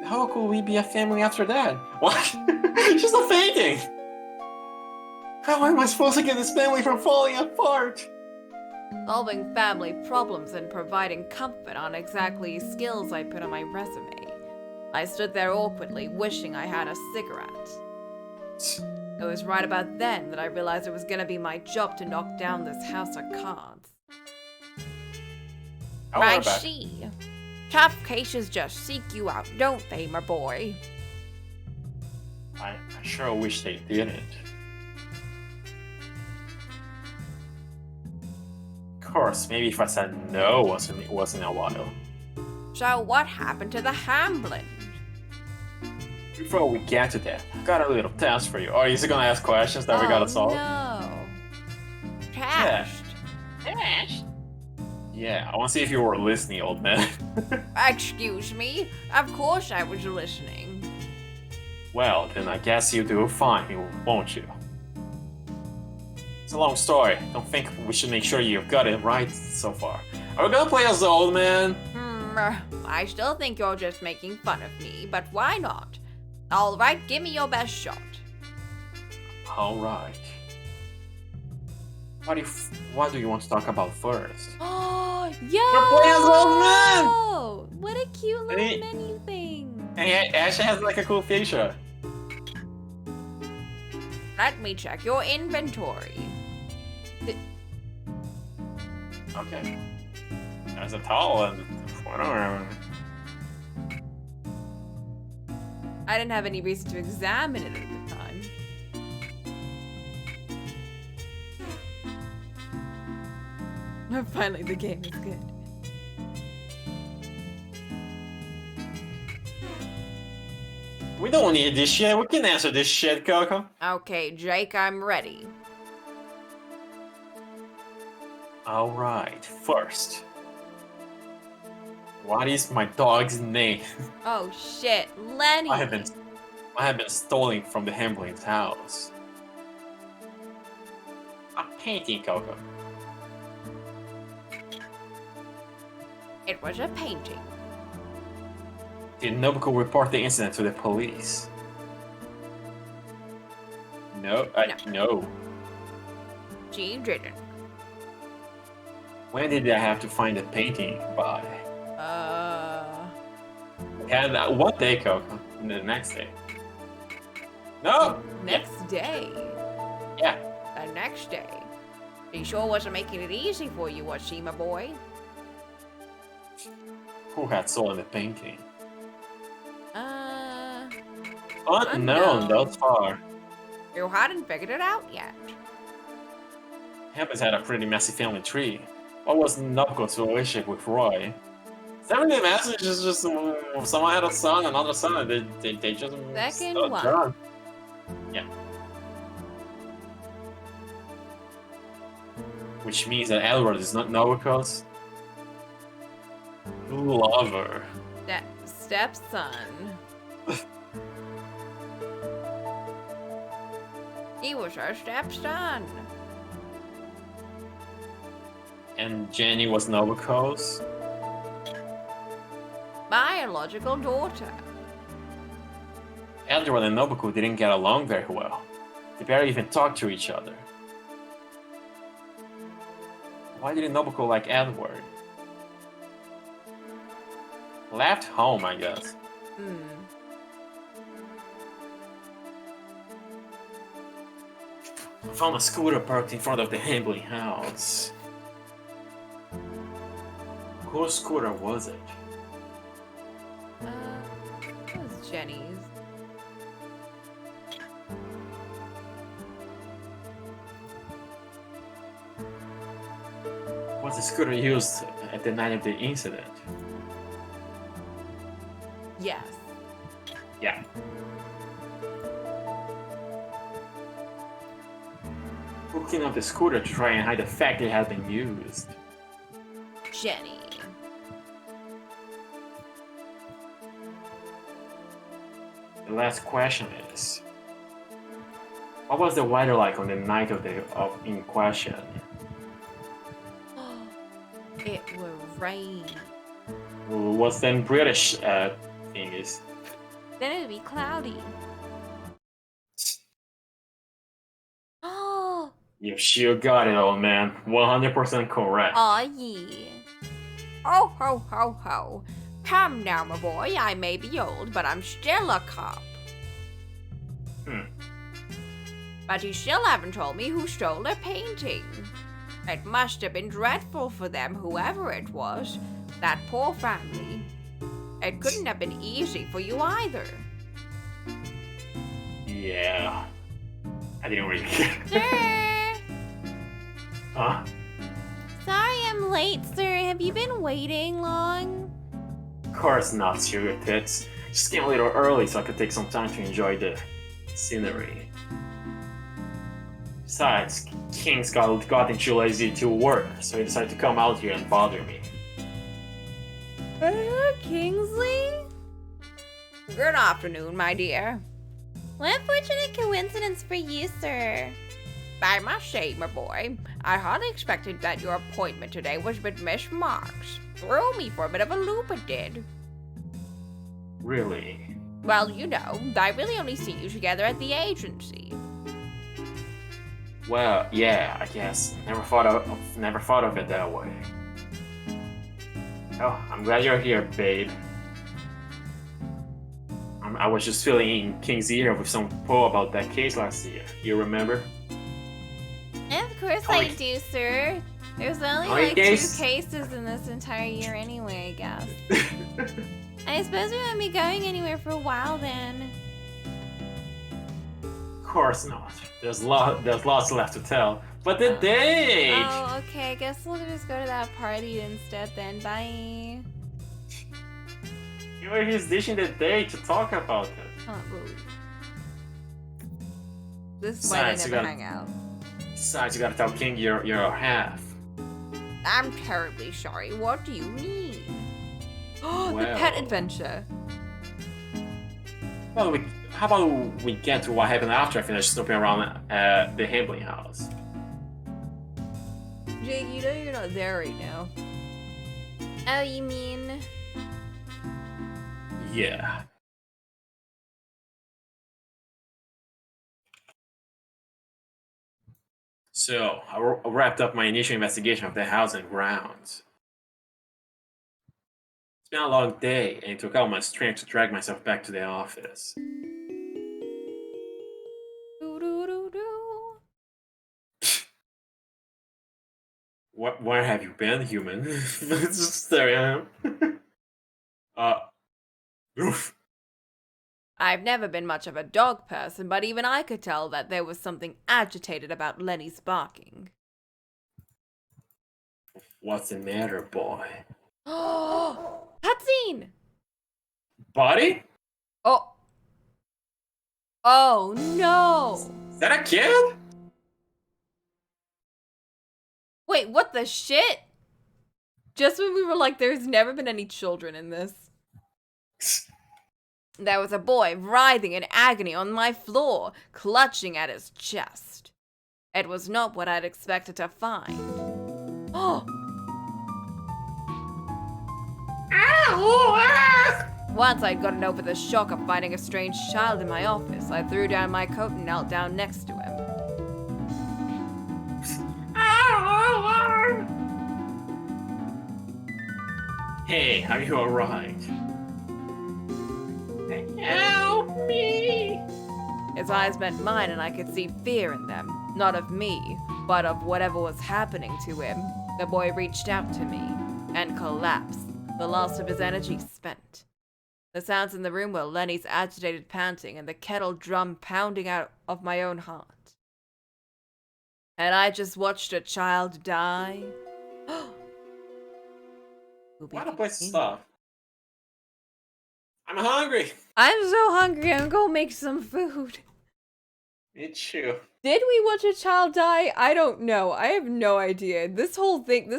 how could we be a family after that? What? It's just a painting. How am I supposed to get this family from falling apart? Solving family problems and providing comfort aren't exactly skills I put on my resume. I stood there awkwardly, wishing I had a cigarette. It was right about then that I realized it was gonna be my job to knock down this house of cards. Oh, I we're back. see. Tough cases just seek you out, don't they, my boy? I sure wish they didn't. Of course, maybe if I said no once in a while. So what happened to the Hamblin? Before we get to that, I got a little test for you. Oh, is he gonna ask questions that we gotta solve? No. Test. Yeah, I wanna see if you were listening, old man. Excuse me? Of course I was listening. Well, then I guess you do fine, won't you? It's a long story. Don't think we should make sure you've got it right so far. Are we gonna play as the old man? I still think you're just making fun of me, but why not? Alright, give me your best shot. Alright. What do you want to talk about first? Oh, We're playing as the old man! yo! What a cute little Hey. menu thing. And he actually has like a cool feature. Let me check your inventory. Okay. There's a towel and whatever. I didn't have any reason to examine it at the time. Finally, the game is good. We don't need this shit. We can answer this shit, Coco. Okay, Jake, I'm ready. Alright, first. What is my dog's name? Oh shit, Lenny! I have been stolen from the Hamblin's house. A painting, Coco. It was a painting. Did Nobuko report the incident to the police? No. She didn't. When did I have to find the painting by? And what day, Coco? The next day. No! Next day. Yeah. The next day. She sure wasn't making it easy for you, was she, my boy? Who had stolen the painting? Unknown. Unknown, thus far. You hadn't figured it out yet. Hamblin's had a pretty messy family tree. What was Nobuko's relationship with Roy? Is that really a message? It's just someone had a son, another son, and they just... Second one. John. Yeah. Which means that Edward is not Nobuko's lover. Stepson. He was her stepson. And Jenny was Nobuko's? Biological daughter. Edward and Nobuko didn't get along very well. They barely even talked to each other. Why didn't Nobuko like Edward? Left home, I guess. I found a scooter parked in front of the Hambling house. Whose scooter was it? It was Jenny's. Was the scooter used at the night of the incident? Yes. Yeah. Who cleaned up the scooter to try and hide the fact it had been used? Jenny. The last question is, what was the weather like on the night in question? It will rain. What's then British thing is? Then it'll be cloudy. Oh, You sure got it, old man. 100% correct. aw, yeah. Ho, ho, ho, ho. Come now, my boy. I may be old, but I'm still a cop. But you still haven't told me who stole the painting. It must have been dreadful for them, whoever it was. That poor family. It couldn't have been easy for you either. Yeah. I didn't really care. Sir! Huh? Sorry I'm late, sir. Have you been waiting long? Of course not, sugar tits. Just came a little early so I could take some time to enjoy the scenery. Besides, King's gotten too lazy to work, so he decided to come out here and bother me. Kingsley? Good afternoon, my dear. What fortunate coincidence for you, sir. I must say, my boy, I hardly expected that your appointment today was with Miss Marks. Threw me for a bit of a loop, it did. Really? Well, you know, I really only see you together at the agency. Well, yeah, I guess. Never thought of it that way. Oh, I'm glad you're here, babe. I was just filling in King's ear with some info about that case last year. You remember? Of course Only- I do, sir. There's only Only like case? 2 cases in this entire year anyway, I guess. I suppose we won't be going anywhere for a while then. Of course not. There's lots left to tell. But the date! Oh, okay. I guess we'll just go to that party instead then. Bye. You were his dishing the date to talk about it. Oh, really? This is why they Besides, you never gotta- hang out. Besides, you gotta tell King you're half. I'm terribly sorry. What do you mean? Oh, the pet Well. adventure. Well, how about we get to what happened after I finished snooping around the Hambling house? Jake, you know you're not there right now. Oh, you mean... Yeah. So, I wrapped up my initial investigation of the house and grounds. It's been a long day, and it took all my strength to drag myself back to the office. Doo-doo-doo-doo. Where have you been, human? Just staring at him. Oof. I've never been much of a dog person, but even I could tell that there was something agitated about Lenny's barking. What's the matter, boy? Oh, cutscene! Buddy? Oh. Oh no! Is that a kid? Wait, what the shit? Just when we were like, there's never been any children in this. There was a boy writhing in agony on my floor, clutching at his chest. It was not what I'd expected to find. Oh! Once I'd gotten over the shock of finding a strange child in my office, I threw down my coat and knelt down next to him. Hey, are you alright? Help me! His eyes met mine and I could see fear in them, not of me, but of whatever was happening to him. The boy reached out to me and collapsed, the loss of his energy spent. The sounds in the room were Lenny's agitated panting and the kettle drum pounding out of my own heart. Had I just watched a child die? What a place to stop. I'm hungry. I'm so hungry, I'm gonna make some food. Me too. Did we watch a child die? I don't know. I have no idea. This whole thing,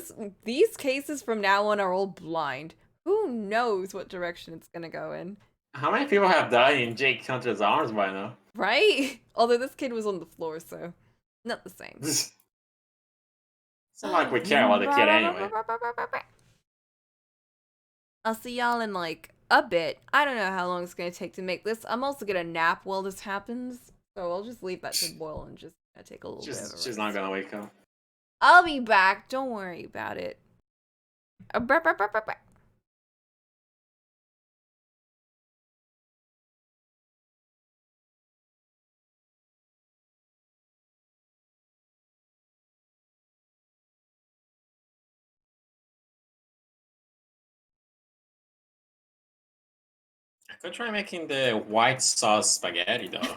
these cases from now on are all blind. Who knows what direction it's gonna go in? How many people have died in Jake Hunter's arms by now? Right? Although this kid was on the floor, so not the same. It's not like we care about the kid anyway. I'll see y'all in like a bit. I don't know how long it's gonna take to make this. I'm also gonna nap while this happens, so I'll just leave that to boil and just take a little bit of a She's not rest. gonna wake up. I'll be back. Don't worry about it. I could try making the white sauce spaghetti though.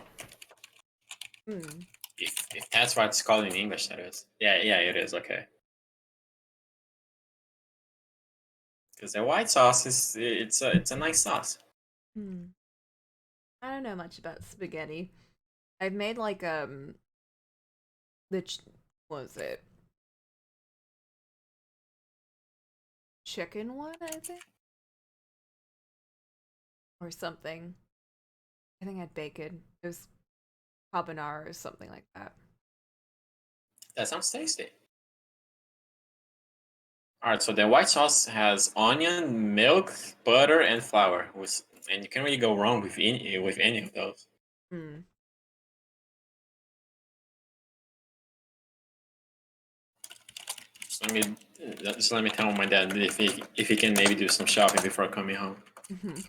Hmm. If that's what it's called in English, that is. Yeah, it is. Okay. Because the white sauce it's a nice sauce. Hmm. I don't know much about spaghetti. I've made like what was it? Chicken one, I think, or something. I think I had bacon. It was carbonara or something like that. That sounds tasty. All right, so the white sauce has onion, milk, butter, and flour, and you can't really go wrong with any of those. Hmm. Just let me tell my dad if he can maybe do some shopping before coming home. Mhm.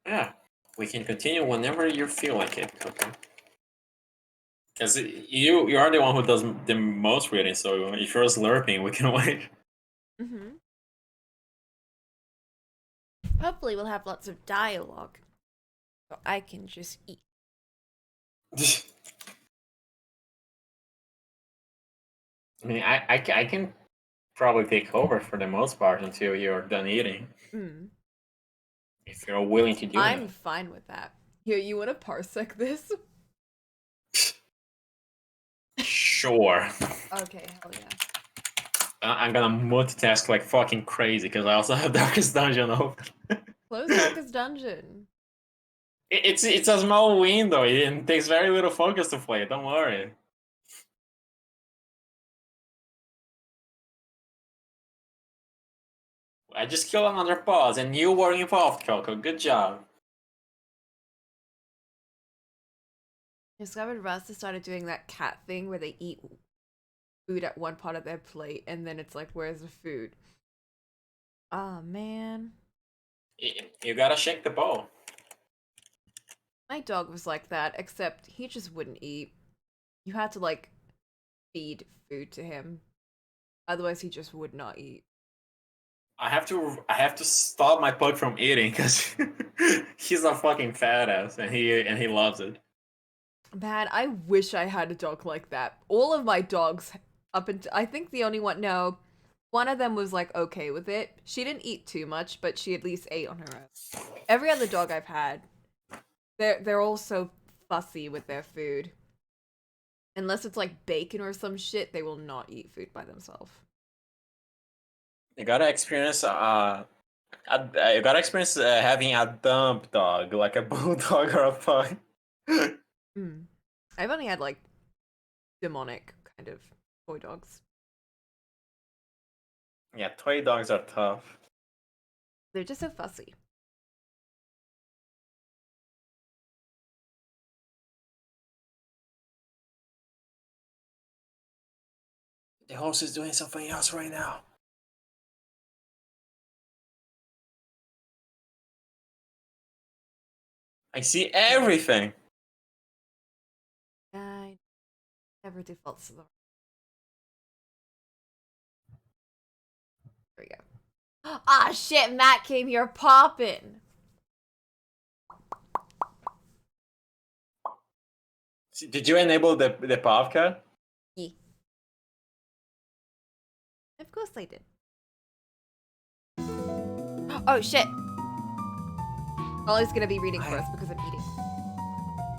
Yeah, we can continue whenever you feel like it. Okay. Because you are the one who does the most reading, so if you're slurping, we can wait. Mhm. Hopefully, we'll have lots of dialogue, so I can just eat. I mean, I can probably take over for the most part until you're done eating, Mm. if you're willing to do I'm that. fine with that. Here, you want to parsec this? Sure. Okay, hell yeah. I'm gonna multitask like fucking crazy because I also have Darkest Dungeon open. Close Darkest Dungeon. It's a small window. It takes very little focus to play. Don't worry. I just killed another boss, and you were involved, Coco. Good job. Discovered Russ has started doing that cat thing where they eat food at one part of their plate and then it's like, where's the food? Oh man. You gotta shake the bowl. My dog was like that, except he just wouldn't eat. You had to like feed food to him. Otherwise he just would not eat. I have to stop my pug from eating because he's a fucking fat ass and he loves it. Man, I wish I had a dog like that. All of my dogs up until I think the only one no, one of them was like okay with it. She didn't eat too much, but she at least ate on her own. Every other dog I've had, they're all so fussy with their food. Unless it's like bacon or some shit, they will not eat food by themselves. You gotta experience you gotta experience having a dump dog like a bulldog or a pug. Mm. I've only had like demonic kind of toy dogs. Yeah, toy dogs are tough. They're just so fussy. The host is doing something else right now. I see everything. I never defaults to the. There we go. Ah shit, Matt came here popping. Did you enable the podcast? Yeah. Of course I did. Oh shit. Ollie's gonna be reading first because I'm eating.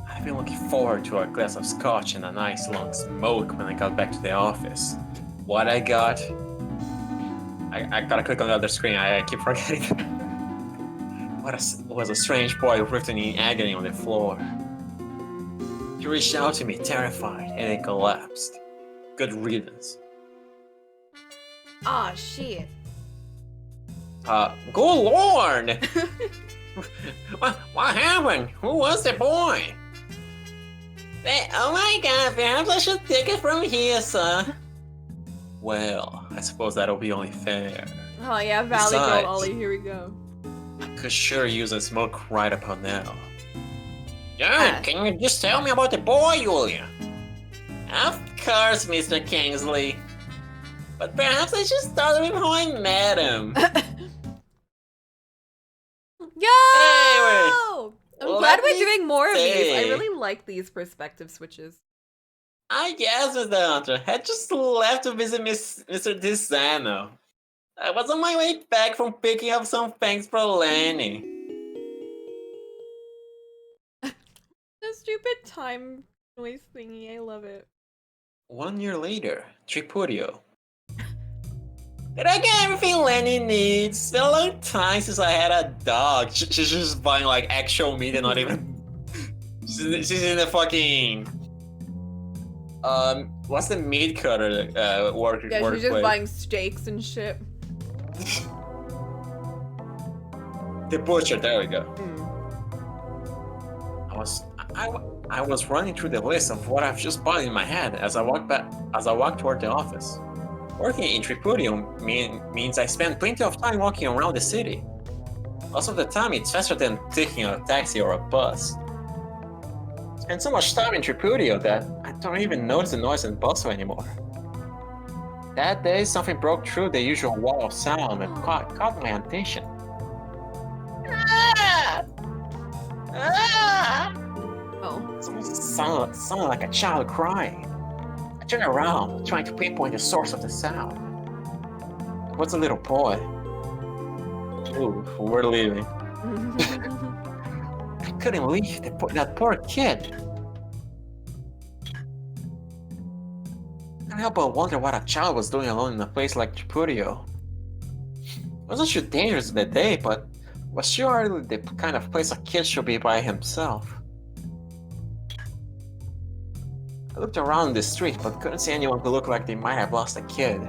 I've been looking forward to a glass of scotch and a nice long smoke when I got back to the office. What I got I gotta click on the other screen. I keep forgetting. Was a strange boy written in agony on the floor. He reached out to me, terrified, and then collapsed. Good riddance. Aw, shit. Good lord! what happened? Who was the boy? Oh my god, perhaps I should take it from here, sir. Well, I suppose that'll be only fair. Oh yeah, Valley Girl Besides- Ollie, here we go. I could sure use a smoke right upon now. John, can you just tell me about the boy, Julia? Of course, Mr. Kingsley. But perhaps I should start with how I met him. Yo! Anyway, I'm let glad we're me doing more of these. I say- really like these perspective switches. I guess Mr. Hunter had just left to visit Mr. Disano. I was on my way back from picking up some things for Lenny. The stupid time noise thingy, I love it. 1 year later, Tripudio. Did I get everything Lenny needs? It's been a long time since I had a dog. She's just buying like actual meat and not even. She's in the fucking. What's the meat cutter work? Yeah, she's workplace? just buying steaks and shit. The butcher. There we go. Mm. I was running through the list of what I've just bought in my head as I walked toward the office. Working in Tripudio means I spend plenty of time walking around the city. Most of the time, it's faster than taking a taxi or a bus. Spend so much time in Tripudio that I don't even notice the noise and bustle anymore. That day, something broke through the usual wall of sound and caught my attention. Oh. Someone sounded like a child crying. I turned around, trying to pinpoint the source of the sound. It was a little boy. Ooh, we're leaving. I couldn't leave that poor kid. I can't help but wonder what a child was doing alone in a place like Tripudio. It wasn't too dangerous that day, but was surely the kind of place a kid should be by himself. I looked around the street, but couldn't see anyone who looked like they might have lost a kid.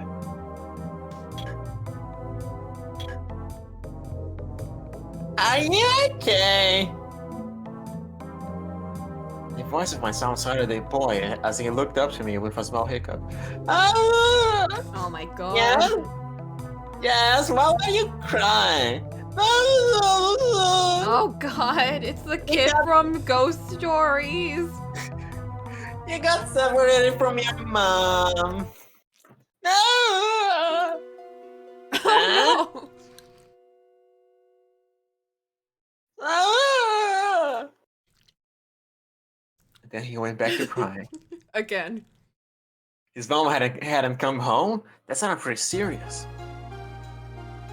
Are you okay? The voice of my sound-sided boy as he looked up to me with a small hiccup. Oh, Oh my god. yes? Yes, why were you crying? Oh god, it's the kid from Ghost Stories. You got separated from your mom. No! Oh no. Ah! Then he went back to crying. Again. His mom had him come home? That sounded pretty serious.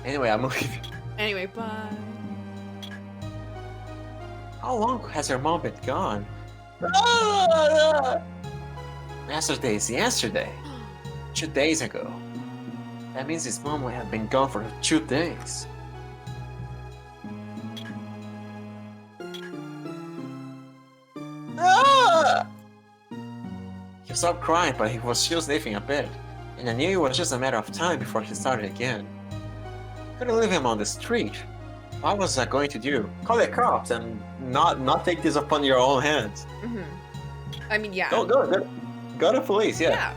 Anyway, I'm leaving. Anyway, bye. How long has her mom been gone? Yesterday. 2 days ago. That means his mom had been gone for 2 days. He stopped crying, but he was still sniffing a bit, and I knew it was just a matter of time before he started again. Couldn't leave him on the street. What was I going to do? Call the cops and not take this upon your own hands. I mean, yeah. Go to police, yeah.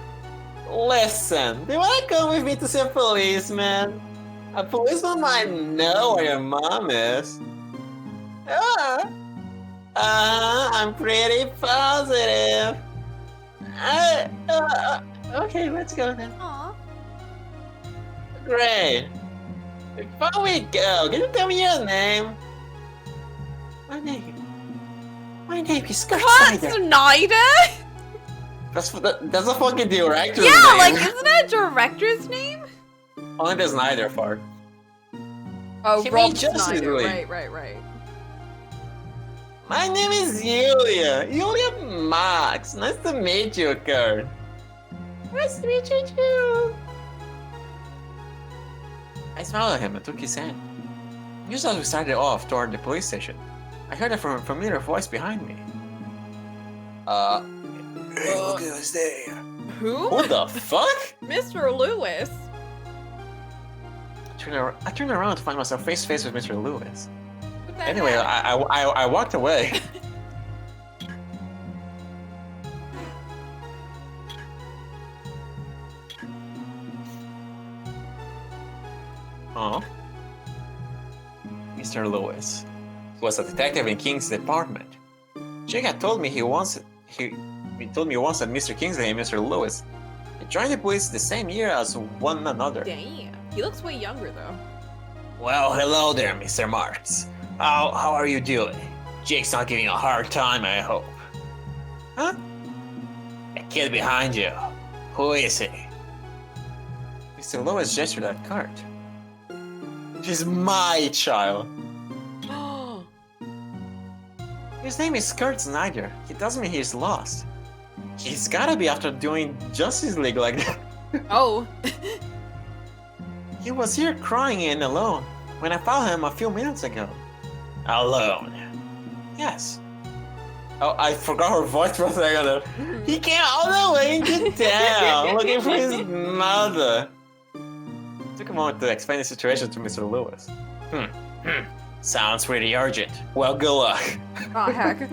Listen, do you want to come with me to see a policeman? A policeman might know where your mom is. I'm pretty positive. Okay, let's go then. Aw. Great. Before we go, can you tell me your name? My name is Scott What, Snyder. Snyder? That's a fucking director's Yeah, name. like, isn't that a director's name? Only the Snyder part. Oh, He Rob made Justice Snyder. League. Right. My name is Julia Max. Nice to meet you, Kurt. Nice to meet you too. I smiled at him and took his hand. Just as we started off toward the police station, I heard a familiar voice behind me. Hey, look at us there. Who? Who the fuck? Mr. Lewis. I turned around to find myself face to face with Mr. Lewis. What the Anyway, heck? I walked away. Oh, Mr. Lewis. He was a detective in King's department. Jake had told me he told me once that Mr. Kingsley and Mr. Lewis had joined the police the same year as one another. Damn. He looks way younger though. Well, hello there, Mr. Marks. How are you doing? Jake's not giving you a hard time, I hope. Huh? That kid behind you. Who is he? Mr. Lewis gestured at Kurt. She's my child. His name is Kurt Snyder. He doesn't mean he's lost. He's gotta be after doing Justice League like that. Oh. He was here crying and alone when I found him a few minutes ago. Alone. Yes. Oh, I forgot her voice for a second. He came all the way into town looking for his mother. It took a moment to explain the situation to Mr. Lewis. Sounds pretty urgent. Well, good luck. Oh heck.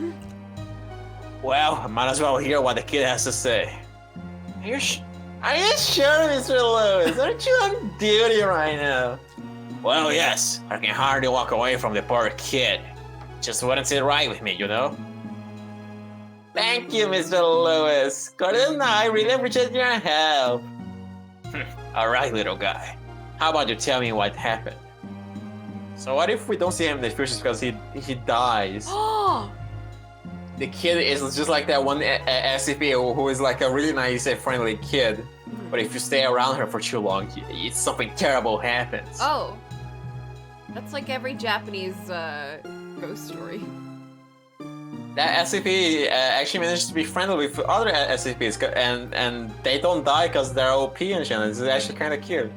Well, I might as well hear what the kid has to say. Are you sure, Mr. Lewis? Aren't you on duty right now? Well, yes. I can hardly walk away from the poor kid. Just wouldn't sit right with me, you know? Thank you, Mr. Lewis. Gordon and I really appreciate your help. Alright, little guy. How about you tell me what happened? So what if we don't see him in the future because he dies? Oh. The kid is just like that one SCP who is like a really nice and friendly kid. But if you stay around her for too long, something terrible happens. Oh. That's like every Japanese ghost story. That SCP actually managed to be friendly with other SCPs, and they don't die because they're OP and shit. It's actually kind of cute.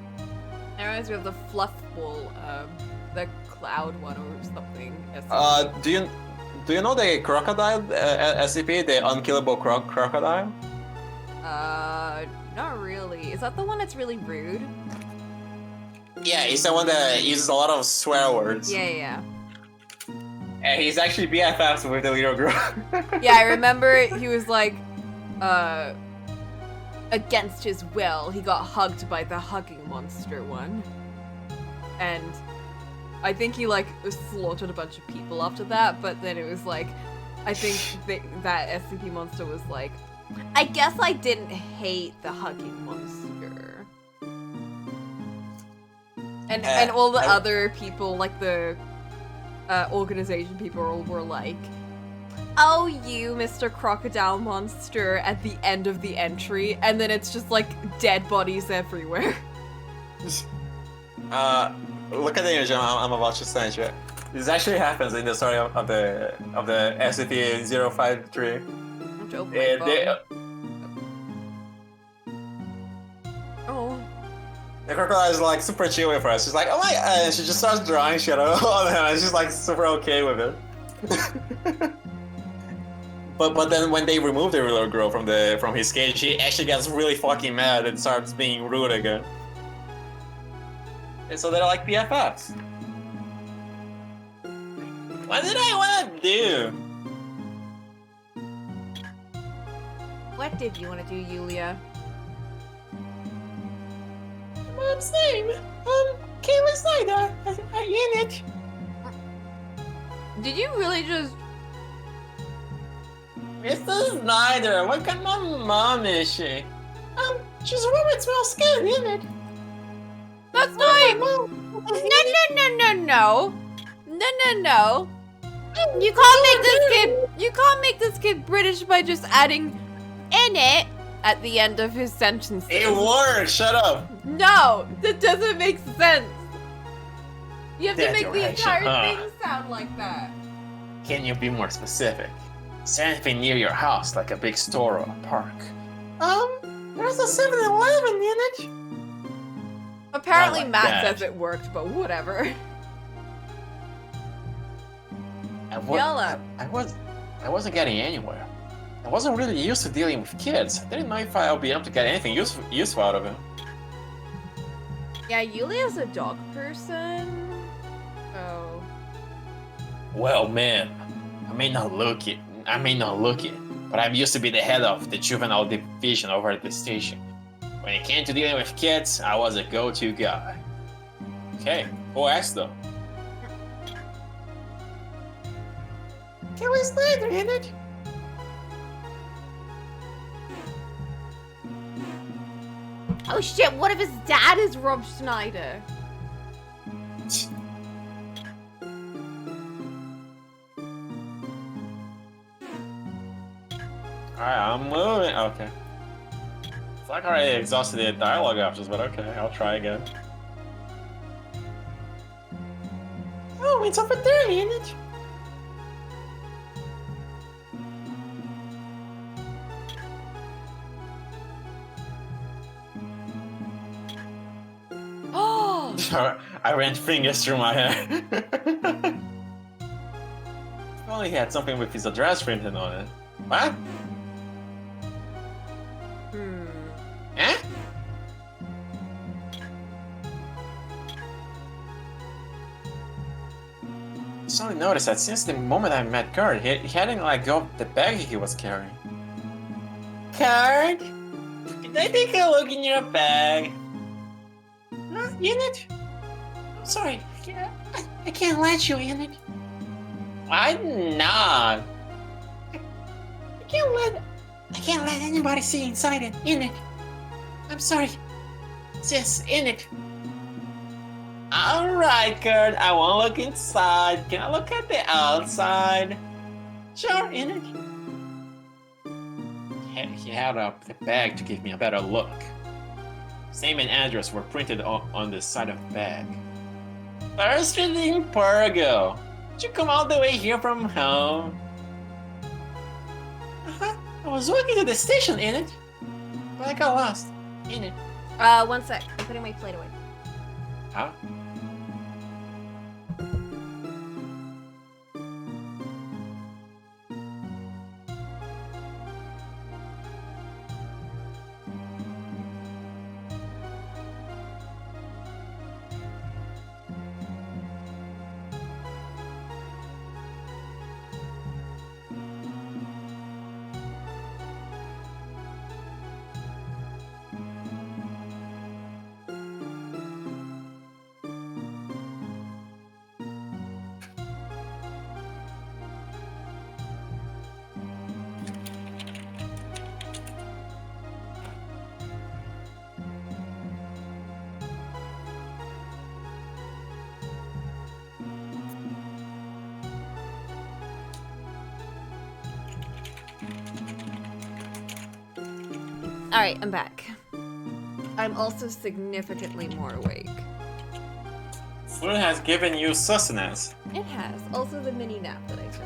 That reminds me of the fluff ball, the cloud one or something. Do you know the crocodile SCP, the unkillable crocodile? Not really. Is that the one that's really rude? Yeah, he's the one that uses a lot of swear words. Yeah. And he's actually BFFs with the little girl. Yeah, I remember he was like, against his will, he got hugged by the hugging monster one. And I think he like slaughtered a bunch of people after that, but then it was like, I think that SCP monster was like, I guess I didn't hate the hugging monster. And all the other people, like the organization people were like, oh, you, Mr. Crocodile Monster, at the end of the entry, and then it's just like dead bodies everywhere. Look at the image I'm about to send you. This actually happens in the story of the SCP-053. have to open my phone. Oh. The crocodile is like super chill with her. She's like, oh my, and she just starts drawing shit on him, and she's like super okay with it. But then when they remove the little girl from his cage, he actually gets really fucking mad and starts being rude again. And so they're like BFFs. What did I want to do? What did you want to do, Yulia? Mom's name, Kayla Snyder. I in it. Did you really just... Mr. Snyder, what kind of mom is she? She's a woman with small skin, isn't it? That's not... No. You can't make this kid British by just adding "in it" at the end of his sentences. It works, shut up. No, that doesn't make sense. You have to That make the direction, entire thing sound like that. Can you be more specific? Something near your house, like a big store or a park. There's a 7-Eleven in it. A apparently like Matt that. says it worked, but whatever. I wasn't getting anywhere. I wasn't really used to dealing with kids. I didn't know if I'll be able to get anything useful out of him. Yeah, Yulia's a dog person. Oh. Well, man, I may not look it, but I'm used to be the head of the juvenile division over at the station. When it came to dealing with kids, I was a go-to guy. Okay, who asked though? Kill later, innit? Oh shit, what if his dad is Rob Schneider? Alright, I'm moving. Okay. It's like I already exhausted the dialogue options, but okay, I'll try again. Oh, it's over there, innit? Oh! I ran fingers through my hair. If only he had something with his address printed on it. What? Eh? I suddenly noticed that since the moment I met Kurt, he hadn't let go of the bag he was carrying. Kurt? Can I take a look in your bag? Huh? In it? I'm sorry. I can't let you in it. Why not? I can't let anybody see inside it. In it. I'm sorry. It's just in it. Alright, Kurt, I wanna look inside. Can I look at the outside? Sure, in it. He held up the bag to give me a better look. Name and address were printed on the side of the bag. First in Pergo. Did you come all the way here from home? Uh-huh. I was walking to the station, in it. But I got lost. In it. One sec. I'm putting my plate away. Huh? Alright, I'm back. I'm also significantly more awake. Food has given you sustenance. It has. Also the mini nap that I took.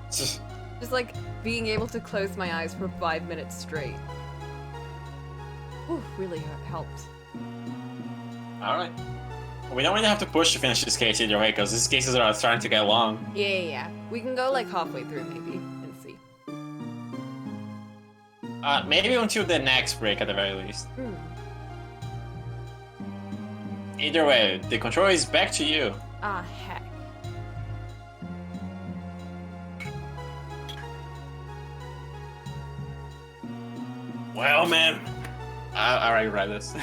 Just like being able to close my eyes for 5 minutes straight. Ooh, really helped. Alright. We don't really have to push to finish this case either way, because these cases are starting to get long. Yeah. We can go like halfway through maybe and see. Maybe until the next break at the very least. Either way, the control is back to you. Ah, heck. Well, man. I already read this.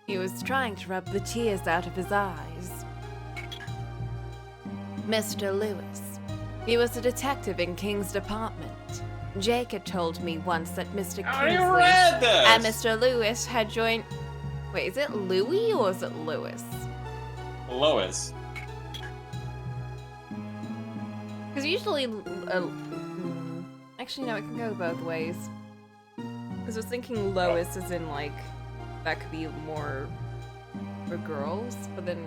He was trying to rub the tears out of his eyes. Mr. Lewis. He was a detective in King's department. Jake had told me once that Mr. I already Kingsley read this! and Mr. Lewis had joined... Wait, is it Louis or is it Lewis? Lois. Because usually... actually, no, it can go both ways. Because I was thinking Lois as in, like, that could be more for girls, but then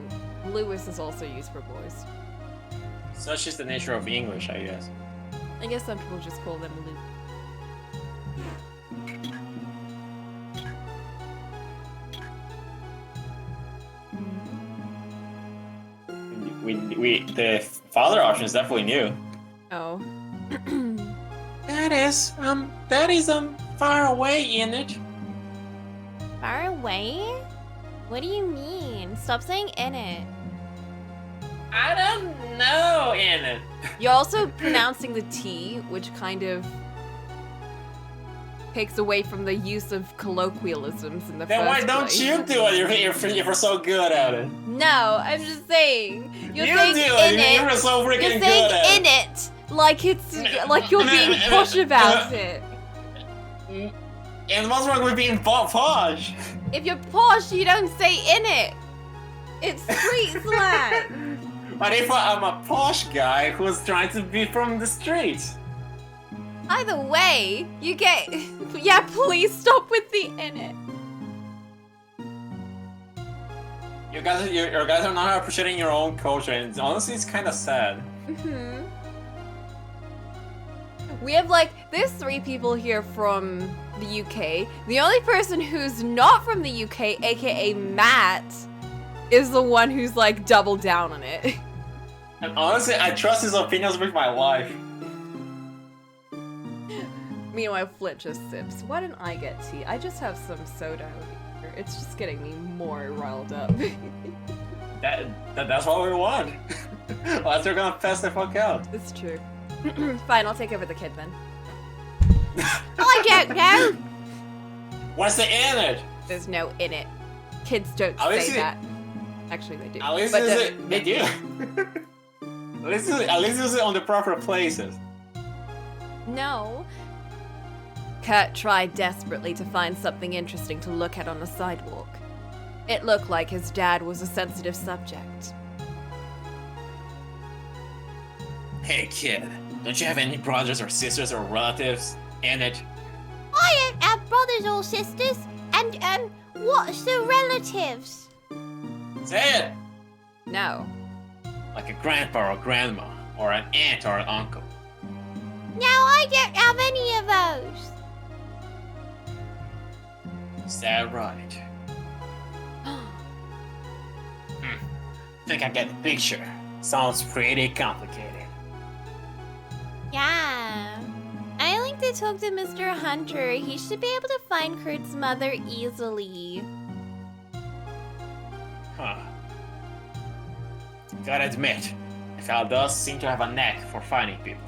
Lewis is also used for boys. Such is the nature of English, I guess. I guess some people just call them loop. The father option is definitely new. Oh. That is far away in it. Far away? What do you mean? Stop saying in it. I don't know in it. You're also pronouncing the T, which kind of takes away from the use of colloquialisms in the Then first why don't place. you do it? You're so good at it. No, I'm just saying. You're You saying do in it. it. You're so freaking You're good saying at in it. Like it's like you're being posh about it. it. And what's wrong with being posh? If you're posh, you don't say in it. It's street slang. But if I'm a posh guy who's trying to be from the streets. Either way, you get. Yeah, please stop with the in it. You guys are not appreciating your own culture, and honestly, it's kind of sad. Hmm. We have there's 3 people here from the UK. The only person who's not from the UK, aka Matt, is the one who's doubled down on it. And honestly, I trust his opinions with my life. Meanwhile, Flint just sips. Why didn't I get tea? I just have some soda over here. It's just getting me more riled up. That's what we want. Unless they're gonna pass the fuck out. It's true. Fine, I'll take over the kid then. I don't know. What's the in it? There's no in it. Kids don't At least say it- that. Actually, they do. At least But they do. At least use it on the proper places. No. Kurt tried desperately to find something interesting to look at on the sidewalk. It looked like his dad was a sensitive subject. Hey kid, don't you have any brothers or sisters or relatives in it? I don't have brothers or sisters. And what's the relatives? Say it! No. Like a grandpa or grandma, or an aunt or an uncle. No, I don't have any of those. Is that right? Think I get the picture. Sounds pretty complicated. Yeah. I like to talk to Mr. Hunter. He should be able to find Kurt's mother easily. Huh. Gotta admit, the fella does seem to have a knack for finding people.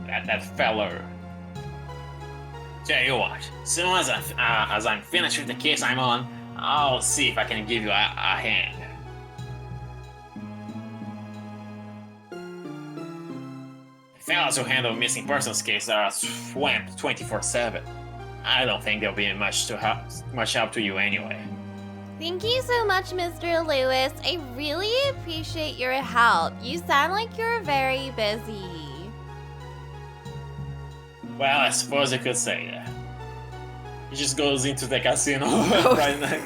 That feller. Tell you what, soon as I'm finished with the case I'm on, I'll see if I can give you a hand. Fellas who handle missing persons cases are swamped 24/7. I don't think there'll be much help to you anyway. Thank you so much, Mr. Lewis. I really appreciate your help. You sound like you're very busy. Well, I suppose you could say that. He just goes into the casino right now.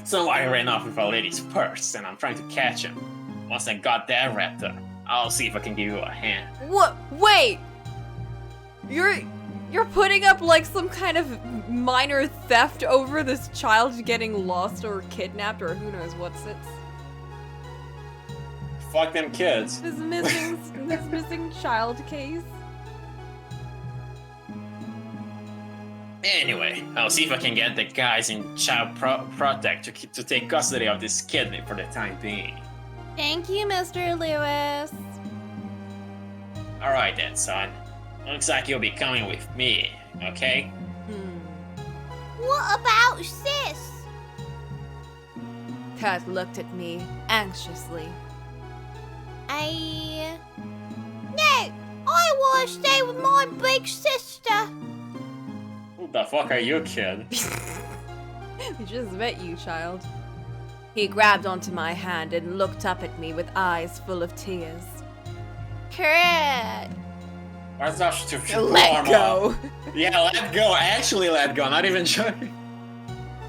Somebody ran off with a lady's purse, and I'm trying to catch him. Once I got that wrapped up, I'll see if I can give you a hand. What? Wait! You're putting up some kind of minor theft over this child getting lost or kidnapped or who knows what's it. Fuck them kids. This missing child case. Anyway, I'll see if I can get the guys in Child Protect to take custody of this kid for the time being. Thank you, Mr. Lewis. Alright then, son. Looks like you'll be coming with me, okay? What about sis? Kurt looked at me anxiously. No, I want to stay with my big sister. Who the fuck are you, kid? We just met you, child. He grabbed onto my hand and looked up at me with eyes full of tears. Kurt. Where's that to Let go. Yeah, let go. Actually, let go. Not even joking.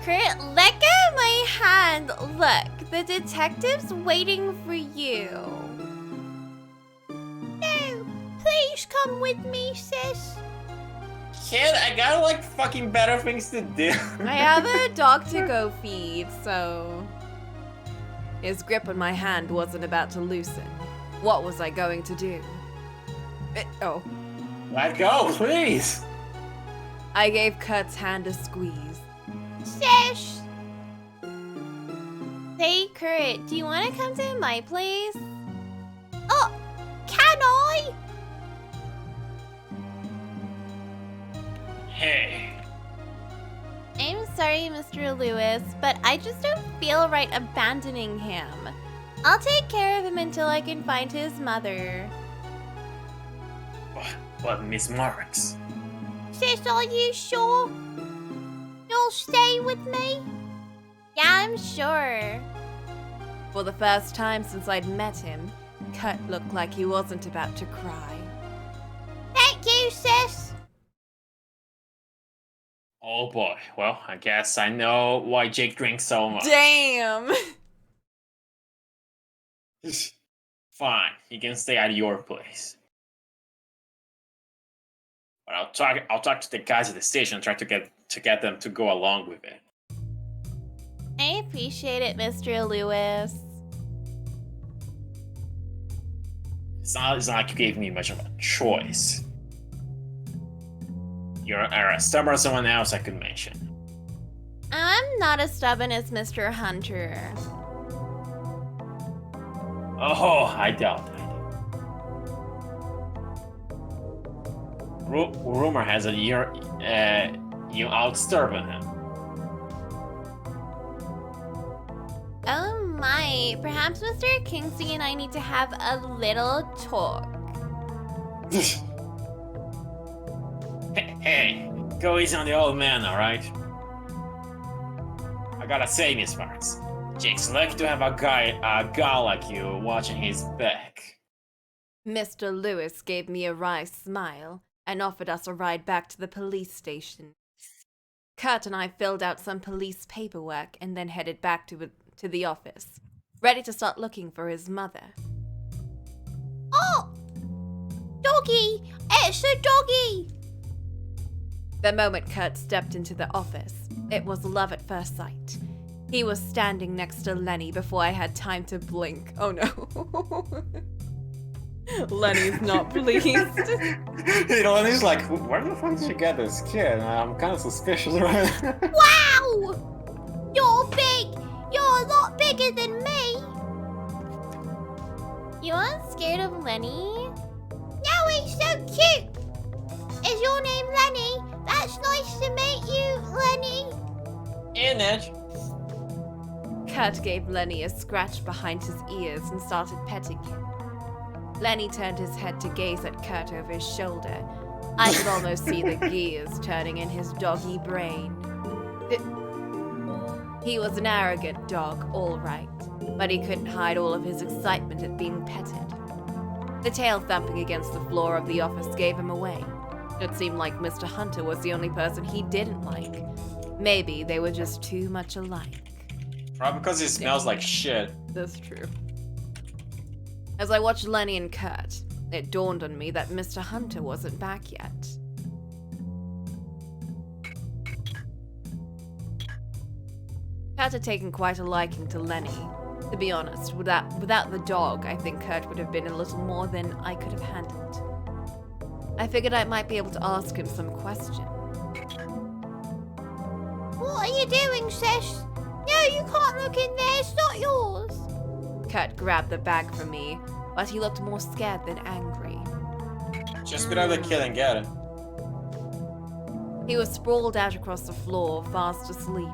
Kurt, let go of my hand. Look, the detective's waiting for you. Please come with me, sis. Kid, I got like fucking better things to do. I have a dog to go feed, so... His grip on my hand wasn't about to loosen. What was I going to do? Oh. Let go, please. I gave Kurt's hand a squeeze. Sis. Hey, Kurt, do you want to come to my place? Oh, can I? Hey. I'm sorry, Mr. Lewis, but I just don't feel right abandoning him. I'll take care of him until I can find his mother. But Miss Marks. Sis, are you sure? You'll stay with me? Yeah, I'm sure. For the first time since I'd met him, Kurt looked like he wasn't about to cry. Thank you, sis. Oh boy. Well, I guess I know why Jake drinks so much. Damn! Fine, he can stay at your place. But I'll talk to the guys at the station and try to get them to go along with it. I appreciate it, Mr. Lewis. It's not like you gave me much of a choice. You're as stubborn as someone else I could mention. I'm not as stubborn as Mr. Hunter. Oh, I doubt that. Rumor has it you outstubborn him. Oh my, perhaps Mr. Kingsley and I need to have a little talk. Hey, go easy on the old man, alright? I gotta say, Miss Marks, Jake's lucky to have a guy like you watching his back. Mr. Lewis gave me a wry smile and offered us a ride back to the police station. Kurt and I filled out some police paperwork and then headed back to the office, ready to start looking for his mother. Oh! Doggy! It's a doggy! The moment Kurt stepped into the office, it was love at first sight. He was standing next to Lenny before I had time to blink. Oh no. Lenny's not pleased. Lenny's like, where the fuck did you get this kid? I'm kind of suspicious right now. Wow! You're big! You're a lot bigger than me! You aren't scared of Lenny? No, he's so cute! Is your name Lenny? That's nice to meet you, Lenny. And Edge. Kurt gave Lenny a scratch behind his ears and started petting him. Lenny turned his head to gaze at Kurt over his shoulder. I could almost see the gears turning in his doggy brain. He was an arrogant dog, all right, but he couldn't hide all of his excitement at being petted. The tail thumping against the floor of the office gave him away. It seemed like Mr. Hunter was the only person he didn't like. Maybe they were just too much alike. Probably because it smells like shit. That's true. As I watched Lenny and Kurt, it dawned on me that Mr. Hunter wasn't back yet. Kurt had taken quite a liking to Lenny. To be honest, without the dog, I think Kurt would have been a little more than I could have handled. I figured I might be able to ask him some questions. What are you doing, sis? No, you can't look in there. It's not yours. Kurt grabbed the bag from me, but he looked more scared than angry. Just grab the kid and get it. He was sprawled out across the floor, fast asleep.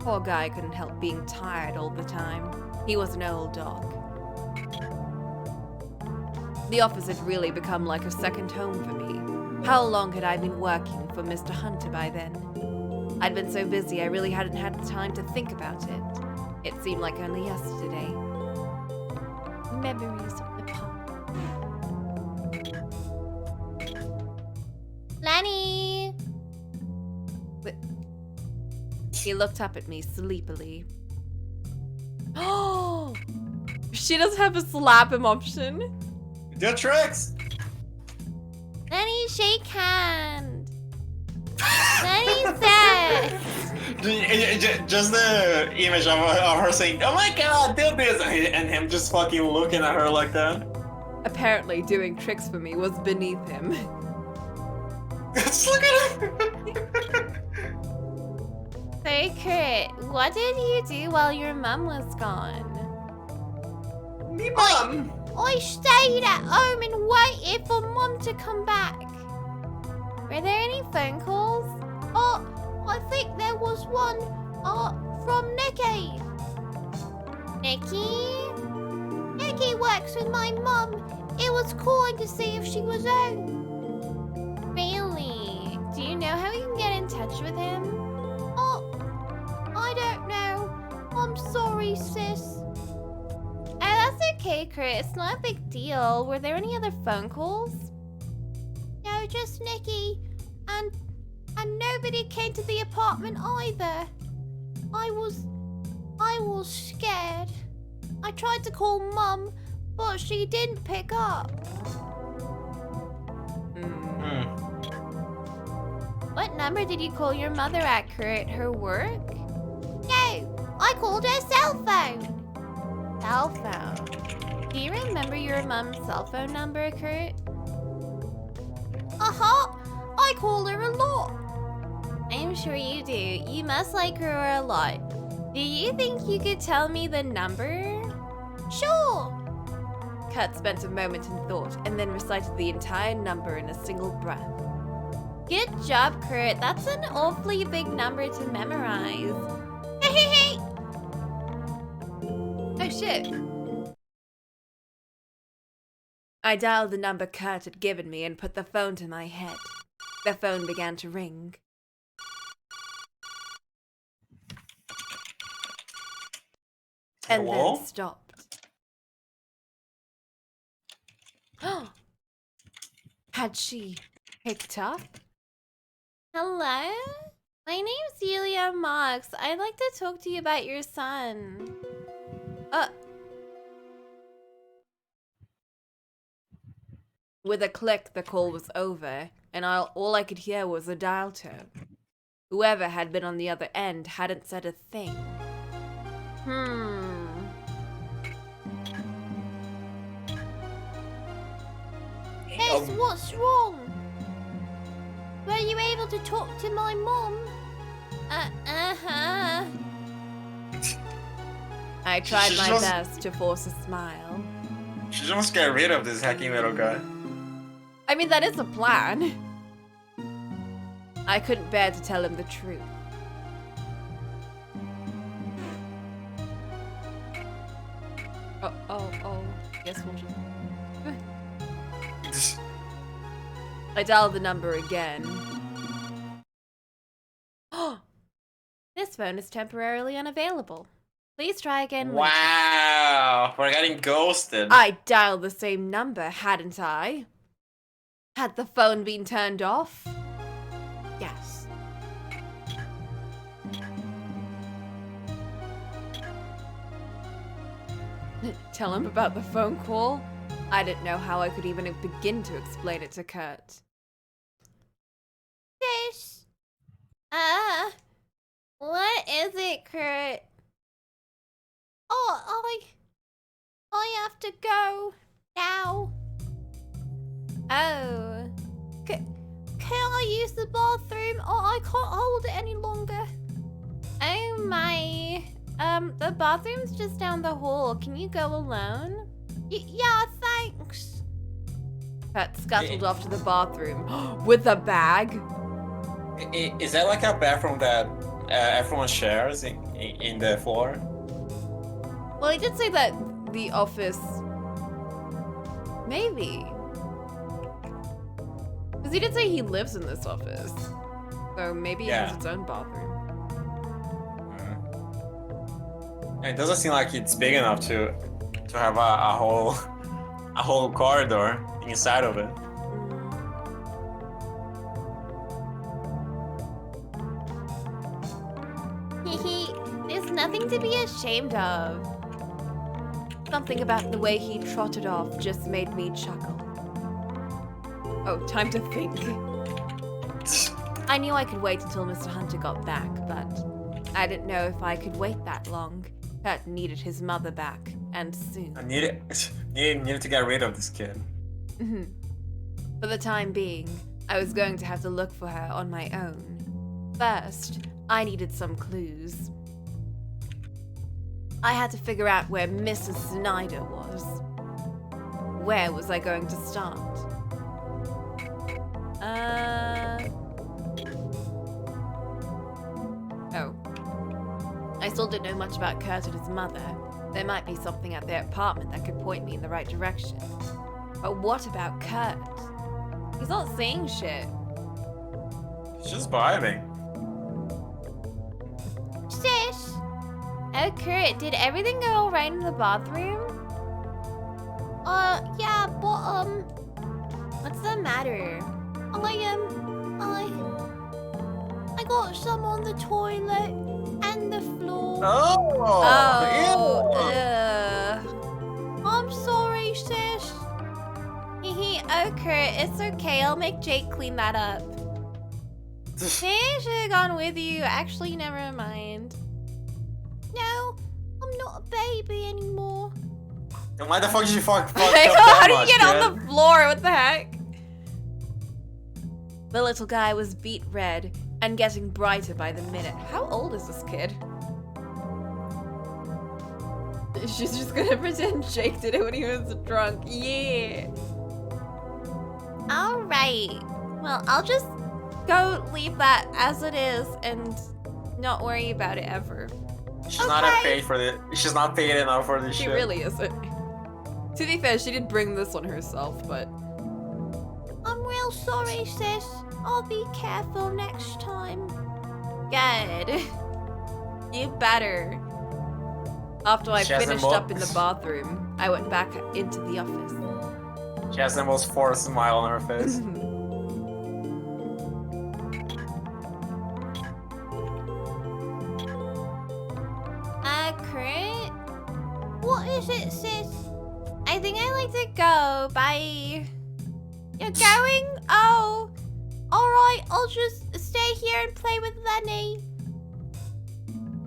Poor guy couldn't help being tired all the time. He was an old dog. The office had really become like a second home for me. How long had I been working for Mr. Hunter by then? I'd been so busy I really hadn't had the time to think about it. It seemed like only yesterday. Memories of the past. Lenny! He looked up at me sleepily. Oh! She doesn't have a slap him option. Do tricks! Daddy, shake hand. Daddy says. Just the image of her saying, "Oh my god, do this," and him just fucking looking at her like that. Apparently, doing tricks for me was beneath him. Just look at him. So, Kurt, what did you do while your mum was gone? Me mom. I stayed at home and waited for Mum to come back. Were there any phone calls? Oh, I think there was one from Nikki. Nikki? Nikki works with my mum. It was calling to see if she was home. Really? Do you know how you can get in touch with him? Oh, I don't know. I'm sorry, sis. That's okay, Kurt. It's not a big deal. Were there any other phone calls? No, just Nikki. And nobody came to the apartment either. I was scared. I tried to call Mum, but she didn't pick up. What number did you call your mother at, Kurt? Her work? No, I called her cell phone. Cell phone. Do you remember your mum's cell phone number, Kurt? Uh-huh. I call her a lot. I'm sure you do. You must like her a lot. Do you think you could tell me the number? Sure. Kurt spent a moment in thought and then recited the entire number in a single breath. Good job, Kurt. That's an awfully big number to memorize. Oh shit! I dialed the number Kurt had given me and put the phone to my head. The phone began to ring. And Hello? then stopped. Had she picked up? Hello? My name's Yulia Marks. I'd like to talk to you about your son. With a click, the call was over, and all I could hear was a dial tone. Whoever had been on the other end hadn't said a thing. Yes, what's wrong? Were you able to talk to my mom? Uh-huh. I tried She's my just- best to force a smile. She just wants to get rid of this hacking little guy. I mean, that is a plan. I couldn't bear to tell him the truth. Oh. Yes, we'll just... I dialed the number again. This phone is temporarily unavailable. Please try again later. Wow, we're getting ghosted. I dialed the same number, hadn't I? Had the phone been turned off? Yes. Tell him about the phone call? I didn't know how I could even begin to explain it to Kurt. Sis. What is it, Kurt? Oh, I have to go now. Oh. Can I use the bathroom? Oh, I can't hold it any longer. Oh my. The bathroom's just down the hall. Can you go alone? Yeah, thanks. Kurt scuttled off to the bathroom with a bag. Is that like a bathroom that everyone shares in the floor? Well, he did say that the office... Maybe. Because he did say he lives in this office. So maybe it has its own bathroom. It doesn't seem like it's big enough to have a whole corridor inside of it. There's nothing to be ashamed of. Something about the way he trotted off just made me chuckle. Oh, time to think. I knew I could wait until Mr. Hunter got back, but I didn't know if I could wait that long. Kurt needed his mother back, and soon. I needed to get rid of this kid. For the time being, I was going to have to look for her on my own. First, I needed some clues. I had to figure out where Mrs. Snyder was. Where was I going to start? Oh. I still didn't know much about Kurt and his mother. There might be something at their apartment that could point me in the right direction. But what about Kurt? He's not saying shit. He's just vibing. Sis? Oh, Kurt, did everything go alright in the bathroom? Yeah, but, What's the matter? I got some on the toilet and the floor. Oh, I'm sorry, sis. Oh, Kurt, it's okay. I'll make Jake clean that up. Maybe I should have gone with you. Actually, never mind. No, I'm not a baby anymore. Then why the fuck did you fuck up How that do you much, get kid? on the floor? What the heck? The little guy was beet red and getting brighter by the minute. How old is this kid? She's just gonna pretend Jake did it when he was drunk. Yeah. Alright. Well, I'll just go leave that as it is and not worry about it ever. She's not paid for this. She's not paid enough for this She shit. really isn't. To be fair, she did bring this on herself, but... I'm real sorry, sis. I'll be careful next time. Good. You better. After I She has finished a up in the bathroom, I went back into the office. She has the most forced smile on her face. Kurt? What is it, sis? I think I like to go. Bye. You're going? Oh. Alright, I'll just stay here and play with Lenny.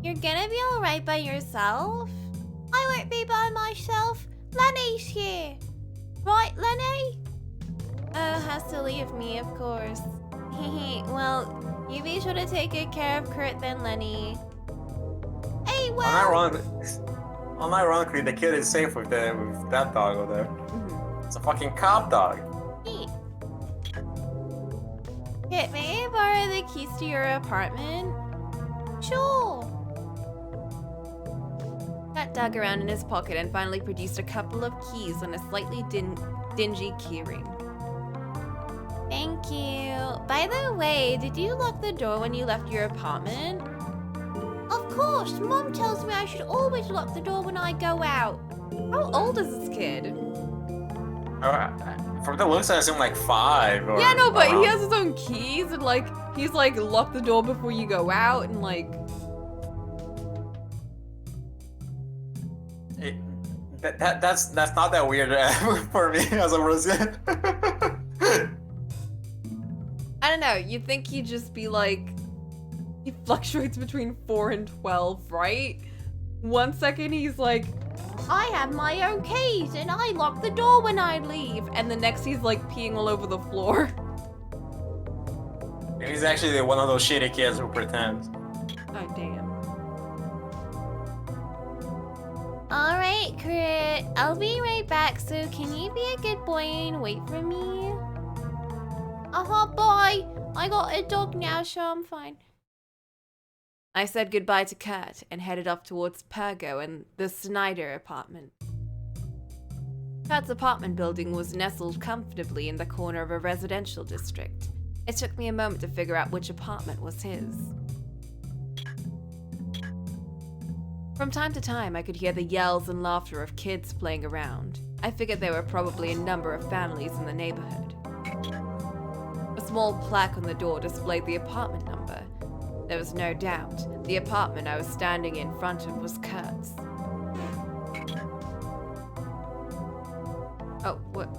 You're gonna be alright by yourself? I won't be by myself. Lenny's here. Right, Lenny? Oh, how silly of me, of course. Well, you be sure to take good care of Kurt then, Lenny. Hey, well... Unironically, the kid is safe with that dog over there. It's a fucking cop dog. Kurt, may I borrow the keys to your apartment? Sure. Kurt dug around in his pocket and finally produced a couple of keys on a slightly dingy keyring. Thank you. By the way, did you lock the door when you left your apartment? Of course, Mom tells me I should always lock the door when I go out. How old is this kid? From the looks, I assume like 5. Or Yeah, no, but he around. has his own keys and like, he's like, lock the door before you go out and like... That's not that weird for me as a person. I don't know, you'd think he'd just be like... He fluctuates between 4 and 12, right? 1 second he's like, I have my own keys and I lock the door when I leave. And the next he's like peeing all over the floor. He's actually one of those shitty kids who pretends. Oh, damn. Alright, Kurt. I'll be right back, so can you be a good boy and wait for me? Bye. I got a dog now, so I'm fine. I said goodbye to Kurt and headed off towards Pergo and the Snyder apartment. Kurt's apartment building was nestled comfortably in the corner of a residential district. It took me a moment to figure out which apartment was his. From time to time, I could hear the yells and laughter of kids playing around. I figured there were probably a number of families in the neighborhood. A small plaque on the door displayed the apartment number. There was no doubt. The apartment I was standing in front of was Kurt's. Oh, what?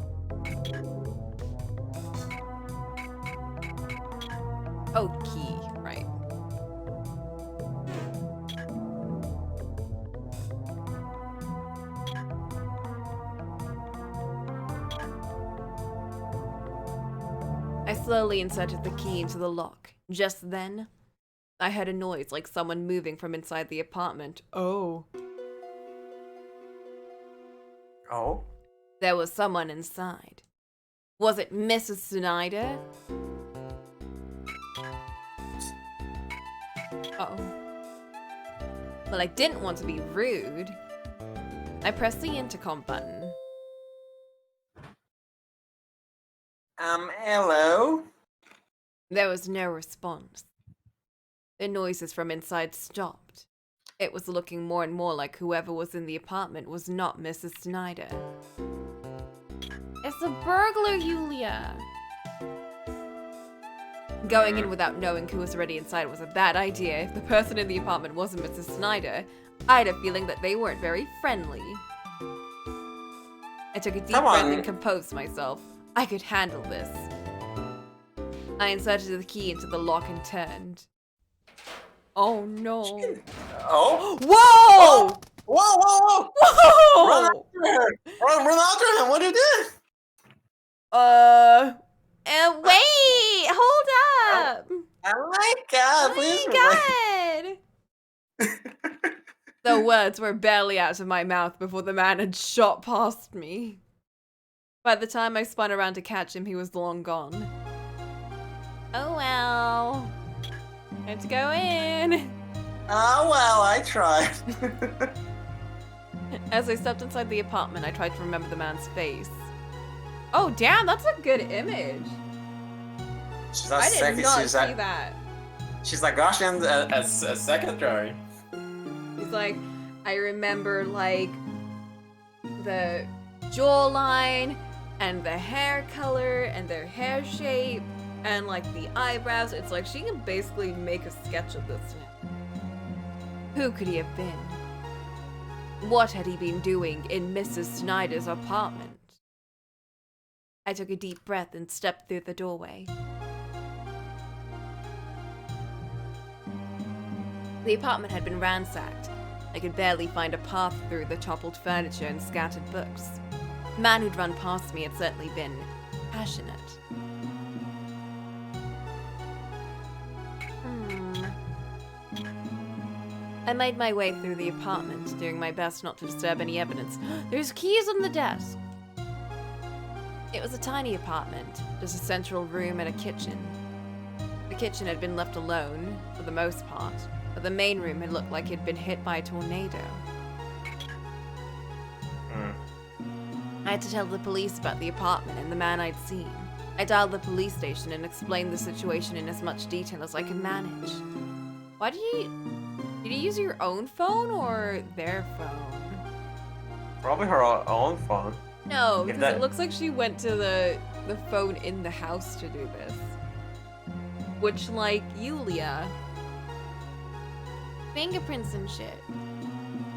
Oh, key, right. I slowly inserted the key into the lock. Just then, I heard a noise like someone moving from inside the apartment. Oh. Oh? There was someone inside. Was it Mrs. Snyder? Uh-oh. Well, I didn't want to be rude. I pressed the intercom button. Hello? There was no response. The noises from inside stopped. It was looking more and more like whoever was in the apartment was not Mrs. Snyder. It's a burglar, Yulia! Going in without knowing who was already inside was a bad idea. If the person in the apartment wasn't Mrs. Snyder, I had a feeling that they weren't very friendly. I took a deep breath and composed myself. I could handle this. I inserted the key into the lock and turned. Oh no. Oh? Whoa! Whoa, whoa, whoa! Whoa! Run after her! Run after him! What do you do? Wait! Hold up! Oh my god, Oh my god! The words were barely out of my mouth before the man had shot past me. By the time I spun around to catch him, he was long gone. Oh well. Time to go in. Oh well, I tried. As I stepped inside the apartment, I tried to remember the man's face. Oh damn, that's a good image. She's not I did sexy, not she's see like, that. she's like, gosh, and a secretary. He's like, I remember like the jawline and the hair color and their hair shape and like the eyebrows. It's like she can basically make a sketch of this now. Who could he have been? What had he been doing in Mrs. Snyder's apartment? I took a deep breath and stepped through the doorway. The apartment had been ransacked. I could barely find a path through the toppled furniture and scattered books. The man who'd run past me had certainly been passionate. I made my way through the apartment, doing my best not to disturb any evidence. There's keys on the desk! It was a tiny apartment, just a central room and a kitchen. The kitchen had been left alone, for the most part, but the main room had looked like it had been hit by a tornado. I had to tell the police about the apartment and the man I'd seen. I dialed the police station and explained the situation in as much detail as I could manage. Why did you use your own phone or their phone? Probably her own phone. No, because it looks like she went to the phone in the house to do this. Which, like, Yulia. Fingerprints and shit.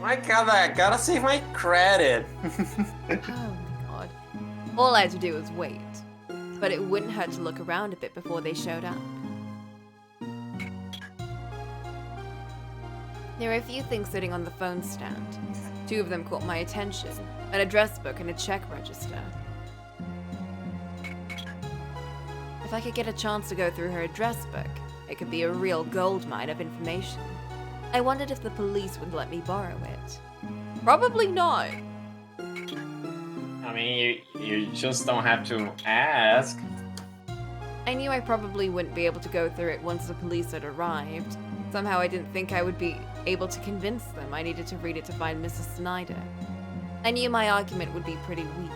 My god, I gotta save my credit. Oh my god. All I had to do was wait. But it wouldn't hurt to look around a bit before they showed up. There were a few things sitting on the phone stand. Two of them caught my attention. An address book and a check register. If I could get a chance to go through her address book, it could be a real goldmine of information. I wondered if the police would let me borrow it. Probably not. I mean, you just don't have to ask. I knew I probably wouldn't be able to go through it once the police had arrived. Somehow I didn't think I would be able to convince them I needed to read it to find Mrs. Snyder. I knew my argument would be pretty weak.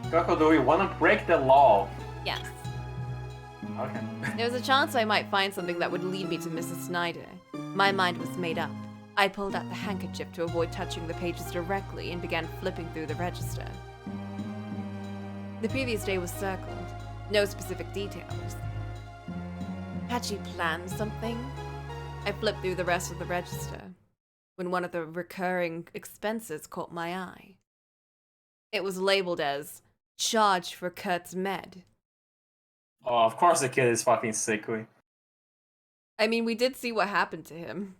Coco, do we want to break the law? Yes. Okay. There was a chance I might find something that would lead me to Mrs. Snyder. My mind was made up. I pulled out the handkerchief to avoid touching the pages directly and began flipping through the register. The previous day was circled. No specific details. Had she planned something? I flipped through the rest of the register when one of the recurring expenses caught my eye. It was labeled as charge for Kurt's med. Oh, of course the kid is fucking sickly. I mean, we did see what happened to him.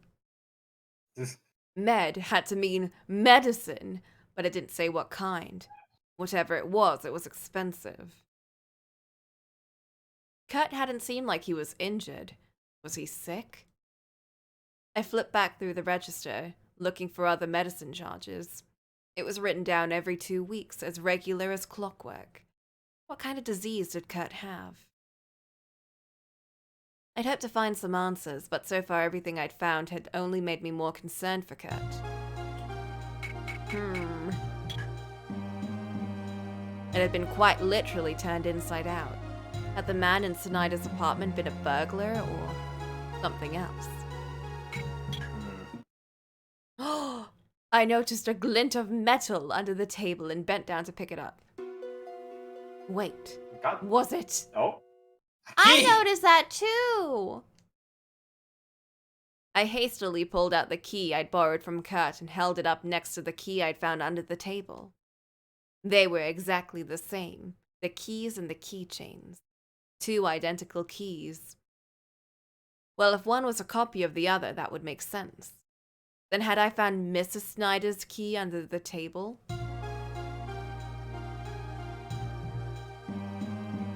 Just- Med had to mean medicine, but it didn't say what kind. Whatever it was expensive. Kurt hadn't seemed like he was injured. Was he sick? I flipped back through the register, looking for other medicine charges. It was written down every 2 weeks, as regular as clockwork. What kind of disease did Kurt have? I'd hoped to find some answers, but so far everything I'd found had only made me more concerned for Kurt. It had been quite literally turned inside out. Had the man in Snyder's apartment been a burglar or something else? Oh, I noticed a glint of metal under the table and bent down to pick it up. Wait, God. was it? Oh. I Key! noticed that too. I hastily pulled out the key I'd borrowed from Kurt and held it up next to the key I'd found under the table. They were exactly the same, the keys and the keychains. 2 identical keys. Well, if one was a copy of the other, that would make sense. Then had I found Mrs. Snyder's key under the table?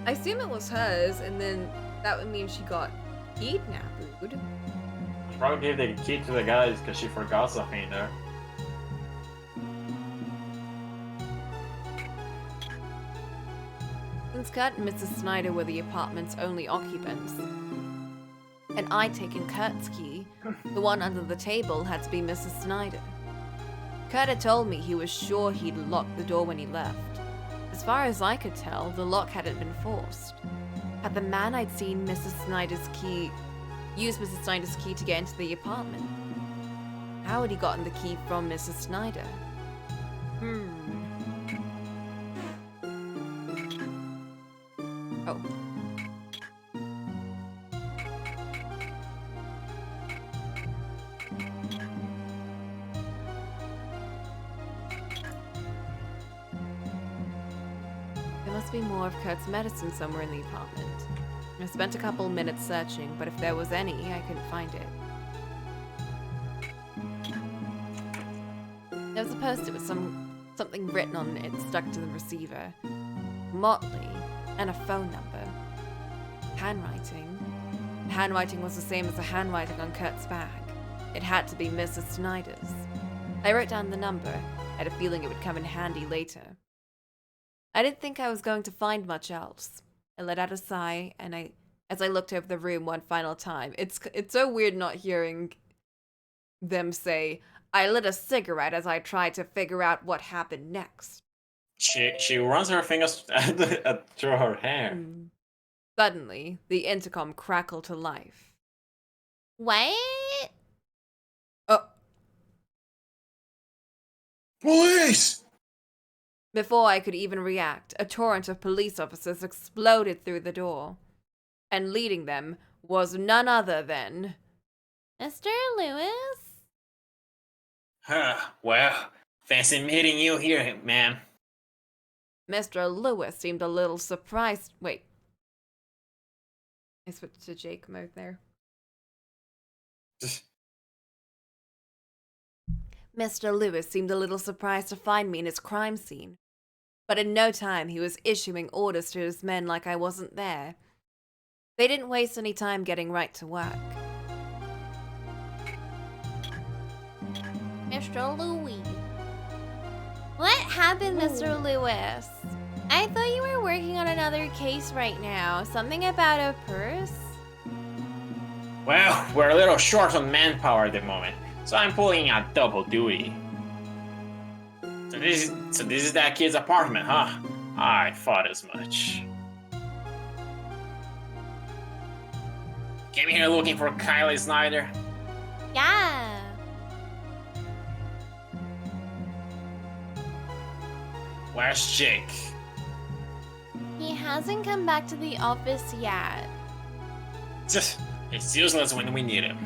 I assume it was hers, and then that would mean she got kidnapped. She probably gave the key to the guys because she forgot something there. Since Kurt and Mrs. Snyder were the apartment's only occupants, and I'd taken Kurt's key, the one under the table had to be Mrs. Snyder. Kurt had told me he was sure he'd locked the door when he left. As far as I could tell, the lock hadn't been forced. Had the man I'd seen use Mrs. Snyder's key to get into the apartment? How had he gotten the key from Mrs. Snyder? Oh. There must be more of Kurt's medicine somewhere in the apartment. I spent a couple minutes searching, but if there was any, I couldn't find it. There was a post-it with something written on it stuck to the receiver. Motley, and a phone number. Handwriting. The handwriting was the same as the handwriting on Kurt's bag. It had to be Mrs. Snyder's. I wrote down the number. I had a feeling it would come in handy later. I didn't think I was going to find much else. I let out a sigh, and as I looked over the room one final time, it's so weird not hearing them say, I lit a cigarette as I tried to figure out what happened next. She runs her fingers through her hair. Suddenly, the intercom crackled to life. What? Police! Before I could even react, a torrent of police officers exploded through the door. And leading them was none other than... Mr. Lewis? Well, fancy meeting you here, ma'am. Mr. Lewis seemed a little surprised. Wait. I switched to Jake mode there. Mr. Lewis seemed a little surprised to find me in his crime scene. But in no time, he was issuing orders to his men like I wasn't there. They didn't waste any time getting right to work. Mr. Louis. What happened, Mr. Lewis? I thought you were working on another case right now. Something about a purse? Well, we're a little short on manpower at the moment, so I'm pulling a double duty. So this is that kid's apartment, huh? I thought as much. Came here looking for Kylie Snyder. Yeah. Where's Jake? He hasn't come back to the office yet. It's useless when we need him.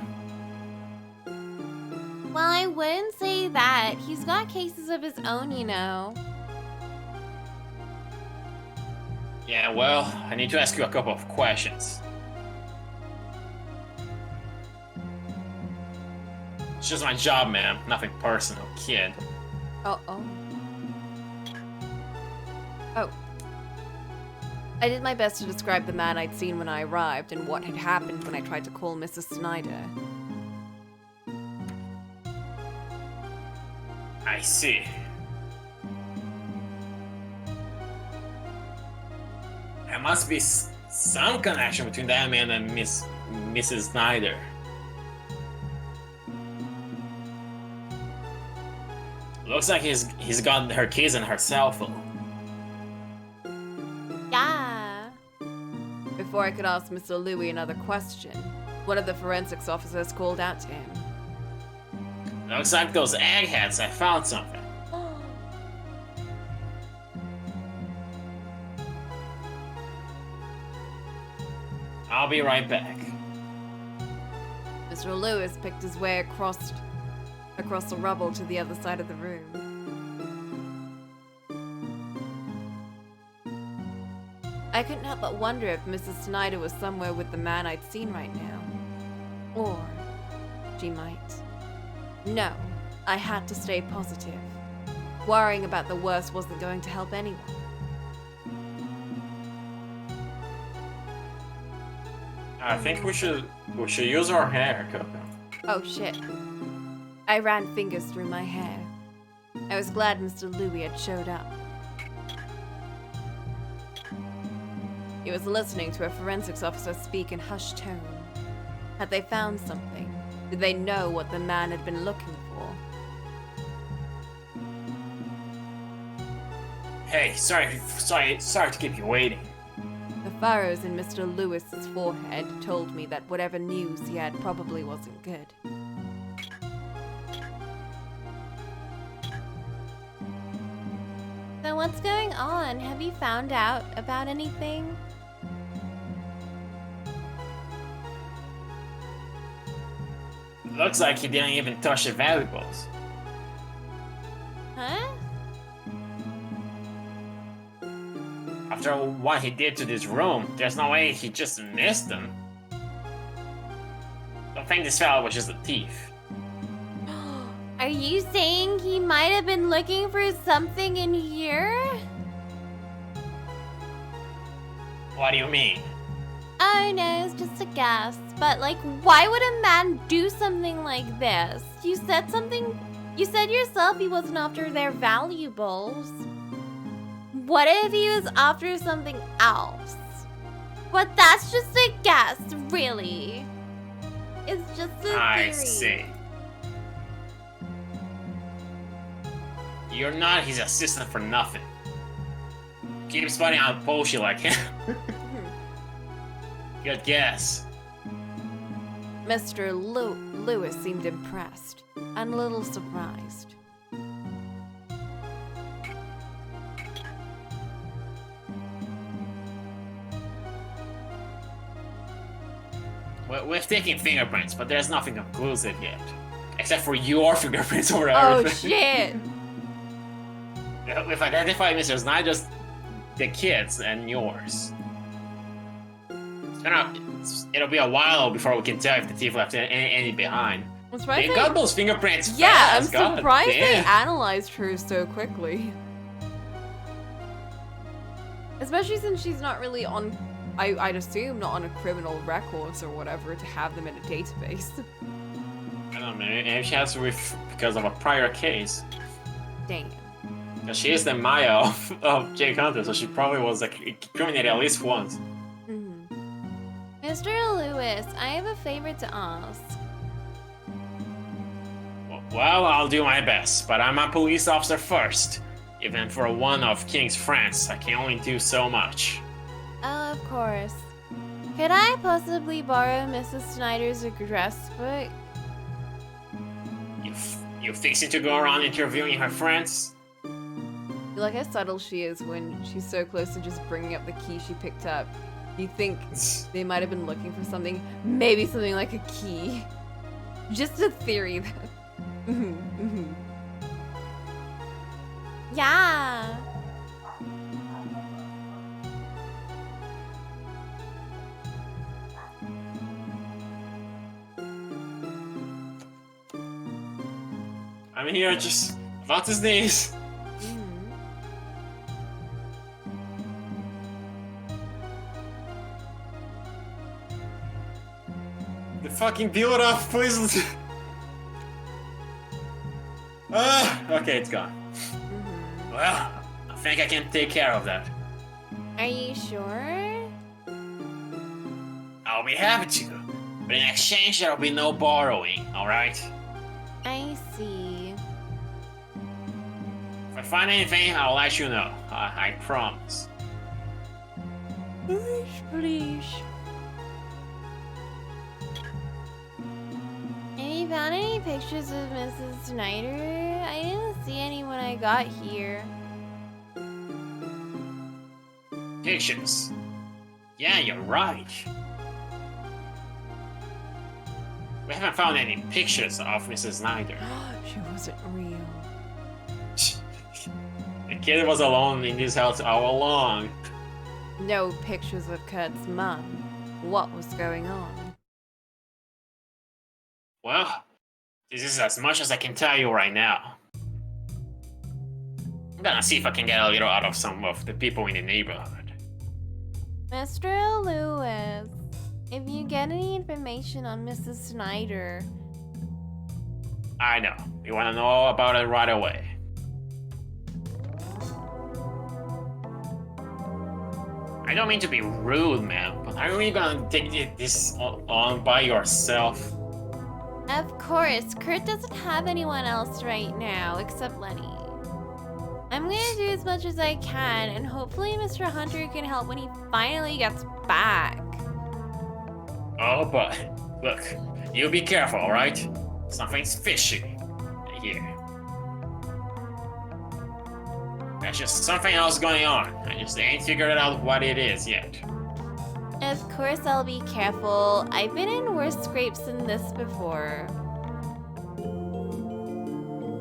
Well, I wouldn't say that. He's got cases of his own, you know. Yeah, well, I need to ask you a couple of questions. It's just my job, ma'am. Nothing personal, kid. Uh-oh. Oh. I did my best to describe the man I'd seen when I arrived and what had happened when I tried to call Mrs. Snyder. I see. There must be some connection between that man and Mrs. Snyder. Looks like he's got her keys and her cell phone. Yeah. Before I could ask Mr. Louis another question, one of the forensics officers called out to him. Looks like those eggheads have found something. I'll be right back. Mr. Lewis picked his way across the rubble to the other side of the room. I couldn't help but wonder if Mrs. Snyder was somewhere with the man I'd seen right now. Or she might. No, I had to stay positive. Worrying about the worst wasn't going to help anyone. I think we should use our hair, Coco. Oh shit. I ran fingers through my hair. I was glad Mr. Louis had showed up. He was listening to a forensics officer speak in hushed tone. Had they found something? Did they know what the man had been looking for? Hey, sorry to keep you waiting. The furrows in Mr. Lewis's forehead told me that whatever news he had probably wasn't good. So what's going on? Have you found out about anything? Looks like he didn't even touch the valuables. Huh? After what he did to this room, there's no way he just missed them. Don't think this fellow was just a thief. Are you saying he might have been looking for something in here? What do you mean? Oh no, it's just a guess. But like, why would a man do something like this? You said yourself he wasn't after their valuables. What if he was after something else? But that's just a guess, really. It's just a theory. I see. You're not his assistant for nothing. Keep spotting out bullshit like him. Good guess. Mr. Lewis seemed impressed and a little surprised. We've taken fingerprints, but there's nothing conclusive yet. Except for your fingerprints over Oh everything. shit! We've identified Mr. Snyder's, the kids, and yours. It'll be a while before we can tell if the thief left any behind. I'm They surprised got those fingerprints yeah, I'm fast. God surprised they damn. analyzed her so quickly. Especially since she's not really on, I'd assume, not on a criminal records or whatever to have them in a database. I don't know, maybe she has to because of a prior case. Dang. She is the Maya of Jake Hunter, so she probably was like incriminated at least once. Mr. Lewis, I have a favor to ask. Well, I'll do my best, but I'm a police officer first. Even for one of King's friends, I can only do so much. Oh, of course. Could I possibly borrow Mrs. Snyder's address book? You fixing to go around interviewing her friends? You like how subtle she is when she's so close to just bringing up the key she picked up. You think they might have been looking for something, maybe something like a key. Just a theory though. Yeah. I'm here just about to sneeze. Mm. The fucking peel it off, please. Okay, it's gone. Mhm. Well, I think I can take care of that. Are you sure? I'll be happy to. But in exchange, there'll be no borrowing, alright? I see. If I find anything, I'll let you know. I promise. Please, please. Have you found any pictures of Mrs. Snyder? I didn't see any when I got here. Pictures. Yeah, you're right. We haven't found any pictures of Mrs. Snyder. She wasn't real. The kid was alone in this house all along. No pictures of Kurt's mum. What was going on? Well, this is as much as I can tell you right now. I'm gonna see if I can get a little out of some of the people in the neighborhood. Mr. Lewis, if you get any information on Mrs. Snyder, I know. You wanna know all about it right away. I don't mean to be rude, man, but are you really gonna take this on by yourself? of course, Kurt doesn't have anyone else right now except Lenny. I'm gonna do as much as I can, and hopefully Mr. Hunter can help when he finally gets back. Oh, but look, you be careful, alright? Something's fishy here. There's just something else going on. I just ain't figured out what it is yet. Of course, I'll be careful. I've been in worse scrapes than this before.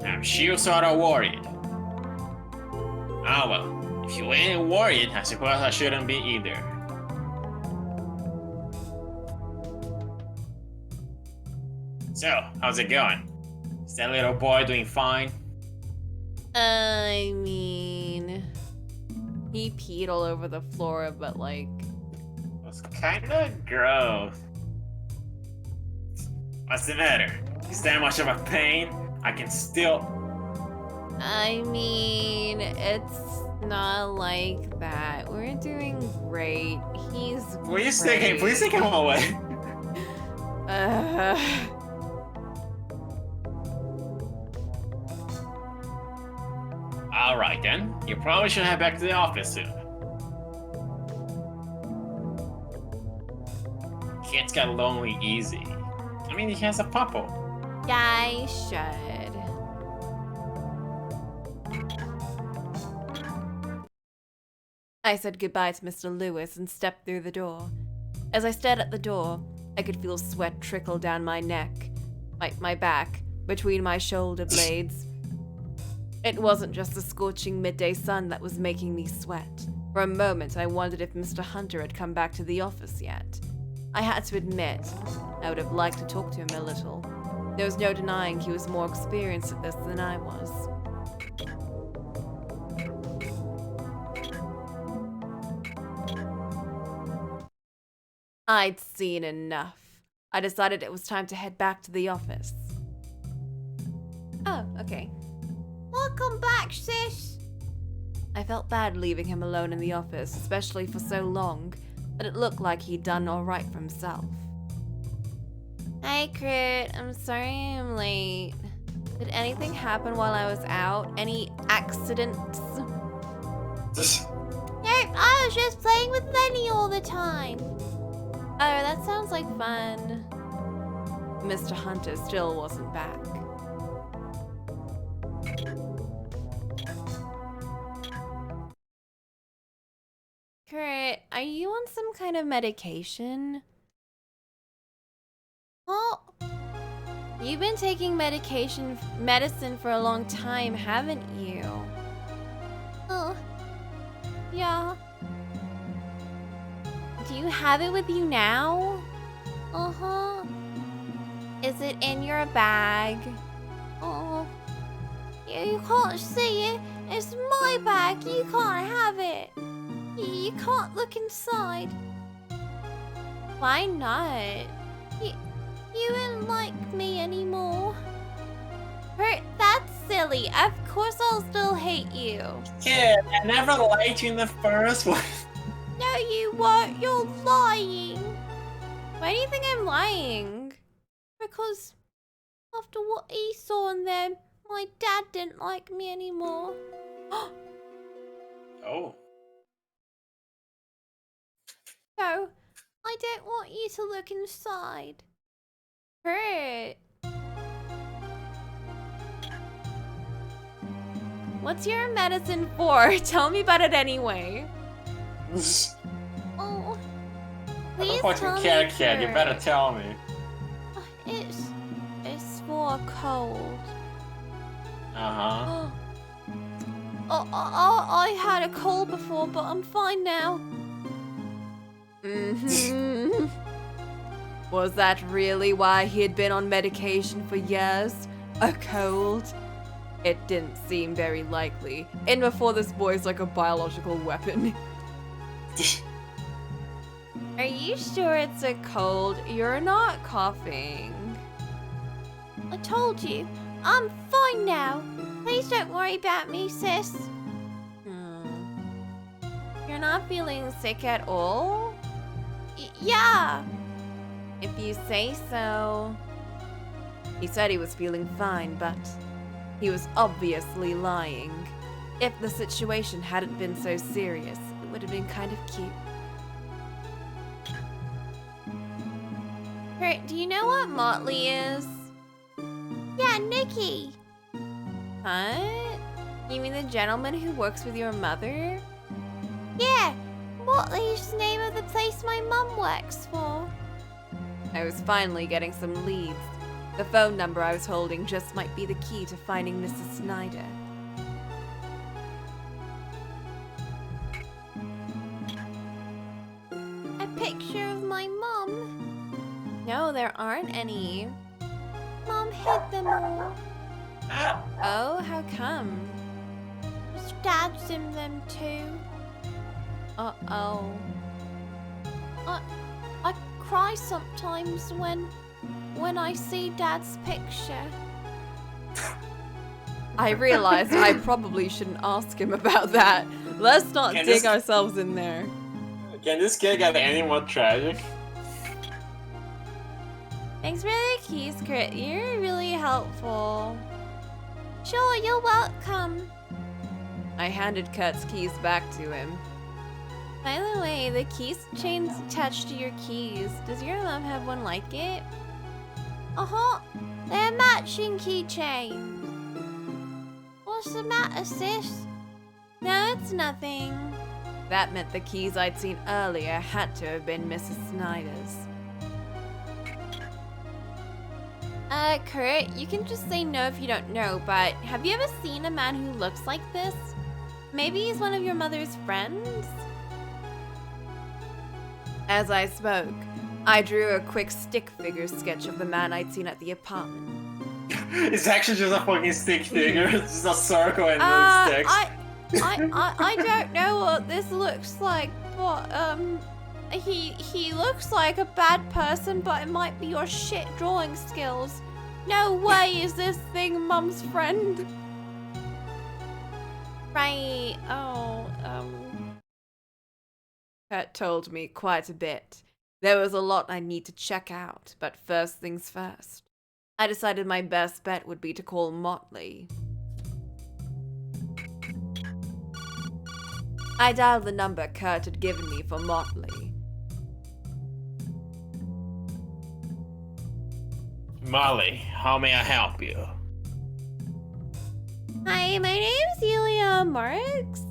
I'm sure sorta worried. Ah well, if you ain't worried, I suppose I shouldn't be either. So, how's it going? Is that little boy doing fine? I mean, he peed all over the floor, but like, It's kinda gross. What's the matter? Is that much of a pain? I can still... I mean, it's not like that. We're doing great. He's Please great. take him away. Alright then, you probably should head back to the office soon. Kids get lonely easy. I mean, he has a puppo. Yeah, I should. I said goodbye to Mr. Lewis and stepped through the door. As I stared at the door, I could feel sweat trickle down my neck, my back, between my shoulder blades. It wasn't just the scorching midday sun that was making me sweat. For a moment, I wondered if Mr. Hunter had come back to the office yet. I had to admit, I would have liked to talk to him a little. There was no denying he was more experienced at this than I was. I'd seen enough. I decided it was time to head back to the office. Oh, okay. Welcome back, sis. I felt bad leaving him alone in the office, especially for so long, but it looked like he'd done alright for himself. Hi, Kurt. I'm sorry I'm late. Did anything happen while I was out? Any accidents? Nope, I was just playing with Lenny all the time. Oh, that sounds like fun. Mr. Hunter still wasn't back. Kurt, are you on some kind of medication? Oh, you've been taking medicine for a long time, haven't you? Oh, yeah. Do you have it with you now? Uh-huh. Is it in your bag? Oh, You can't see it. It's my bag. You can't have it. You can't look inside. Why not? You wouldn't like me anymore. That's silly. Of course I'll still hate you. Kid, I never liked you in the first one. No, you won't. You're lying. Why do you think I'm lying? Because after what he saw in them, my dad didn't like me anymore. Oh. So, I don't want you to look inside. Kurt. What's your medicine for? Tell me about it anyway. Oh, I'm please a tell fucking me, cat kid, you Kurt. better tell me. It's for a cold. Uh-huh. I had a cold before, but I'm fine now. Mm-hmm. Was that really why he had been on medication for years? A cold? It didn't seem very likely. And before this boy's like a biological weapon. Are you sure it's a cold? You're not coughing. I told you, I'm fine now. Please don't worry about me, sis. You're not feeling sick at all? Yeah. If you say so. He said he was feeling fine, but he was obviously lying. If the situation hadn't been so serious, it would have been kind of cute. Kurt, Do you know what Motley is? yeah, Nikki. Huh? You mean the gentleman who works with your mother? Yeah, Motley's the name of the place my mum works for. I was finally getting some leads. The phone number I was holding just might be the key to finding Mrs. Snyder. A picture of my mum. No, there aren't any. Mum hid them all. Oh, how come? His dad's in them too. Uh-oh. I cry sometimes when I see Dad's picture. I realized I probably shouldn't ask him about that. Let's not Can dig this- ourselves in there. Can this kid get any more tragic? Thanks for the keys, Crit. You're really helpful. Sure, you're welcome. I handed Kurt's keys back to him. By the way, the keys chain's attached to your keys. Does your mom have one like it? Uh-huh. They're matching keychains. What's the matter, sis? No, it's nothing. That meant the keys I'd seen earlier had to have been Mrs. Snyder's. Kurt, you can just say no if you don't know, but have you ever seen a man who looks like this? Maybe he's one of your mother's friends? As I spoke, I drew a quick stick figure sketch of the man I'd seen at the apartment. It's actually just a fucking stick figure. It's just a circle and then sticks. I don't know what this looks like, but he looks like a bad person, but it might be your shit drawing skills. No way is this thing Mum's friend. Right, Kurt told me quite a bit. There was a lot I need to check out, but first things first. I decided my best bet would be to call Motley. I dialed the number Kurt had given me for Motley. Molly, how may I help you? Hi, my name's Yulia Marks.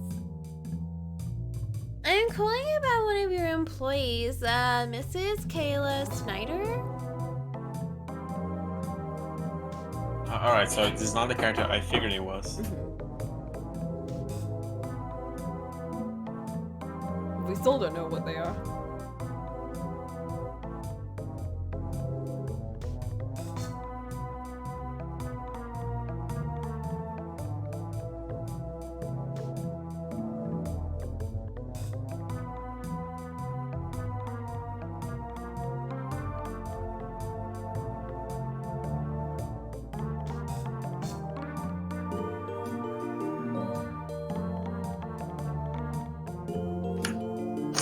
I'm calling about one of your employees, Mrs. Kayla Snyder. Alright, so this is not the character I figured it was. We still don't know what they are.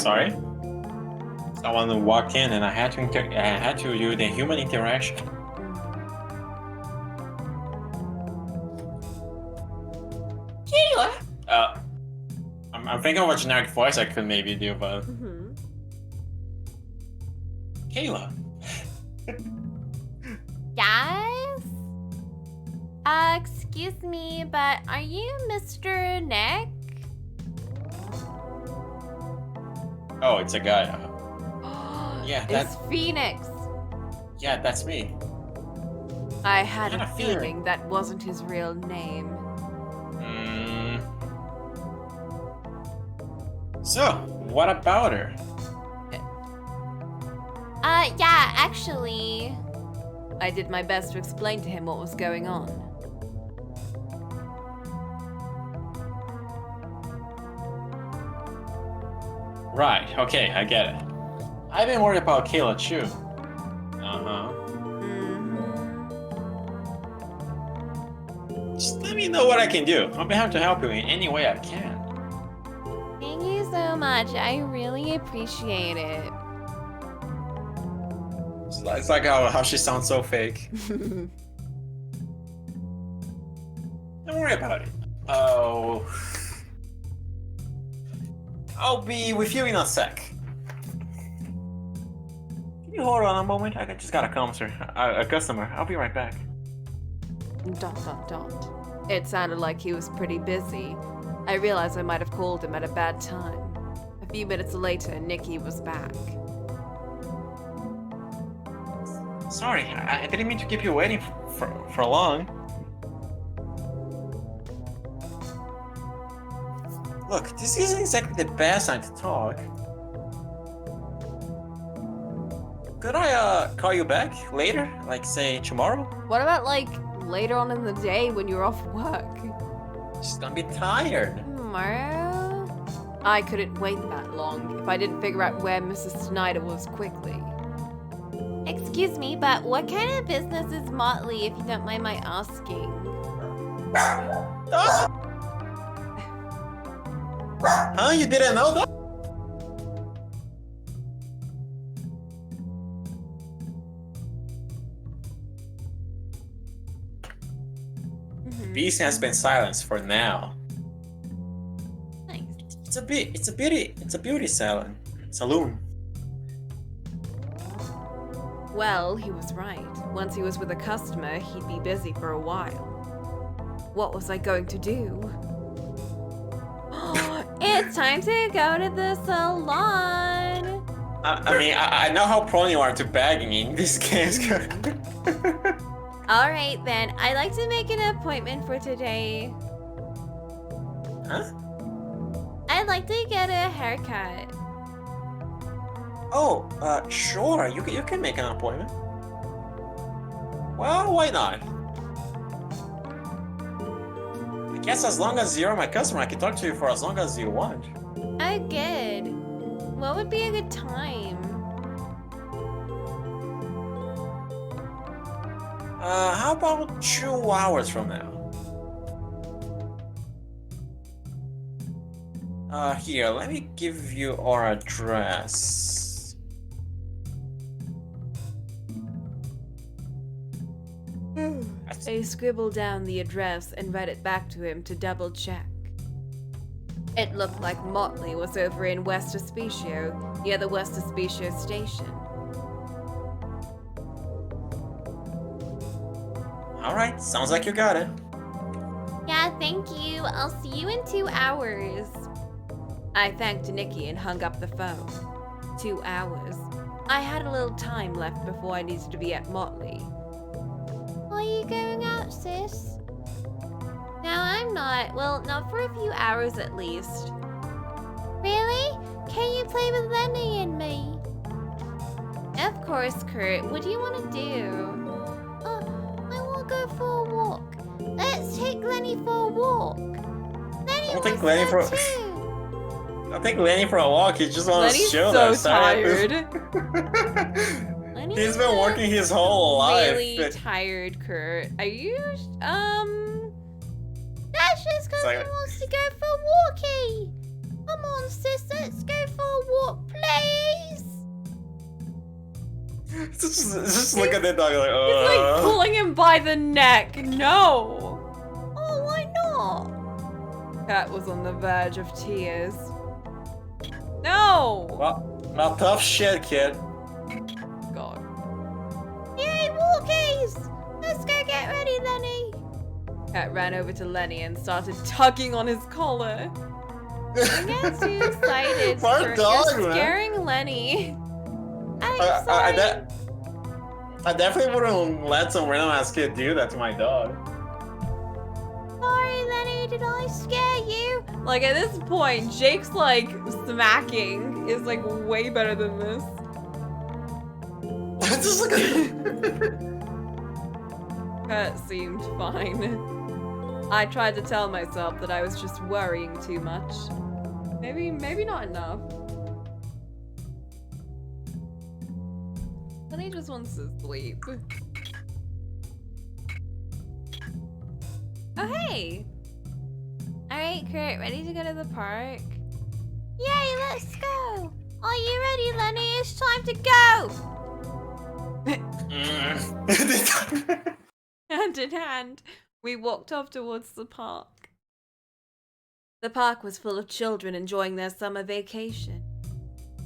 Sorry? Someone walked in and I had to do the human interaction. Kayla! I'm thinking of a generic voice I could maybe do, but... Mm-hmm. Kayla! Guys? Excuse me, but are you Mr. Nick? Oh, it's a guy. Yeah, It's Phoenix. Yeah, that's me. I had Kinda a feeling that wasn't his real name. So, what about her? Yeah, actually. I did my best to explain to him what was going on. Right, okay, I get it. I've been worried about Kayla too. Uh-huh. Just let me know what I can do. I'll be happy to help you in any way I can. Thank you so much. I really appreciate it. It's like how she sounds so fake. Don't worry about it. Oh... I'll be with you in a sec. Can you hold on a moment? I just got a customer. I'll be right back. ... It sounded like he was pretty busy. I realized I might have called him at a bad time. A few minutes later, Nikki was back. Sorry, I didn't mean to keep you waiting for long. Look, this isn't exactly the best time to talk. Could I call you back later? Like, say, tomorrow? What about, like, later on in the day when you're off work? Just gonna be tired. Tomorrow? I couldn't wait that long if I didn't figure out where Mrs. Snyder was quickly. Excuse me, but what kind of business is Motley, if you don't mind my asking? Huh? You didn't know that? Beast has been silenced for now. Nice. It's a beauty saloon. Well, he was right. Once he was with a customer, he'd be busy for a while. What was I going to do? It's time to go to the salon. I know how prone you are to bagging in this case. All right, then. I'd like to make an appointment for today. Huh? I'd like to get a haircut. Oh, sure. You can make an appointment. Well, why not? I guess as long as you're my customer, I can talk to you for as long as you want. Oh, good. What would be a good time? How about 2 hours from now? Here, let me give you our address. I scribbled down the address and read it back to him to double check. It looked like Motley was over in West Hospicio, near the West Hospicio station. Alright, sounds like you got it. Yeah, thank you. I'll see you in 2 hours. I thanked Nikki and hung up the phone. 2 hours. I had a little time left before I needed to be at Motley. Are you going out, sis? No, I'm not. Well, not for a few hours at least. Really? Can you play with Lenny and me? Of course, Kurt. What do you want to do? I want to go for a walk. Let's take Lenny for a walk. Lenny I'll take wants Lenny that for- too. I'll take Lenny for a walk. He just wants to Lenny's chill so outside. tired. Lenny He's been working his whole life. Really tired, Kurt. Are you, That's just because like- he wants to go for a walkie. Come on, sis, let's go for a walk, please. Just look at the dog like, He's like pulling him by the neck. No. Oh, why not? Cat was on the verge of tears. No. Well, tough shit, kid. God. Yay, walkies! Let's go get ready, Lenny. Cat ran over to Lenny and started tugging on his collar. I get too excited. Poor dog, You're man. scaring Lenny. I'm sorry. I definitely wouldn't let some random ass kid do that to my dog. Sorry, Lenny, did I scare you? Like at this point, Jake's like smacking is like way better than this. Just look at Cat seemed fine. I tried to tell myself that I was just worrying too much. Maybe not enough. Then he just wants to sleep. Oh hey! Alright, Kurt, ready to go to the park? Yay, let's go! Are you ready, Lenny? It's time to go! Hand in hand, we walked off towards the park. The park was full of children enjoying their summer vacation.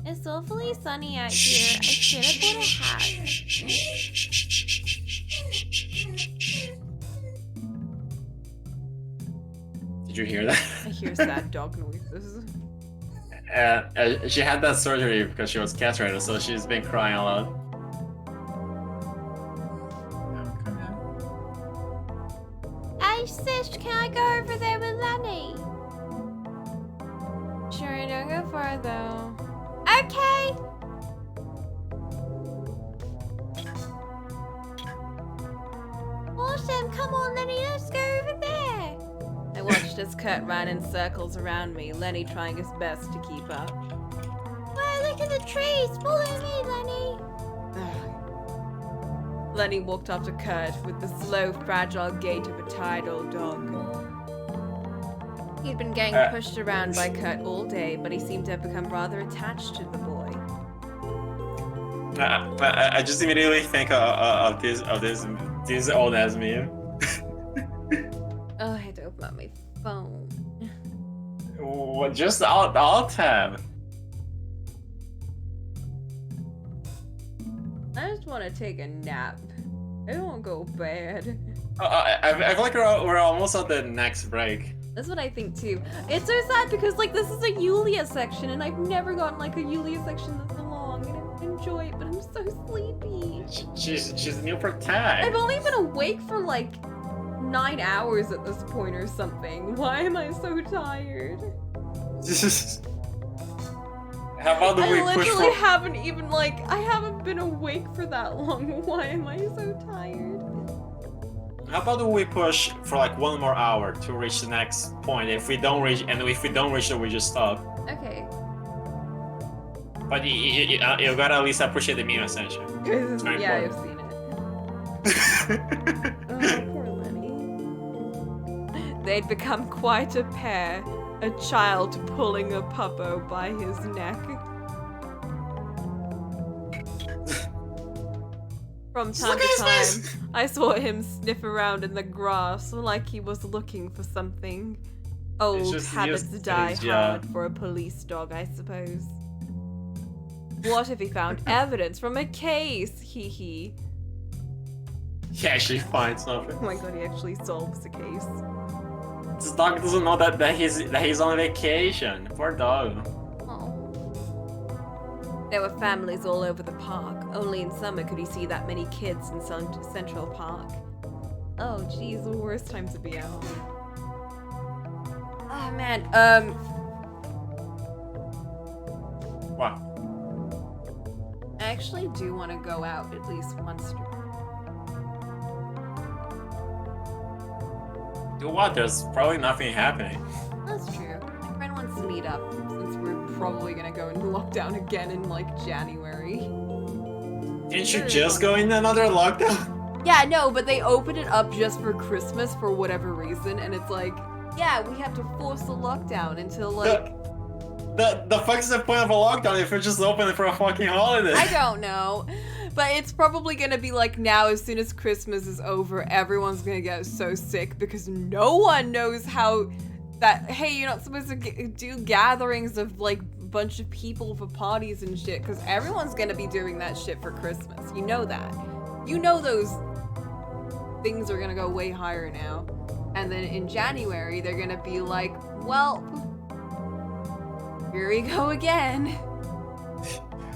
It's awfully sunny out here. I should have bought a hat. Did you hear that? I hear sad dog noises. She had that surgery because she was castrated, so she's been crying a lot. Hey, sis, can I go over there with Lenny? Sure, don't go far though. Okay! Awesome, come on, Lenny, let's go over there! I watched as Kurt ran in circles around me, Lenny trying his best to keep up. Wow, look at the trees! Follow me, Lenny! Lenny walked up to Kurt with the slow, fragile gait of a tired old dog. He'd been getting pushed around by Kurt all day, but he seemed to have become rather attached to the boy. I just immediately think of this old ass meme. Oh, I had to open up my phone. What, just alt tab. I just want to take a nap. I don't want to go bed. I feel like we're almost at the next break. That's what I think too. It's so sad because like this is a Yulia section and I've never gotten like a Yulia section this long and I enjoy it, but I'm so sleepy. She's new for tag. I've only been awake for like 9 hours at this point or something. Why am I so tired? How about the I we push literally for? haven't even like I haven't been awake for that long. Why am I so tired? How about we push for like 1 more hour to reach the next point? If we don't reach it, we just stop. Okay. But you gotta at least appreciate the meme essential. It's very Yeah, I've important. seen it. Oh, poor Lenny. They'd become quite a pair, a child pulling a puppo by his neck. From time to time, I saw him sniff around in the grass like he was looking for something. Old just habits used to die his job. hard for a police dog, I suppose. What if he found evidence from a case? Hee hee. He actually finds something. Oh my god, he actually solves the case. This dog doesn't know that he's on vacation. Poor dog. Oh. There were families all over the park. Only in summer could he see that many kids in Central Park. Oh geez, the worst time to be out. Oh man, Wow. I actually do want to go out at least once. Do what? There's probably nothing happening. That's true. My friend wants to meet up since we're probably gonna go into lockdown again in like January. Didn't you just go in another lockdown? Yeah, no, but they opened it up just for Christmas for whatever reason, and it's like, yeah, we have to force the lockdown until like the fuck's the point of a lockdown if we're just open for a fucking holiday? I don't know. But it's probably gonna be like now, as soon as Christmas is over, everyone's gonna get so sick because no one knows how that, hey, you're not supposed to do gatherings of like a bunch of people for parties and shit, because everyone's gonna be doing that shit for Christmas. You know that. You know those things are gonna go way higher now. And then in January, they're gonna be like, well, here we go again.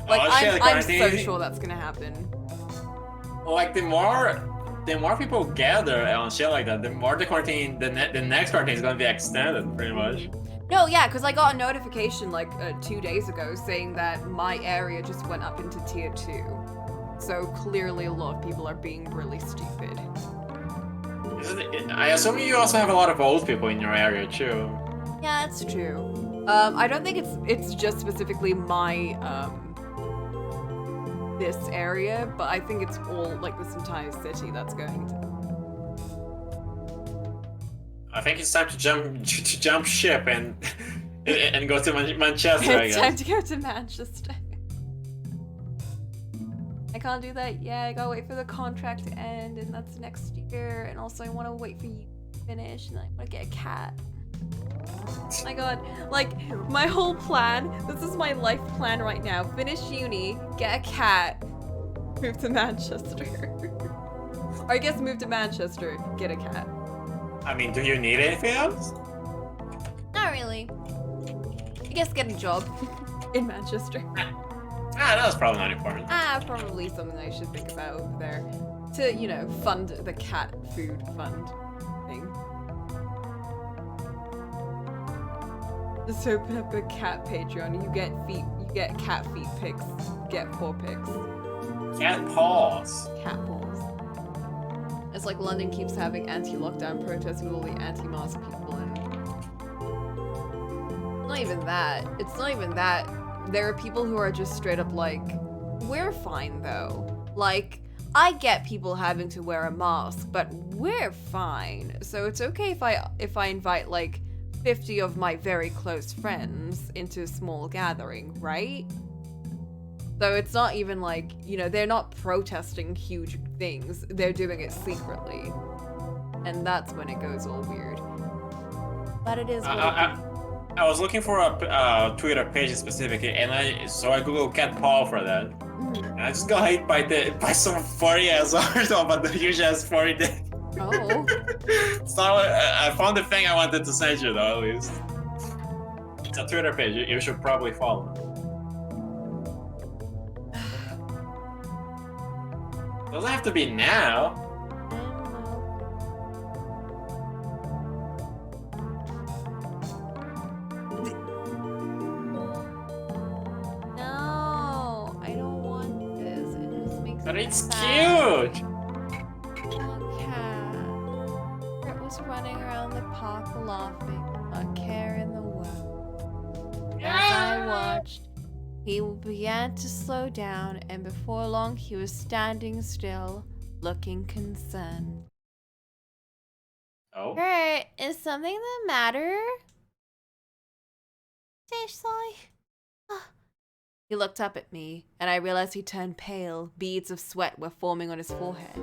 Like, I'm so sure that's gonna happen. Like, the more people gather on shit like that, the more the quarantine, the next quarantine is gonna be extended, pretty much. No, yeah, because I got a notification like 2 days ago saying that my area just went up into tier 2. So clearly a lot of people are being really stupid. I assume you also have a lot of old people in your area too. Yeah, that's true. I don't think it's just specifically my this area, but I think it's all like this entire city that's going to. I think it's time to jump ship and go to Manchester. I It's guess. time to go to Manchester. I can't do that yet. I gotta wait for the contract to end, and that's next year. And also, I want to wait for you to finish, and I want to get a cat. Oh my god, like, my whole plan, this is my life plan right now. Finish uni, get a cat, move to Manchester. Or I guess move to Manchester, get a cat. I mean, do you need anything else? Not really. I guess get a job in Manchester. That was probably not important. Probably something I should think about over there. To, you know, fund the cat food fund thing. Just open up a cat Patreon. You get cat feet pics, get paw pics. Cat paws. Cat paws. It's like London keeps having anti-lockdown protests with all the anti-mask people, and not even that. It's not even that. There are people who are just straight up like, we're fine though. Like, I get people having to wear a mask, but we're fine. So it's okay if I invite like 50 of my very close friends into a small gathering, right? So it's not even like, you know, they're not protesting huge things. They're doing it secretly. And that's when it goes all weird. But it is what I was looking for a Twitter page specifically, and I googled cat paw for that. And I just got hit by some furry ass article about the huge ass furry dick. Oh. So I found the thing I wanted to send you though, at least. It's a Twitter page. You should probably follow. Doesn't have to be now. No, I don't want this. It just makes But me it's sad. cute. Kurt was running around the park laughing, not care in the world. As I watched, he began to slow down, and before long he was standing still, looking concerned. Oh. Kurt, is something the matter? Seriously? He looked up at me, and I realized he turned pale. Beads of sweat were forming on his forehead.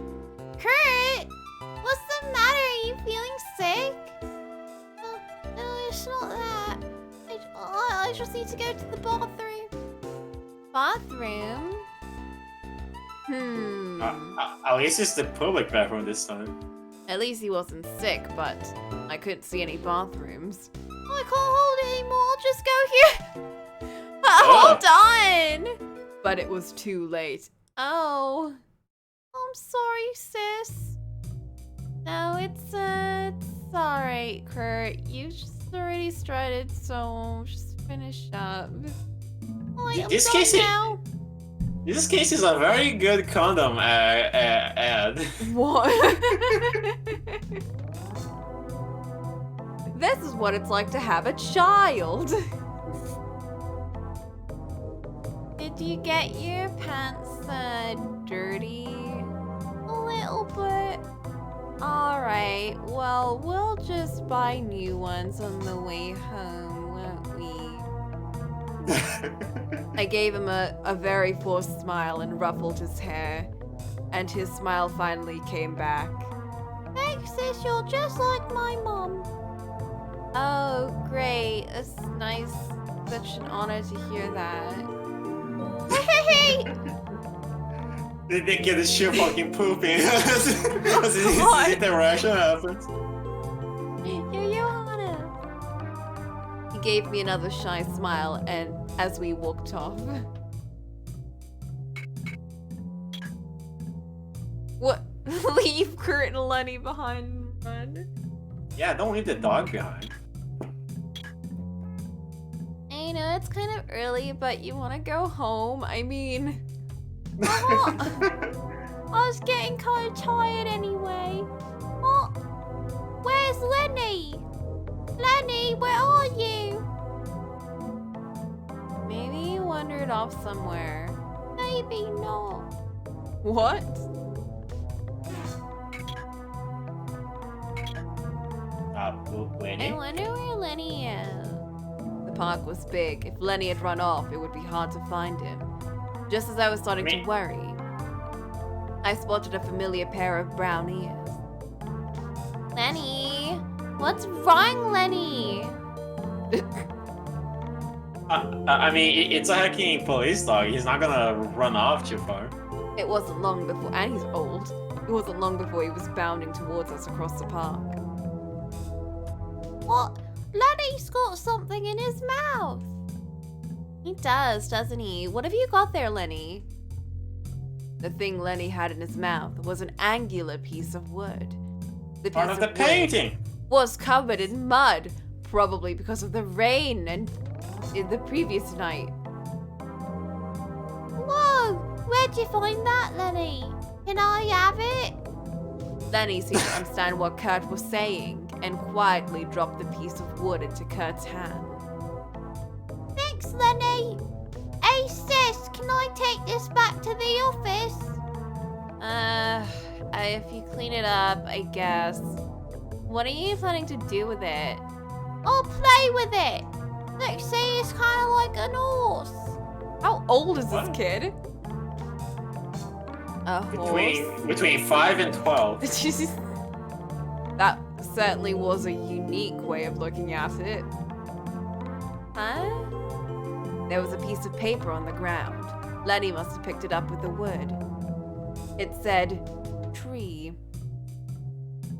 Kurt, what's the matter? Are you feeling sick? No, it's not that. I just need to go to the bathroom. Bathroom? At least it's the public bathroom this time. At least he wasn't sick, but I couldn't see any bathrooms. I can't hold it anymore. I'll just go here. Hold on! But it was too late. Oh. I'm sorry, sis. No, it's alright, Kurt. You just already started, so just finish up. I'm This done case now. This case is a very good condom ad. What? This is what it's like to have a child. Did you get your pants dirty? A little bit. Alright, well, we'll just buy new ones on the way home, won't we? I gave him a very forced smile and ruffled his hair, and his smile finally came back. Thanks, sis. You're just like my mom. Oh, great. It's nice. Such an honor to hear that. Hey! They get the shit fucking pooping as this interaction happens. Johanna. He gave me another shy smile, and as we walked off. What? Leave Kurt and Lenny behind and run? Yeah, don't leave the dog behind. I know it's kind of early, but you want to go home? I mean... I was getting kind of tired anyway. What? Where's Lenny? Lenny, where are you? Maybe you wandered off somewhere. Maybe not. What? I Lenny? wonder where Lenny is. The park was big. If Lenny had run off, it would be hard to find him. Just as I was starting to worry, I spotted a familiar pair of brown ears. Lenny? What's wrong, Lenny? I mean, it's a hacking police dog. He's not gonna run off too far. It wasn't long before, and he's old. It wasn't long before he was bounding towards us across the park. What? Lenny's got something in his mouth. He does, doesn't he? What have you got there, Lenny? The thing Lenny had in his mouth was an angular piece of wood. The Part piece of the wood painting. was covered in mud, probably because of the rain and in the previous night. Whoa! Where'd you find that, Lenny? Can I have it? Lenny seemed to understand what Kurt was saying and quietly dropped the piece of wood into Kurt's hand. Thanks, Lenny. Hey, sis, can I take this back to the office? If you clean it up, I guess. What are you planning to do with it? I'll play with it. Look, see, it's kind of like an horse. How old is What? this kid? A horse? Between 5 and 12. That certainly was a unique way of looking at it. Huh? There was a piece of paper on the ground. Lenny must have picked it up with the wood. It said, tree.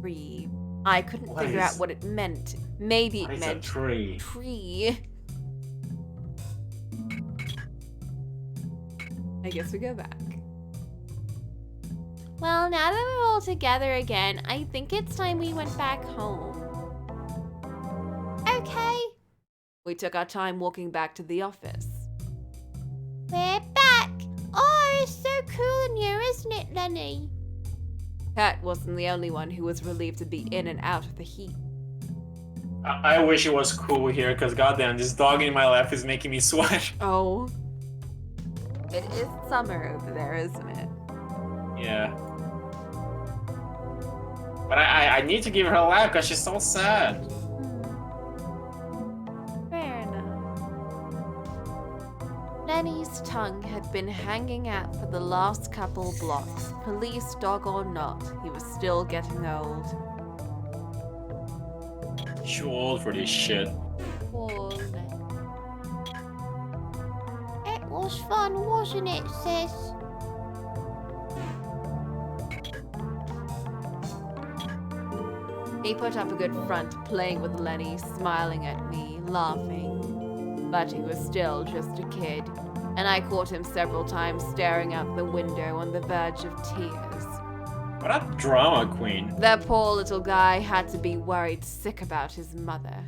Tree. I couldn't What figure out is- what it meant. Maybe What it is a meant tree? tree. I guess we go back. Well, now that we're all together again, I think it's time we went back home. Okay, We took our time walking back to the office. we're back. Oh, it's so cool in here, isn't it, Lenny? Pat wasn't the only one who was relieved to be in and out of the heat. I wish it was cool here, because goddamn, this dog in my lap is making me sweat. Oh. It is summer over there, isn't it? Yeah. But I need to give her a lap because she's so sad. Fair enough. Lenny's tongue had been hanging out for the last couple blocks. Police dog or not, he was still getting old. Too old for this shit. Poor Lenny. It was fun, wasn't it, sis? He put up a good front, playing with Lenny, smiling at me, laughing. But he was still just a kid, and I caught him several times staring out the window on the verge of tears. What a drama queen. That poor little guy had to be worried sick about his mother.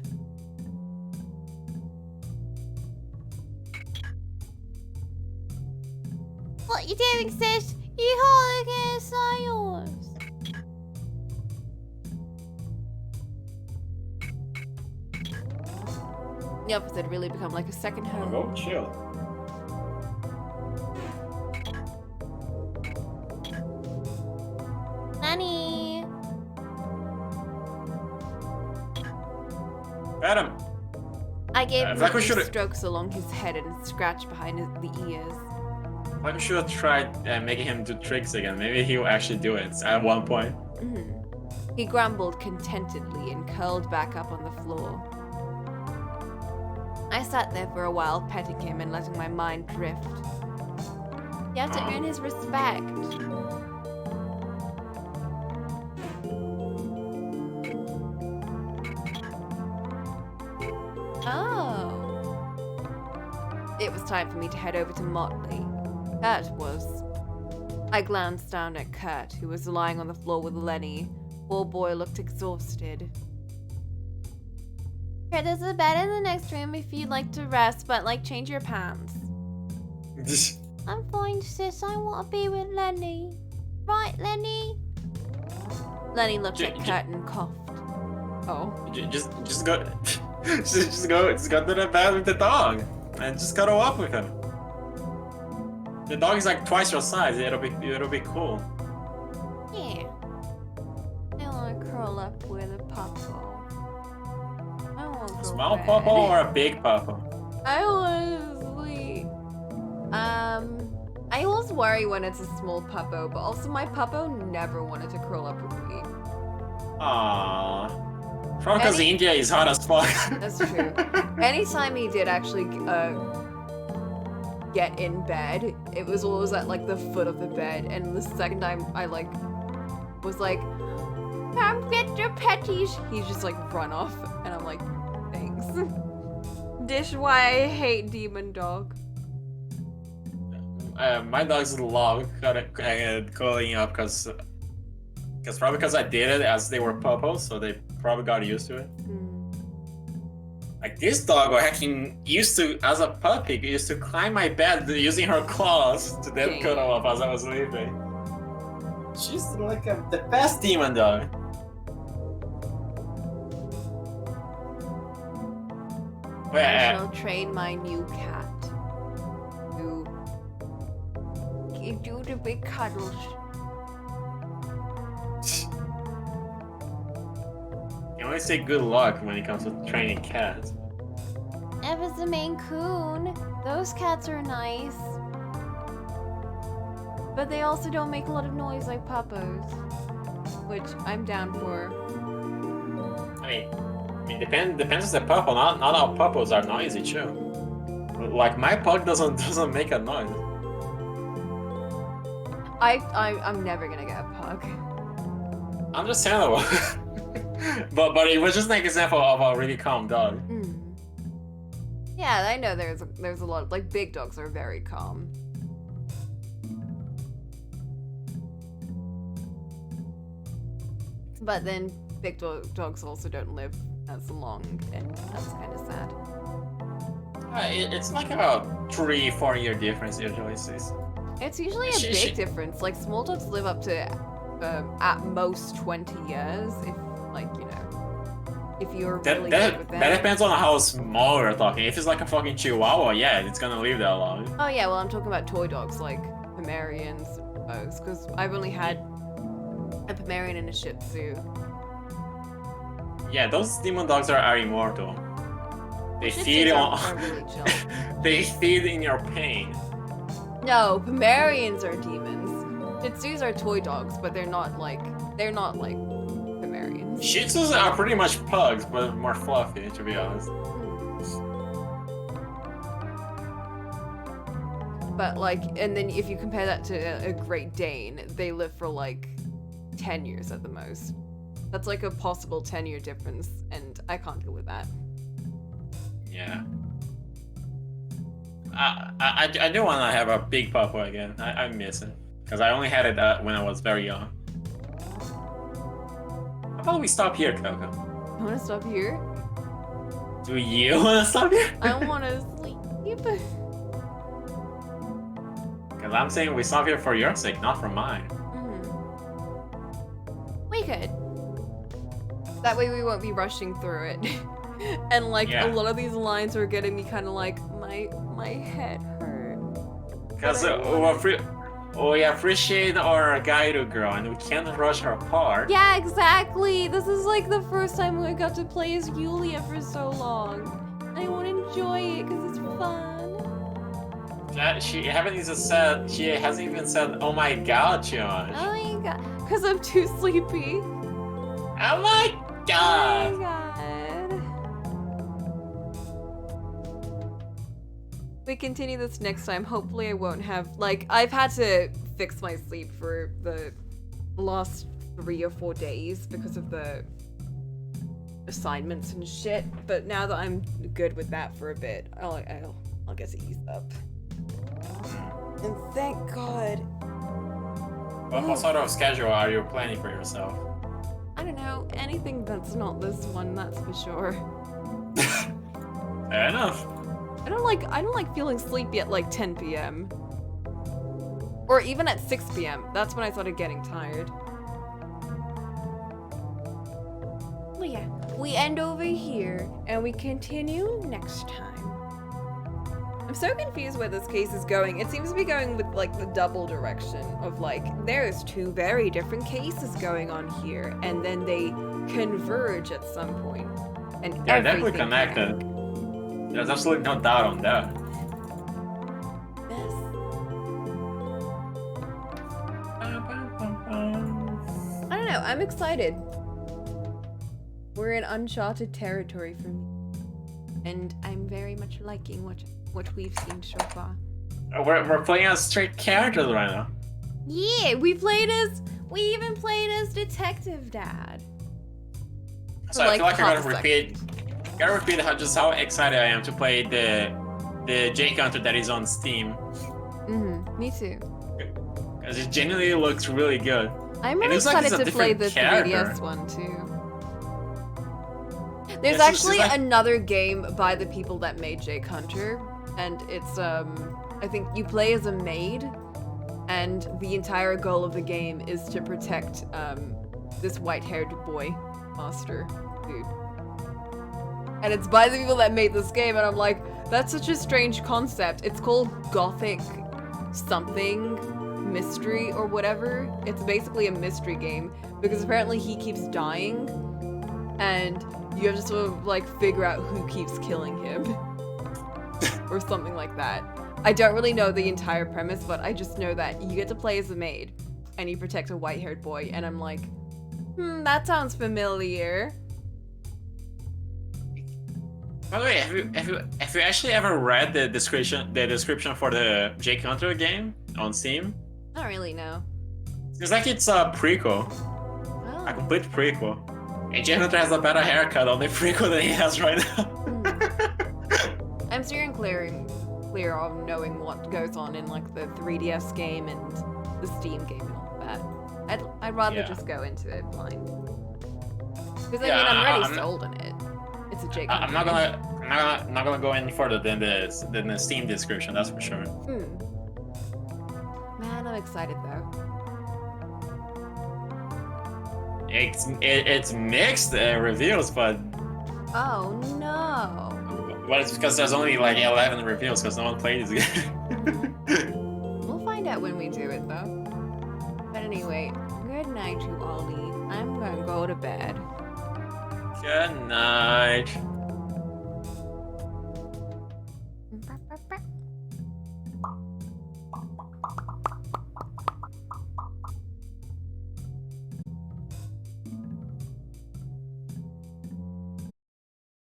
What you doing, sis? You holding a yours? The office had really become like a second home. Go chill. Lenny. Adam. I gave I him feel like a we few should've- strokes along his head and scratched behind the ears. Like we should have tried making him do tricks again. Maybe he'll actually do it at one point. He grumbled contentedly and curled back up on the floor. I sat there for a while, petting him and letting my mind drift. You have to earn his respect. Oh. It was time for me to head over to Motley. Kurt was. I glanced down at Kurt, who was lying on the floor with Lenny. Poor boy looked exhausted. Kurt, there's a bed in the next room if you'd like to rest, but change your pants. I'm fine, sis. I want to be with Lenny. Right, Lenny? Lenny looked at Kurt and coughed. Oh. Just go, just go to the bed with the dog, and just cuddle up with him. The dog is like twice your size. It'll be cool. Yeah. I want to curl up with a puppo. I want to A go small bed. puppo or a big puppo? I want to sleep. I always worry when it's a small puppo, but also my puppo never wanted to curl up with me. Aww. Probably because Any- India is hot as fuck. That's true. Anytime he did actually get in bed, it was always at the foot of the bed, and the second time I was like, "Come get your petties," he's just run off, and I'm like, thanks. This is why I hate Demon Dog. My dogs love curling up because probably because I did it as they were puppos, so they probably got used to it. Like this dog used to, as a puppy, used to climb my bed using her claws to then cuddle up as I was sleeping. She's like the best demon dog. I shall train my new cat to give you the big cuddles. You always say good luck when it comes to training cats. If it's a Maine Coon, those cats are nice. But they also don't make a lot of noise like puppos, which I'm down for. I mean, depends on the puppo. Not all puppos are noisy too. Like my pug doesn't make a noise. I'm never gonna get a pug. Understandable. but it was just an example of a really calm dog. Yeah, I know there's a lot of, big dogs are very calm. But then big dogs also don't live as long, and that's kind of sad. It's like a 3-4 year difference usually. It's usually a big difference. Like small dogs live up to at most 20 years, if you're really good with them. That depends on how small we're talking. If it's like a fucking Chihuahua, yeah, it's gonna live that long. Oh yeah, well I'm talking about toy dogs like Pomeranians, those, because I've only had a Pomeranian and a Shih Tzu. Yeah, those demon dogs are immortal. They Shih feed Tzus on. are really chill. They feed in your pain. No, Pomeranians are demons. Shih Tzus are toy dogs, but they're not like Pomeranians. Shih Tzus are pretty much pugs, but more fluffy, to be honest. But and then if you compare that to a Great Dane, they live for 10 years at the most. That's a possible 10-year difference, and I can't deal with that. Yeah. I do want to have a big puppo again. I miss it. Because I only had it when I was very young. How about we stop here, Coco? I want to stop here. Do you want to stop here? I want to sleep. Because I'm saying we stop here for your sake, not for mine. We could. That way we won't be rushing through it. And Yeah. a lot of these lines are getting me kind of my head hurt. Because we appreciate our guide girl and we can't rush her part. Yeah, exactly. This is the first time we got to play as Yulia for so long. I want to enjoy it because it's fun. She hasn't even said, "Oh my God, Josh." Oh my god. Because I'm too sleepy. Oh my Oh God. my god. We continue this next time. Hopefully I won't have, like, I've had to fix my sleep for the last 3 or 4 days because of the assignments and shit. But now that I'm good with that for a bit, I'll get to ease up. And thank God. What sort of schedule are you planning for yourself? I don't know, anything that's not this one, that's for sure. Fair enough. I don't like feeling sleepy at like 10 p.m. Or even at 6 p.m. That's when I started getting tired. Well, yeah, we end over here and we continue next time. I'm so confused where this case is going. It seems to be going with like the double direction of like there's 2 very different cases going on here, and then they converge at some point, and They're definitely everything connected. can. There's absolutely no doubt on that. Yes. I don't know. I'm excited. We're in uncharted territory for me, and I'm very much liking what we've seen so far. We're playing as straight characters right now. Yeah, we even played as Detective Dad. So I feel like I gotta repeat how excited I am to play the J Counter that is on Steam. Me too. Because it genuinely looks really good. I'm It really looks like excited it's a to play different the character. 3DS one too. There's It's actually like- another game by the people that made Jake Hunter, and it's I think you play as a maid, and the entire goal of the game is to protect this white-haired boy, Master dude. And it's by the people that made this game, and I'm like, that's such a strange concept. It's called Gothic something mystery or whatever. It's basically a mystery game because apparently he keeps dying, and you have to sort of like figure out who keeps killing him or something like that. I don't really know the entire premise, but I just know that you get to play as a maid and you protect a white-haired boy, and I'm like, that sounds familiar. By the way, have you actually ever read the description for the J Counter game on Steam? I don't really know. It's like it's a prequel, Oh. a complete prequel. And J Hunter has a better haircut on the prequel than he has right now. I'm steering clear of knowing what goes on in like the 3DS game and the Steam game and all that. I'd rather just go into it blind. Because I'm already sold on it. It's a Jake. I'm not gonna go any further than the Steam description. That's for sure. Man, I'm excited though. It's mixed reviews, but Oh no. it's because there's only like 11 reviews because no one played this game. We'll find out when we do it though. But anyway, good night to Ollie. I'm gonna go to bed. Good night.